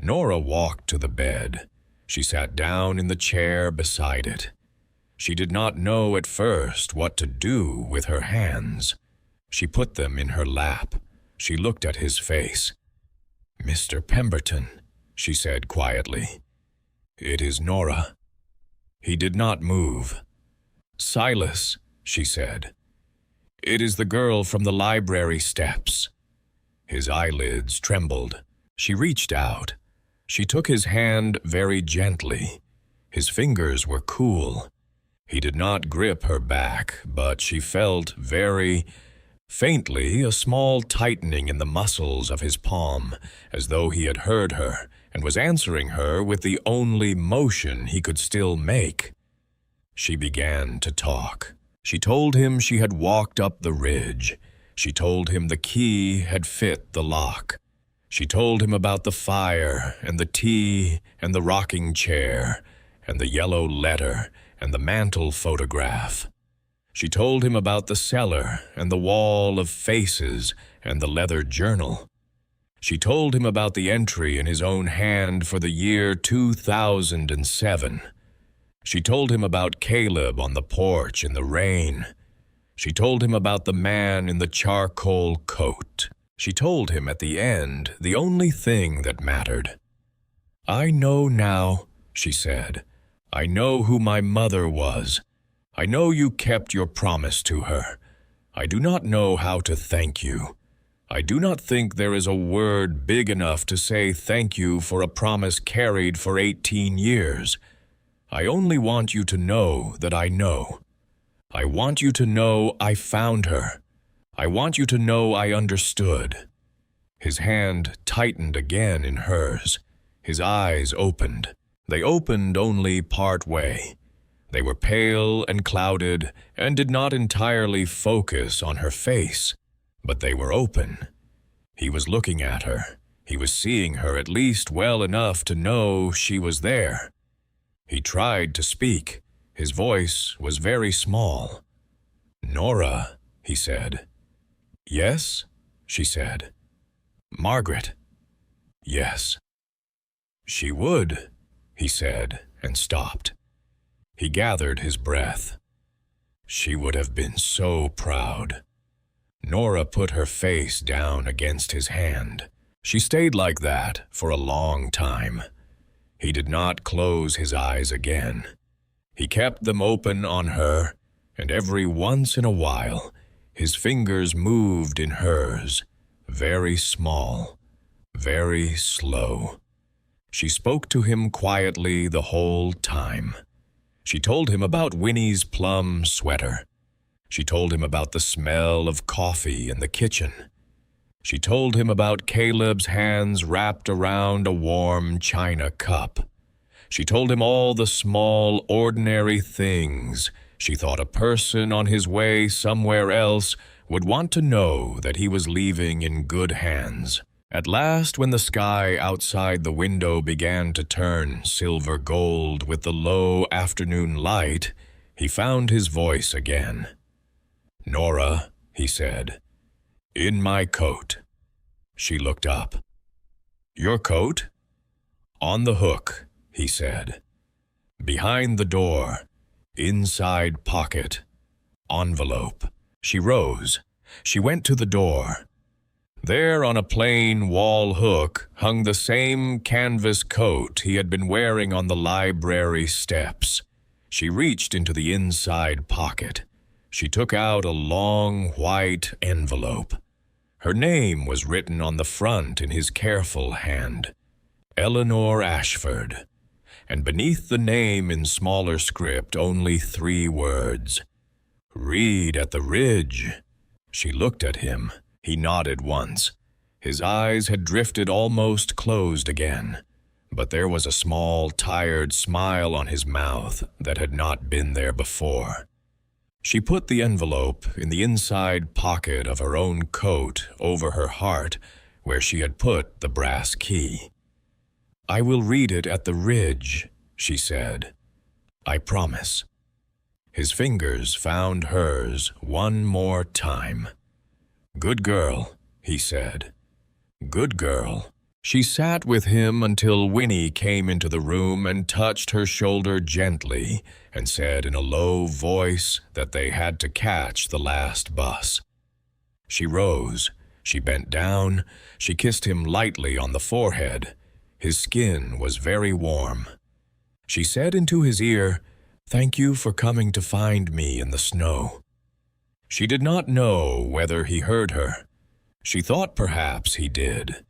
S1: Nora walked to the bed. She sat down in the chair beside it. She did not know at first what to do with her hands. She put them in her lap. She looked at his face. "Mr. Pemberton," she said quietly. "It is Nora." He did not move. "Silas," she said. "It is the girl from the library steps." His eyelids trembled. She reached out. She took his hand very gently. His fingers were cool. He did not grip her back, but she felt very faintly a small tightening in the muscles of his palm, as though he had heard her and was answering her with the only motion he could still make. She began to talk. She told him she had walked up the ridge. She told him the key had fit the lock. She told him about the fire and the tea and the rocking chair and the yellow letter and the mantel photograph. She told him about the cellar and the wall of faces and the leather journal. She told him about the entry in his own hand for the year 2007. She told him about Caleb on the porch in the rain. She told him about the man in the charcoal coat. She told him at the end the only thing that mattered. "I know now," she said. "I know who my mother was. I know you kept your promise to her. I do not know how to thank you. I do not think there is a word big enough to say thank you for a promise carried for 18 years. I only want you to know that I know. I want you to know I found her. I want you to know I understood." His hand tightened again in hers. His eyes opened. They opened only part way. They were pale and clouded and did not entirely focus on her face, but they were open. He was looking at her. He was seeing her at least well enough to know she was there. He tried to speak. His voice was very small. "Nora," he said. "Yes," she said. "Margaret." "Yes." "She would," he said, and stopped. He gathered his breath. She would have been so proud. Nora put her face down against his hand. She stayed like that for a long time. He did not close his eyes again. He kept them open on her, and every once in a while, his fingers moved in hers, very small, very slow. She spoke to him quietly the whole time. She told him about Winnie's plum sweater. She told him about the smell of coffee in the kitchen. She told him about Caleb's hands wrapped around a warm china cup. She told him all the small, ordinary things she thought a person on his way somewhere else would want to know that he was leaving in good hands. At last, when the sky outside the window began to turn silver gold with the low afternoon light, he found his voice again. "Nora," he said, "in my coat." She looked up. "Your coat?" "On the hook," he said. "Behind the door, inside pocket, envelope." She rose. She went to the door. There on a plain wall hook hung the same canvas coat he had been wearing on the library steps. She reached into the inside pocket. She took out a long white envelope. Her name was written on the front in his careful hand, Eleanor Ashford, and beneath the name in smaller script only 3 words, "Read at the Ridge." She looked at him. He nodded once. His eyes had drifted almost closed again, but there was a small, tired smile on his mouth that had not been there before. She put the envelope in the inside pocket of her own coat over her heart, where she had put the brass key. "I will read it at the Ridge," she said. "I promise." His fingers found hers one more time. "Good girl," he said. "Good girl." She sat with him until Winnie came into the room and touched her shoulder gently and said in a low voice that they had to catch the last bus. She rose. She bent down. She kissed him lightly on the forehead. His skin was very warm. She said into his ear, "Thank you for coming to find me in the snow." She did not know whether he heard her. She thought perhaps he did.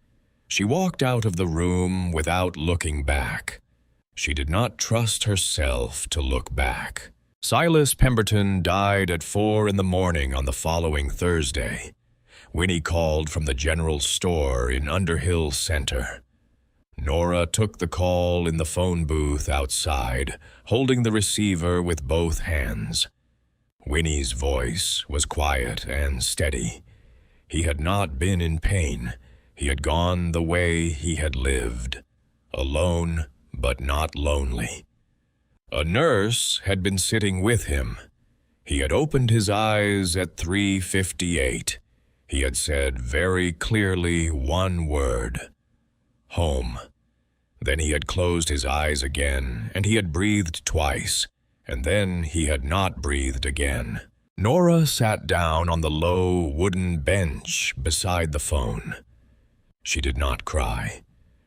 S1: She walked out of the room without looking back. She did not trust herself to look back. Silas Pemberton died at 4 in the morning on the following Thursday. Winnie called from the general store in Underhill Center. Nora took the call in the phone booth outside, holding the receiver with both hands. Winnie's voice was quiet and steady. He had not been in pain. He had gone the way he had lived, alone but not lonely. A nurse had been sitting with him. He had opened his eyes at 3:58. He had said very clearly one word, "Home." Then he had closed his eyes again, and he had breathed twice, and then he had not breathed again. Nora sat down on the low wooden bench beside the phone. She did not cry.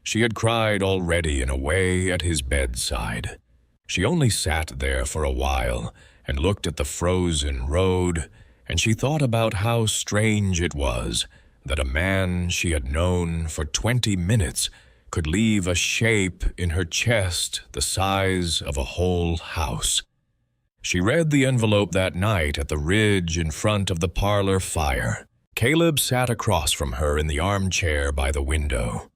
S1: She had cried already in a way at his bedside. She only sat there for a while and looked at the frozen road, and she thought about how strange it was that a man she had known for 20 minutes could leave a shape in her chest the size of a whole house. She read the envelope that night at the ridge in front of the parlor fire. Caleb sat across from her in the armchair by the window.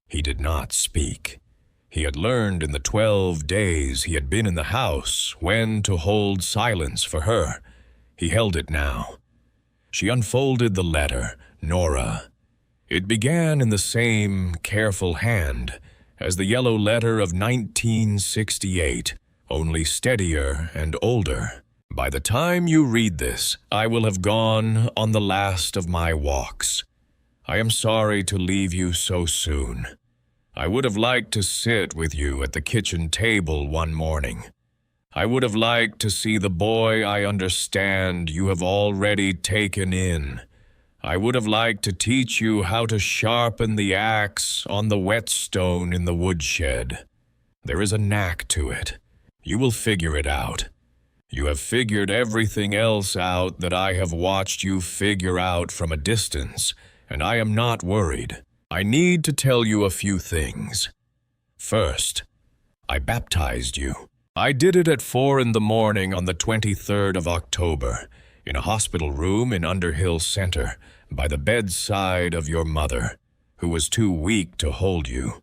S1: He did not speak. He had learned in the 12 days he had been in the house when to hold silence for her. He held it now. She unfolded the letter, Nora. It began in the same careful hand as the yellow letter of 1968, only steadier and older. By the time you read this, I will have gone on the last of my walks. I am sorry to leave you so soon. I would have liked to sit with you at the kitchen table one morning. I would have liked to see the boy I understand you have already taken in. I would have liked to teach you how to sharpen the axe on the whetstone in the woodshed. There is a knack to it. You will figure it out. You have figured everything else out that I have watched you figure out from a distance, and I am not worried. I need to tell you a few things. First, I baptized you. I did it at 4 in the morning on the 23rd of October, in a hospital room in Underhill Center, by the bedside of your mother, who was too weak to hold you.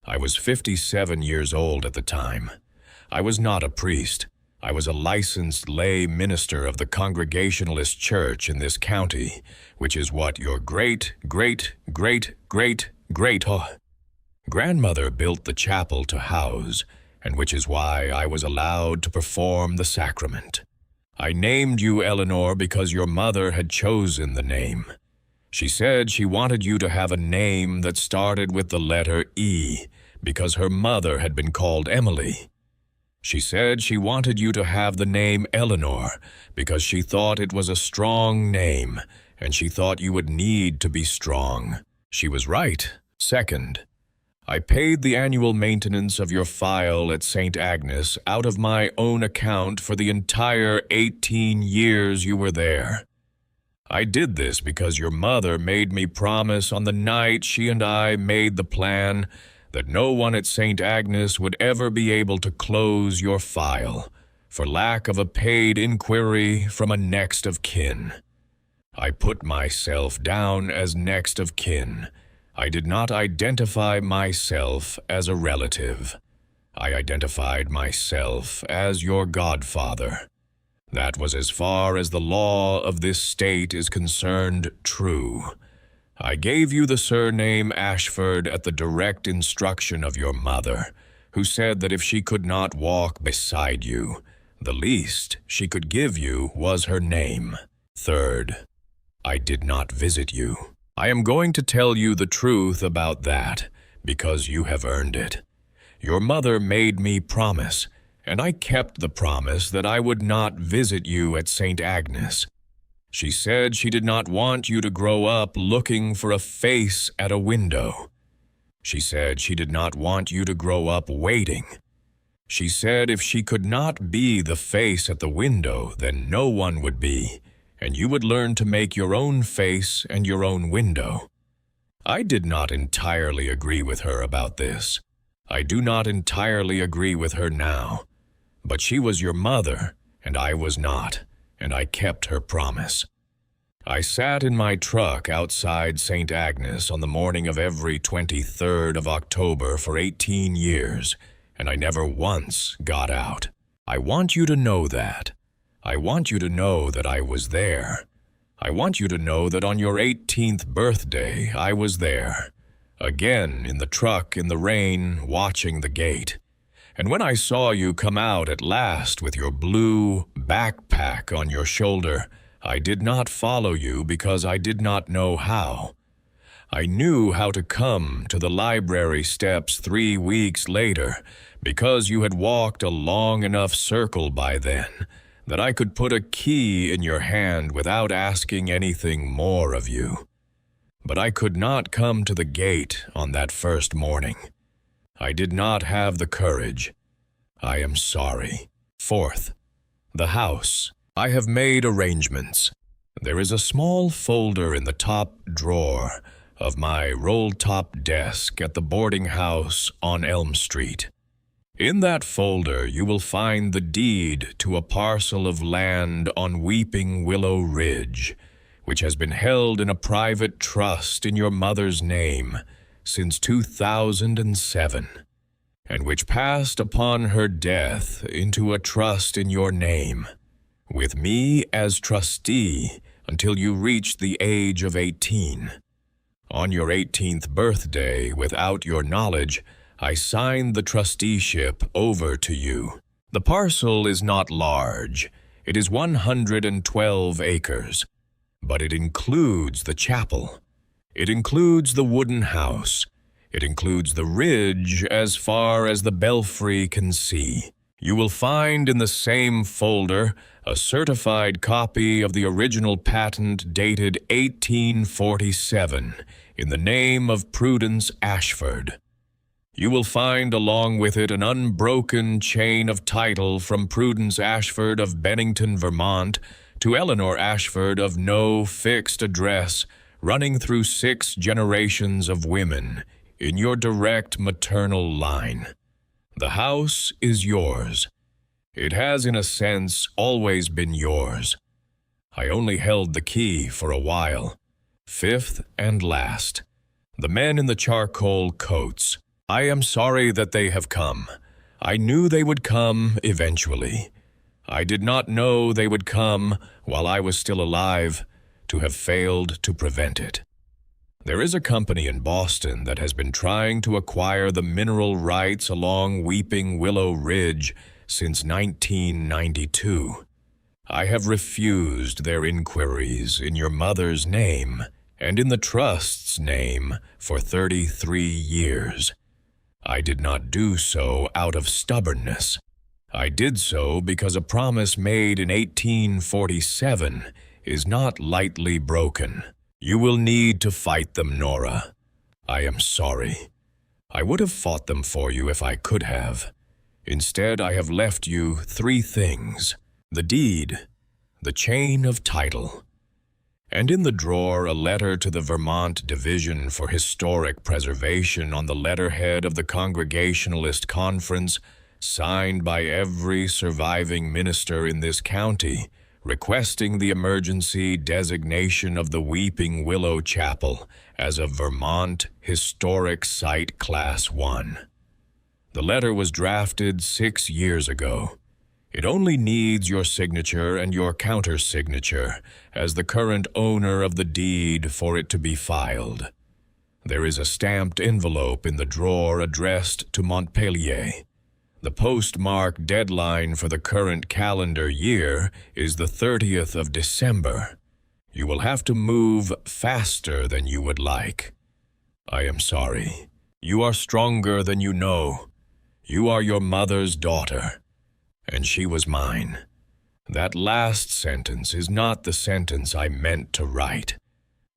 S1: I was 57 years old at the time. I was not a priest. I was a licensed lay minister of the Congregationalist Church in this county, which is what your great-great-great-great-grandmother built the chapel to house, and which is why I was allowed to perform the sacrament. I named you Eleanor because your mother had chosen the name. She said she wanted you to have a name that started with the letter E, because her mother had been called Emily. She said she wanted you to have the name Eleanor because she thought it was a strong name, and she thought you would need to be strong. She was right. Second, I paid the annual maintenance of your file at St. Agnes out of my own account for the entire 18 years you were there. I did this because your mother made me promise on the night she and I made the plan that no one at St. Agnes would ever be able to close your file for lack of a paid inquiry from a next of kin. I put myself down as next of kin. I did not identify myself as a relative. I identified myself as your godfather. That was as far as the law of this state is concerned true. I gave you the surname Ashford at the direct instruction of your mother, who said that if she could not walk beside you, the least she could give you was her name. Third, I did not visit you. I am going to tell you the truth about that, because you have earned it. Your mother made me promise, and I kept the promise that I would not visit you at St. Agnes. She said she did not want you to grow up looking for a face at a window. She said she did not want you to grow up waiting. She said if she could not be the face at the window, then no one would be, and you would learn to make your own face and your own window. I did not entirely agree with her about this. I do not entirely agree with her now. But she was your mother, and I was not, and I kept her promise. I sat in my truck outside St. Agnes on the morning of every 23rd of October for 18 years, and I never once got out. I want you to know that. I want you to know that I was there. I want you to know that on your 18th birthday, I was there. Again, in the truck in the rain, watching the gate. And when I saw you come out at last with your blue backpack on your shoulder, I did not follow you because I did not know how. I knew how to come to the library steps 3 weeks later because you had walked a long enough circle by then that I could put a key in your hand without asking anything more of you. but I could not come to the gate on that first morning. I did not have the courage. I am sorry. Fourth, the house. I have made arrangements. There is a small folder in the top drawer of my roll-top desk at the boarding house on Elm Street. In that folder you will find the deed to a parcel of land on Weeping Willow Ridge, which has been held in a private trust in your mother's name since 2007, and which passed upon her death into a trust in your name, with me as trustee until you reached the age of 18. On your 18th birthday, without your knowledge, I signed the trusteeship over to you. The parcel is not large. It is 112 acres, but it includes the chapel. It includes the wooden house. It includes the ridge as far as the belfry can see. You will find in the same folder a certified copy of the original patent dated 1847 in the name of Prudence Ashford. You will find along with it an unbroken chain of title from Prudence Ashford of Bennington, Vermont, to Eleanor Ashford of no fixed address, running through 6 generations of women in your direct maternal line. The house is yours. It has, in a sense, always been yours. I only held the key for a while. Fifth and last, the men in the charcoal coats. I am sorry that they have come. I knew they would come eventually. I did not know they would come while I was still alive, to have failed to prevent it. There is a company in Boston that has been trying to acquire the mineral rights along Weeping Willow Ridge since 1992. I have refused their inquiries in your mother's name and in the trust's name for 33 years. I did not do so out of stubbornness. I did so because a promise made in 1847 is not lightly broken. You will need to fight them, Nora. I am sorry. I would have fought them for you if I could have. Instead, I have left you 3 things: the deed, the chain of title, and in the drawer a letter to the Vermont Division for Historic Preservation on the letterhead of the Congregationalist Conference, signed by every surviving minister in this county, requesting the emergency designation of the Weeping Willow Chapel as a Vermont Historic Site Class 1. The letter was drafted 6 years ago. It only needs your signature and your counter-signature as the current owner of the deed for it to be filed. There is a stamped envelope in the drawer addressed to Montpelier. The postmark deadline for the current calendar year is the 30th of December. You will have to move faster than you would like. I am sorry. You are stronger than you know. You are your mother's daughter, and she was mine. That last sentence is not the sentence I meant to write.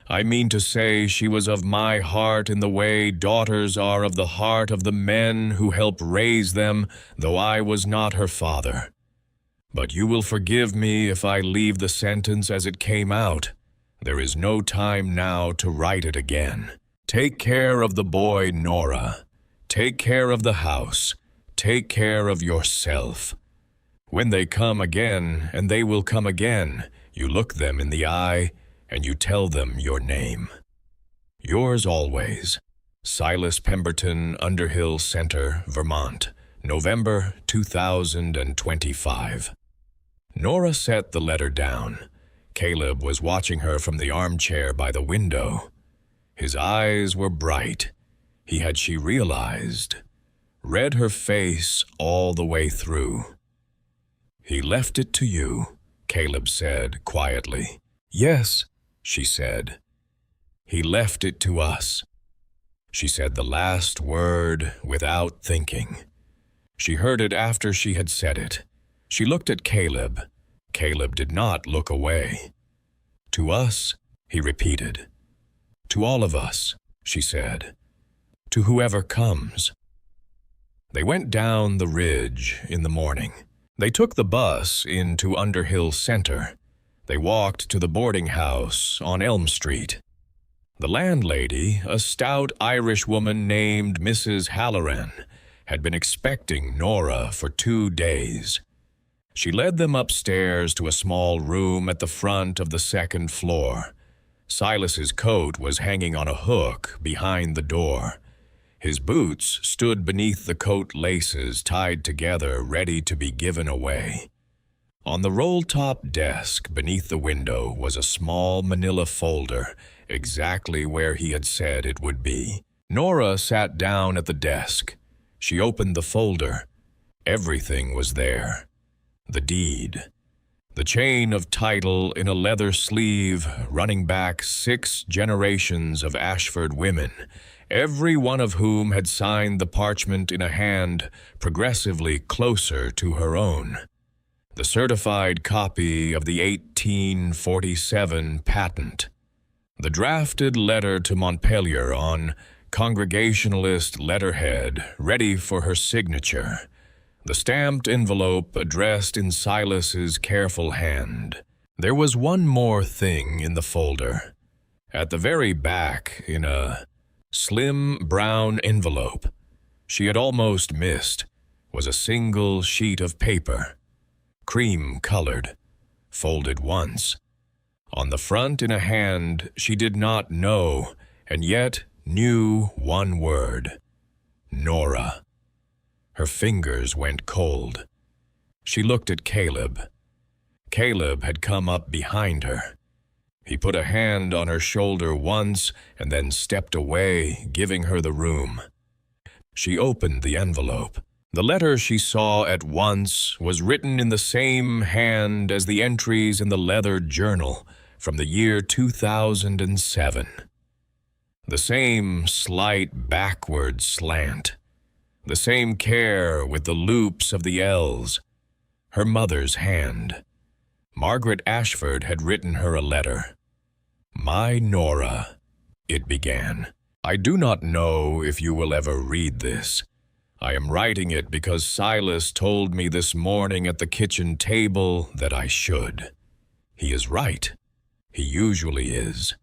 S1: I mean to say she was of my heart in the way daughters are of the heart of the men who help raise them, though I was not her father. But you will forgive me if I leave the sentence as it came out. There is no time now to write it again. Take care of the boy, Nora. Take care of the house. Take care of yourself. When they come again, and they will come again, you look them in the eye, and you tell them your name. Yours always, Silas Pemberton, Underhill Center, Vermont, November 2025. Nora set the letter down. Caleb was watching her from the armchair by the window. His eyes were bright. He had, she realized, read her face all the way through. He left it to you, Caleb said quietly. Yes, she said. He left it to us. She said the last word without thinking. She heard it after she had said it. She looked at Caleb. Caleb did not look away. To us, he repeated. To all of us, she said. To whoever comes. They went down the ridge in the morning. They took the bus into Underhill Center. They walked to the boarding house on Elm Street. The landlady, a stout Irish woman named Mrs. Halloran, had been expecting Nora for 2 days. She led them upstairs to a small room at the front of the second floor. Silas's coat was hanging on a hook behind the door. His boots stood beneath the coat laces tied together, ready to be given away. On the roll-top desk beneath the window was a small manila folder, exactly where he had said it would be. Nora sat down at the desk. She opened the folder. Everything was there. The deed. The chain of title in a leather sleeve running back 6 generations of Ashford women, every one of whom had signed the parchment in a hand progressively closer to her own. The certified copy of the 1847 patent. The drafted letter to Montpelier on Congregationalist letterhead ready for her signature. The stamped envelope addressed in Silas's careful hand. There was one more thing in the folder. At the very back, in a slim brown envelope she had almost missed, was a single sheet of paper, cream-colored, folded once. On the front in a hand she did not know, and yet knew one word: Nora. Her fingers went cold. She looked at Caleb. Caleb had come up behind her. He put a hand on her shoulder once and then stepped away, giving her the room. She opened the envelope. The letter she saw at once was written in the same hand as the entries in the leather journal from the year 2007. The same slight backward slant. The same care with the loops of the L's. Her mother's hand. Margaret Ashford had written her a letter. My Nora, it began. I do not know if you will ever read this. I am writing it because Silas told me this morning at the kitchen table that I should. He is right. He usually is.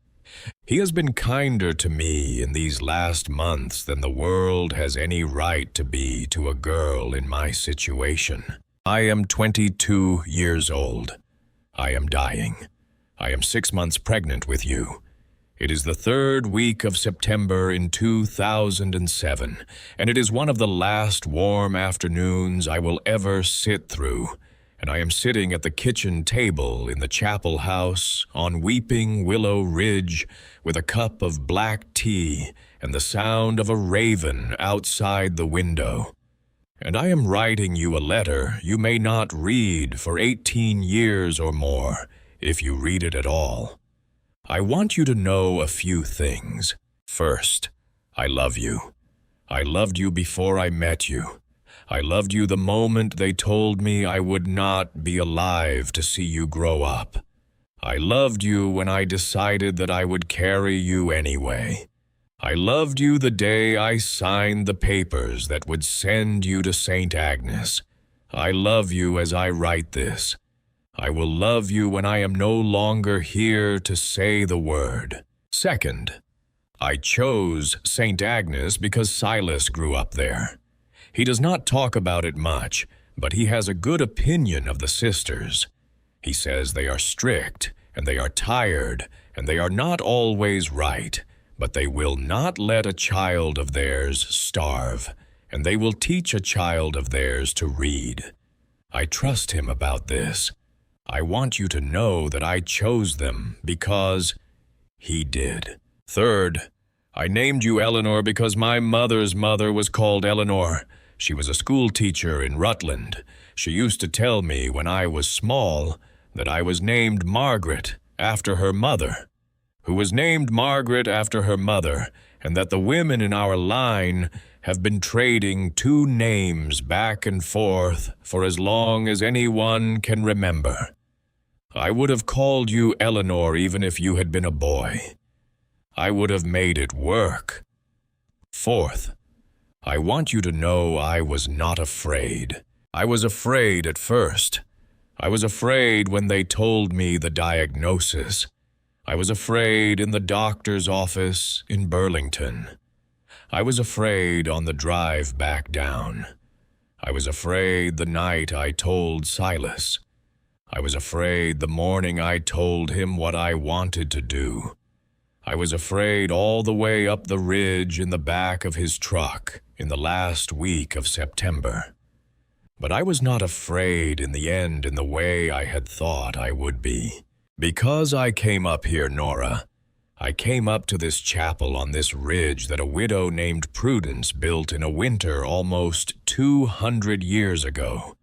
S1: He has been kinder to me in these last months than the world has any right to be to a girl in my situation. I am 22 years old. I am dying. I am 6 months pregnant with you. It is the 3rd week of September in 2007, and it is one of the last warm afternoons I will ever sit through. And I am sitting at the kitchen table in the chapel house on Weeping Willow Ridge with a cup of black tea and the sound of a raven outside the window. And I am writing you a letter you may not read for 18 years or more, if you read it at all. I want you to know a few things. First, I love you. I loved you before I met you. I loved you the moment they told me I would not be alive to see you grow up. I loved you when I decided that I would carry you anyway. I loved you the day I signed the papers that would send you to St. Agnes. I love you as I write this. I will love you when I am no longer here to say the word. Second, I chose St. Agnes because Silas grew up there. He does not talk about it much, but he has a good opinion of the sisters. He says they are strict, and they are tired, and they are not always right, but they will not let a child of theirs starve, and they will teach a child of theirs to read. I trust him about this. I want you to know that I chose them because he did. Third, I named you Eleanor because my mother's mother was called Eleanor. She was a school teacher in Rutland. She used to tell me when I was small that I was named Margaret after her mother, who was named Margaret after her mother, and that the women in our line have been trading 2 names back and forth for as long as anyone can remember. I would have called you Eleanor even if you had been a boy. I would have made it work. Fourth, I want you to know I was not afraid. I was afraid at first. I was afraid when they told me the diagnosis. I was afraid in the doctor's office in Burlington. I was afraid on the drive back down. I was afraid the night I told Silas. I was afraid the morning I told him what I wanted to do. I was afraid all the way up the ridge in the back of his truck in the last week of September. But I was not afraid in the end in the way I had thought I would be. Because I came up here, Nora. I came up to this chapel on this ridge that a widow named Prudence built in a winter almost 200 years ago.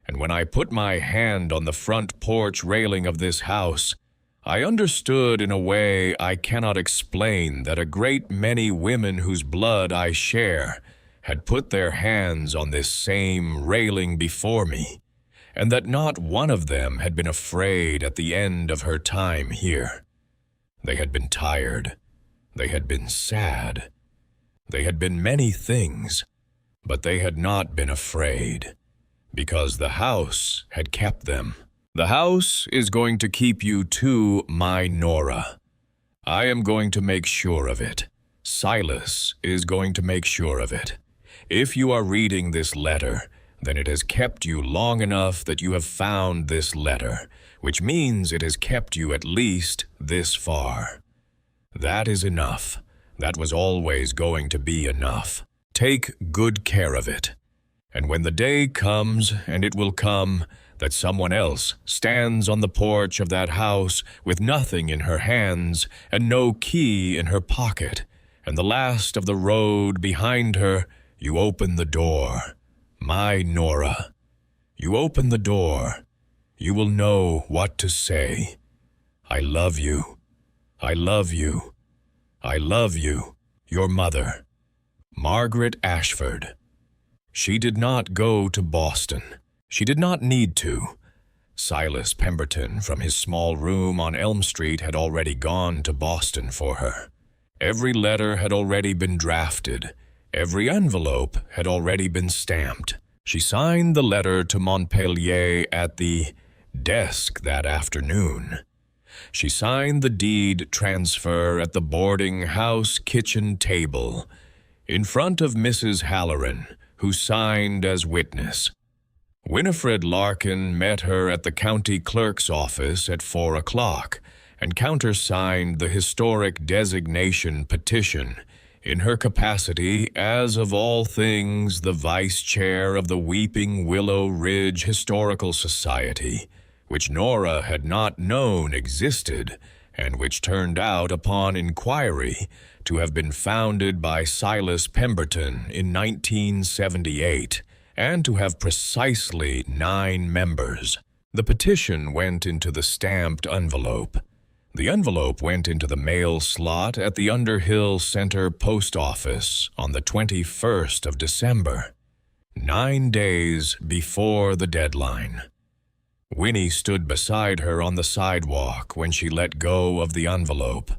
S1: And when I put my hand on the front porch railing of this house, I understood in a way I cannot explain that a great many women whose blood I share had put their hands on this same railing before me, and that not one of them had been afraid at the end of her time here. They had been tired. They had been sad. They had been many things, but they had not been afraid, because the house had kept them. The house is going to keep you too, my Nora. I am going to make sure of it. Silas is going to make sure of it. If you are reading this letter, then it has kept you long enough that you have found this letter, which means it has kept you at least this far. That is enough. That was always going to be enough. Take good care of it. And when the day comes, and it will come, that someone else stands on the porch of that house with nothing in her hands and no key in her pocket, and the last of the road behind her, you open the door. My Nora, you open the door. You will know what to say. I love you. I love you. I love you. Your mother, Margaret Ashford. She did not go to Boston. She did not need to. Silas Pemberton from his small room on Elm Street had already gone to Boston for her. Every letter had already been drafted. Every envelope had already been stamped. She signed the letter to Montpelier at the desk that afternoon. She signed the deed transfer at the boarding house kitchen table, in front of Mrs. Halloran, who signed as witness. Winifred Larkin met her at the county clerk's office at 4 o'clock and countersigned the historic designation petition in her capacity as, of all things, the vice chair of the Weeping Willow Ridge Historical Society, which Nora had not known existed, and which turned out upon inquiry to have been founded by Silas Pemberton in 1978, and to have precisely 9 members. The petition went into the stamped envelope. The envelope went into the mail slot at the Underhill Center Post Office on the 21st of December, 9 days before the deadline. Winnie stood beside her on the sidewalk when she let go of the envelope.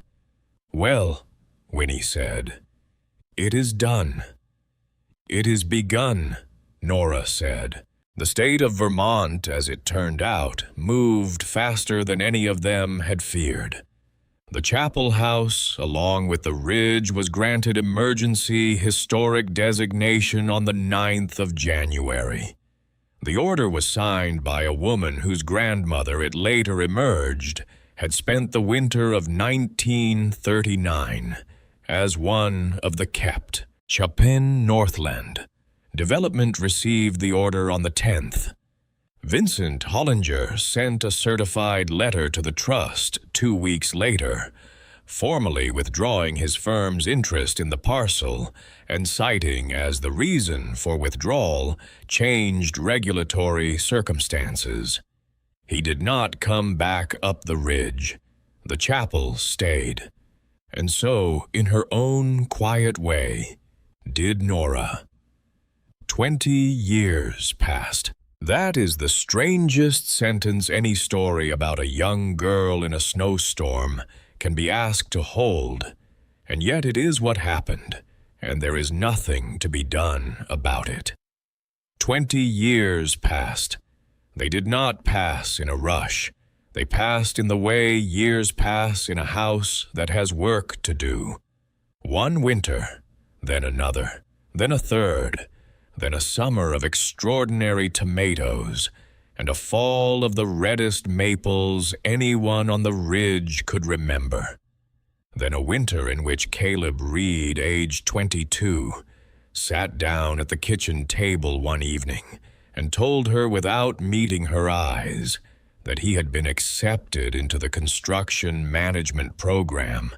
S1: "Well," Winnie said, "it is done." "It is begun," Nora said. The state of Vermont, as it turned out, moved faster than any of them had feared. The Chapel House, along with the Ridge, was granted emergency historic designation on the 9th of January. The order was signed by a woman whose grandmother, it later emerged, had spent the winter of 1939 as one of the kept. Chapin Northland. Development received the order on the 10th. Vincent Hollinger sent a certified letter to the trust 2 weeks later, formally withdrawing his firm's interest in the parcel and citing as the reason for withdrawal changed regulatory circumstances. He did not come back up the ridge. The chapel stayed. And so, in her own quiet way, did Nora. 20 years passed. That is the strangest sentence any story about a young girl in a snowstorm can be asked to hold. and yet it is what happened, and there is nothing to be done about it. 20 years passed. They did not pass in a rush. They passed in the way years pass in a house that has work to do. One winter, then another, then a third, then a summer of extraordinary tomatoes, and a fall of the reddest maples anyone on the ridge could remember. Then a winter in which Caleb Reed, aged 22, sat down at the kitchen table one evening and told her without meeting her eyes that he had been accepted into the construction management program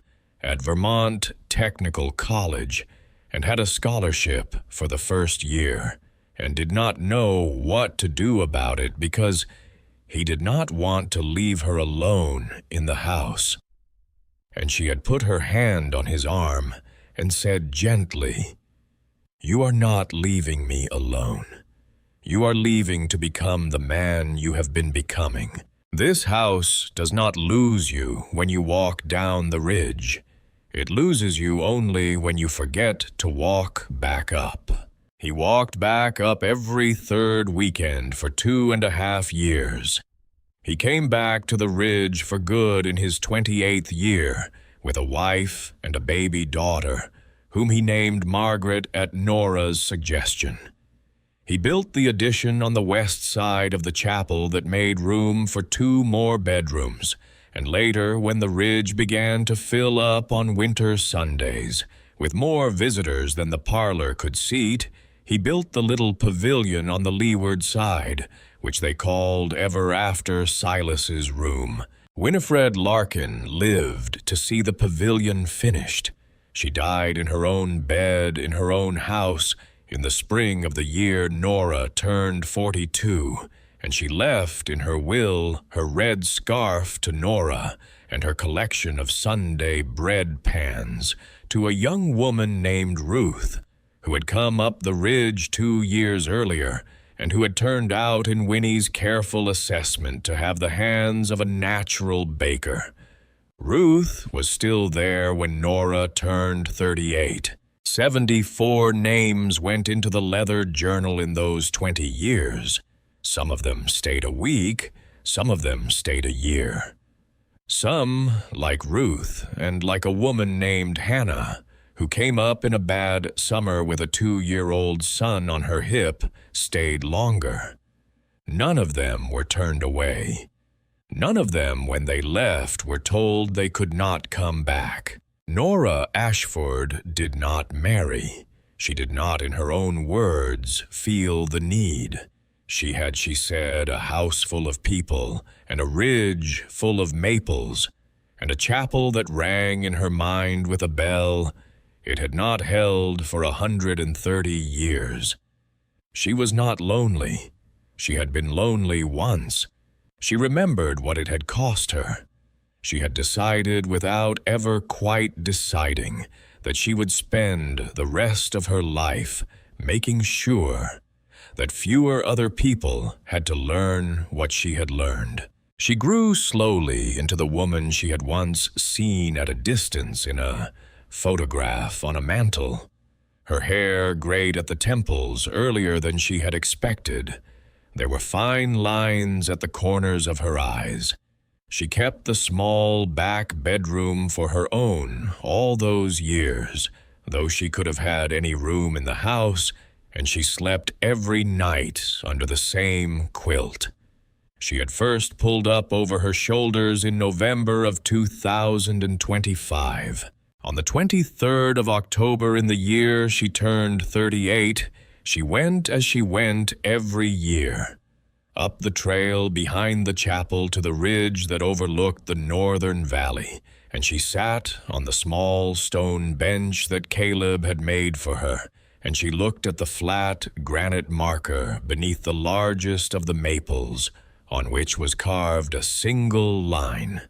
S1: at Vermont Technical College and had a scholarship for the first year, and did not know what to do about it because he did not want to leave her alone in the house. And she had put her hand on his arm and said gently, "You are not leaving me alone. You are leaving to become the man you have been becoming. This house does not lose you when you walk down the ridge. It loses you only when you forget to walk back up." He walked back up every third weekend for 2.5 years. He came back to the ridge for good in his 28th year with a wife and a baby daughter, whom he named Margaret at Nora's suggestion. He built the addition on the west side of the chapel that made room for 2 more bedrooms, and later, when the ridge began to fill up on winter Sundays, with more visitors than the parlor could seat, he built the little pavilion on the leeward side, which they called ever after Silas's room. Winifred Larkin lived to see the pavilion finished. She died in her own bed in her own house in the spring of the year Nora turned 42, and she left in her will her red scarf to Nora and her collection of Sunday bread pans to a young woman named Ruth, who had come up the ridge 2 years earlier and who had turned out in Winnie's careful assessment to have the hands of a natural baker. Ruth was still there when Nora turned 38. 74 names went into the leather journal in those 20 years. Some of them stayed a week, some of them stayed a year. Some, like Ruth, and like a woman named Hannah, who came up in a bad summer with a 2-year-old son on her hip, stayed longer. None of them were turned away. None of them, when they left, were told they could not come back. Nora Ashford did not marry. She did not, in her own words, feel the need. She had, she said, a house full of people, and a ridge full of maples, and a chapel that rang in her mind with a bell it had not held for 130 years. She was not lonely. She had been lonely once. She remembered what it had cost her. She had decided without ever quite deciding that she would spend the rest of her life making sure that fewer other people had to learn what she had learned. She grew slowly into the woman she had once seen at a distance in a photograph on a mantel. Her hair grayed at the temples earlier than she had expected. There were fine lines at the corners of her eyes. She kept the small back bedroom for her own all those years, though she could have had any room in the house, and she slept every night under the same quilt. She had first pulled up over her shoulders in November of 2025. On the 23rd of October in the year she turned 38, she went as she went every year, up the trail behind the chapel to the ridge that overlooked the northern valley, and she sat on the small stone bench that Caleb had made for her, and she looked at the flat granite marker beneath the largest of the maples, on which was carved a single line: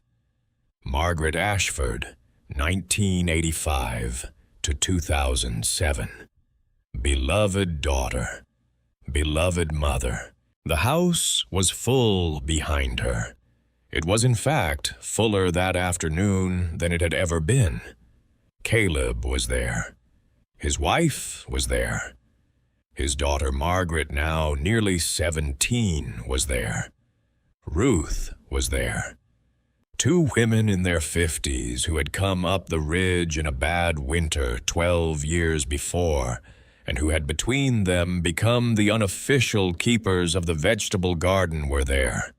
S1: Margaret Ashford, 1985 to 2007. Beloved daughter, beloved mother. The house was full behind her. It was in fact fuller that afternoon than it had ever been. Caleb was there. His wife was there. His daughter Margaret, now nearly 17, was there. Ruth was there. Two women in their 50s who had come up the ridge in a bad winter 12 years before, and who had between them become the unofficial keepers of the vegetable garden were there.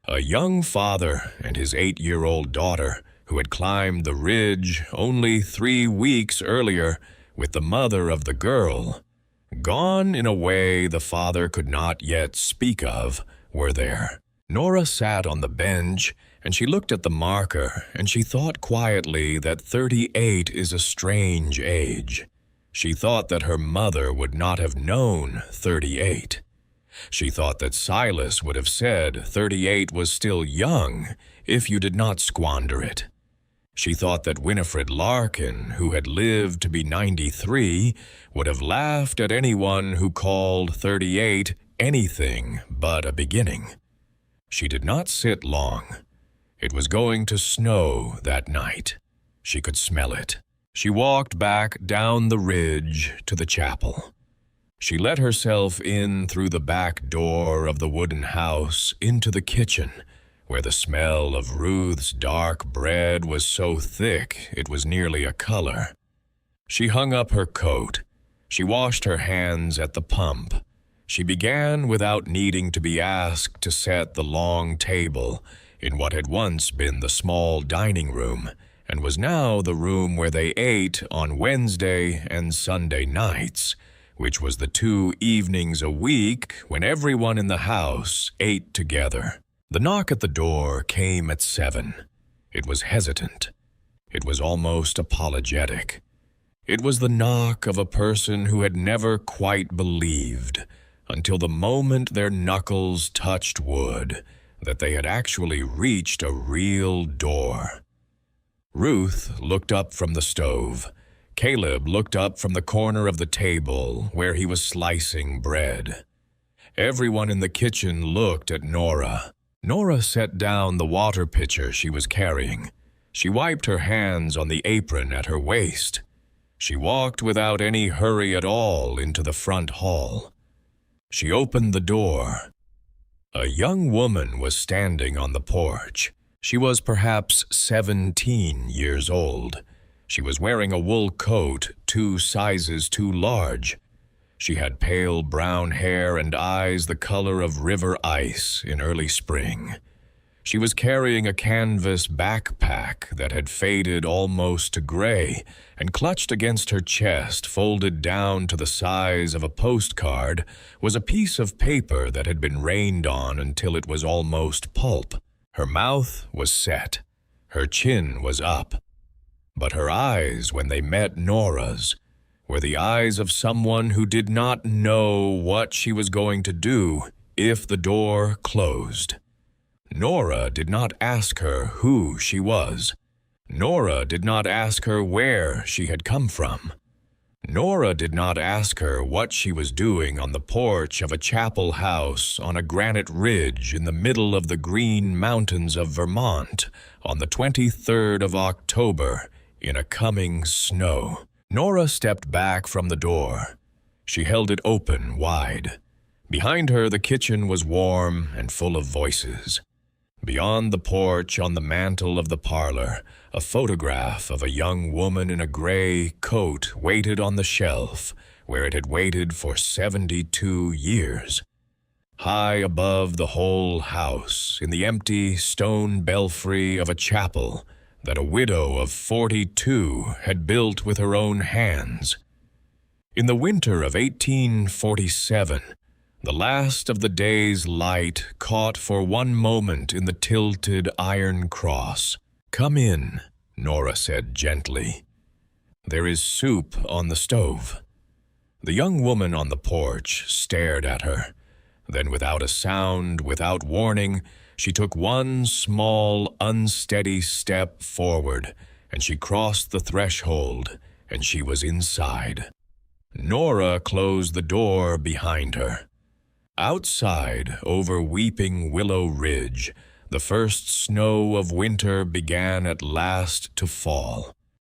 S1: A young father and his 8-year-old daughter who had climbed the ridge only 3 weeks earlier with the mother of the girl, gone in a way the father could not yet speak of, were there. Nora sat on the bench, and she looked at the marker, and she thought quietly that 38 is a strange age. She thought that her mother would not have known 38. She thought that Silas would have said 38 was still young if you did not squander it. She thought that Winifred Larkin, who had lived to be 93, would have laughed at anyone who called 38 anything but a beginning. She did not sit long. It was going to snow that night. She could smell it. She walked back down the ridge to the chapel. She let herself in through the back door of the wooden house into the kitchen, where the smell of Ruth's dark bread was so thick it was nearly a color. She hung up her coat. She washed her hands at the pump. She began without needing to be asked to set the long table in what had once been the small dining room and was now the room where they ate on Wednesday and Sunday nights, which was the 2 evenings a week when everyone in the house ate together. The knock at the door came at 7. It was hesitant. It was almost apologetic. It was the knock of a person who had never quite believed, until the moment their knuckles touched wood, that they had actually reached a real door. Ruth looked up from the stove. Caleb looked up from the corner of the table where he was slicing bread. Everyone in the kitchen looked at Nora. Nora set down the water pitcher she was carrying. She wiped her hands on the apron at her waist. She walked without any hurry at all into the front hall. She opened the door. A young woman was standing on the porch. She was perhaps 17 years old. She was wearing a wool coat 2 sizes too large. She had pale brown hair and eyes the color of river ice in early spring. She was carrying a canvas backpack that had faded almost to gray, and clutched against her chest, folded down to the size of a postcard, was a piece of paper that had been rained on until it was almost pulp. Her mouth was set. Her chin was up. But her eyes, when they met Nora's, were the eyes of someone who did not know what she was going to do if the door closed. Nora did not ask her who she was. Nora did not ask her where she had come from. Nora did not ask her what she was doing on the porch of a chapel house on a granite ridge in the middle of the Green Mountains of Vermont on the 23rd of October in a coming snow. Nora stepped back from the door. She held it open wide. Behind her, the kitchen was warm and full of voices. Beyond the porch, on the mantel of the parlor, a photograph of a young woman in a gray coat waited on the shelf, where it had waited for 72 years. High above the whole house, in the empty stone belfry of a chapel that a widow of 42 had built with her own hands. In the winter of 1847, the last of the day's light caught for one moment in the tilted iron cross. "Come in," Nora said gently. "There is soup on the stove." The young woman on the porch stared at her. Then, without a sound, without warning, she took one small, unsteady step forward, and she crossed the threshold, and she was inside. Nora closed the door behind her. Outside, over Weeping Willow Ridge, the first snow of winter began at last to fall.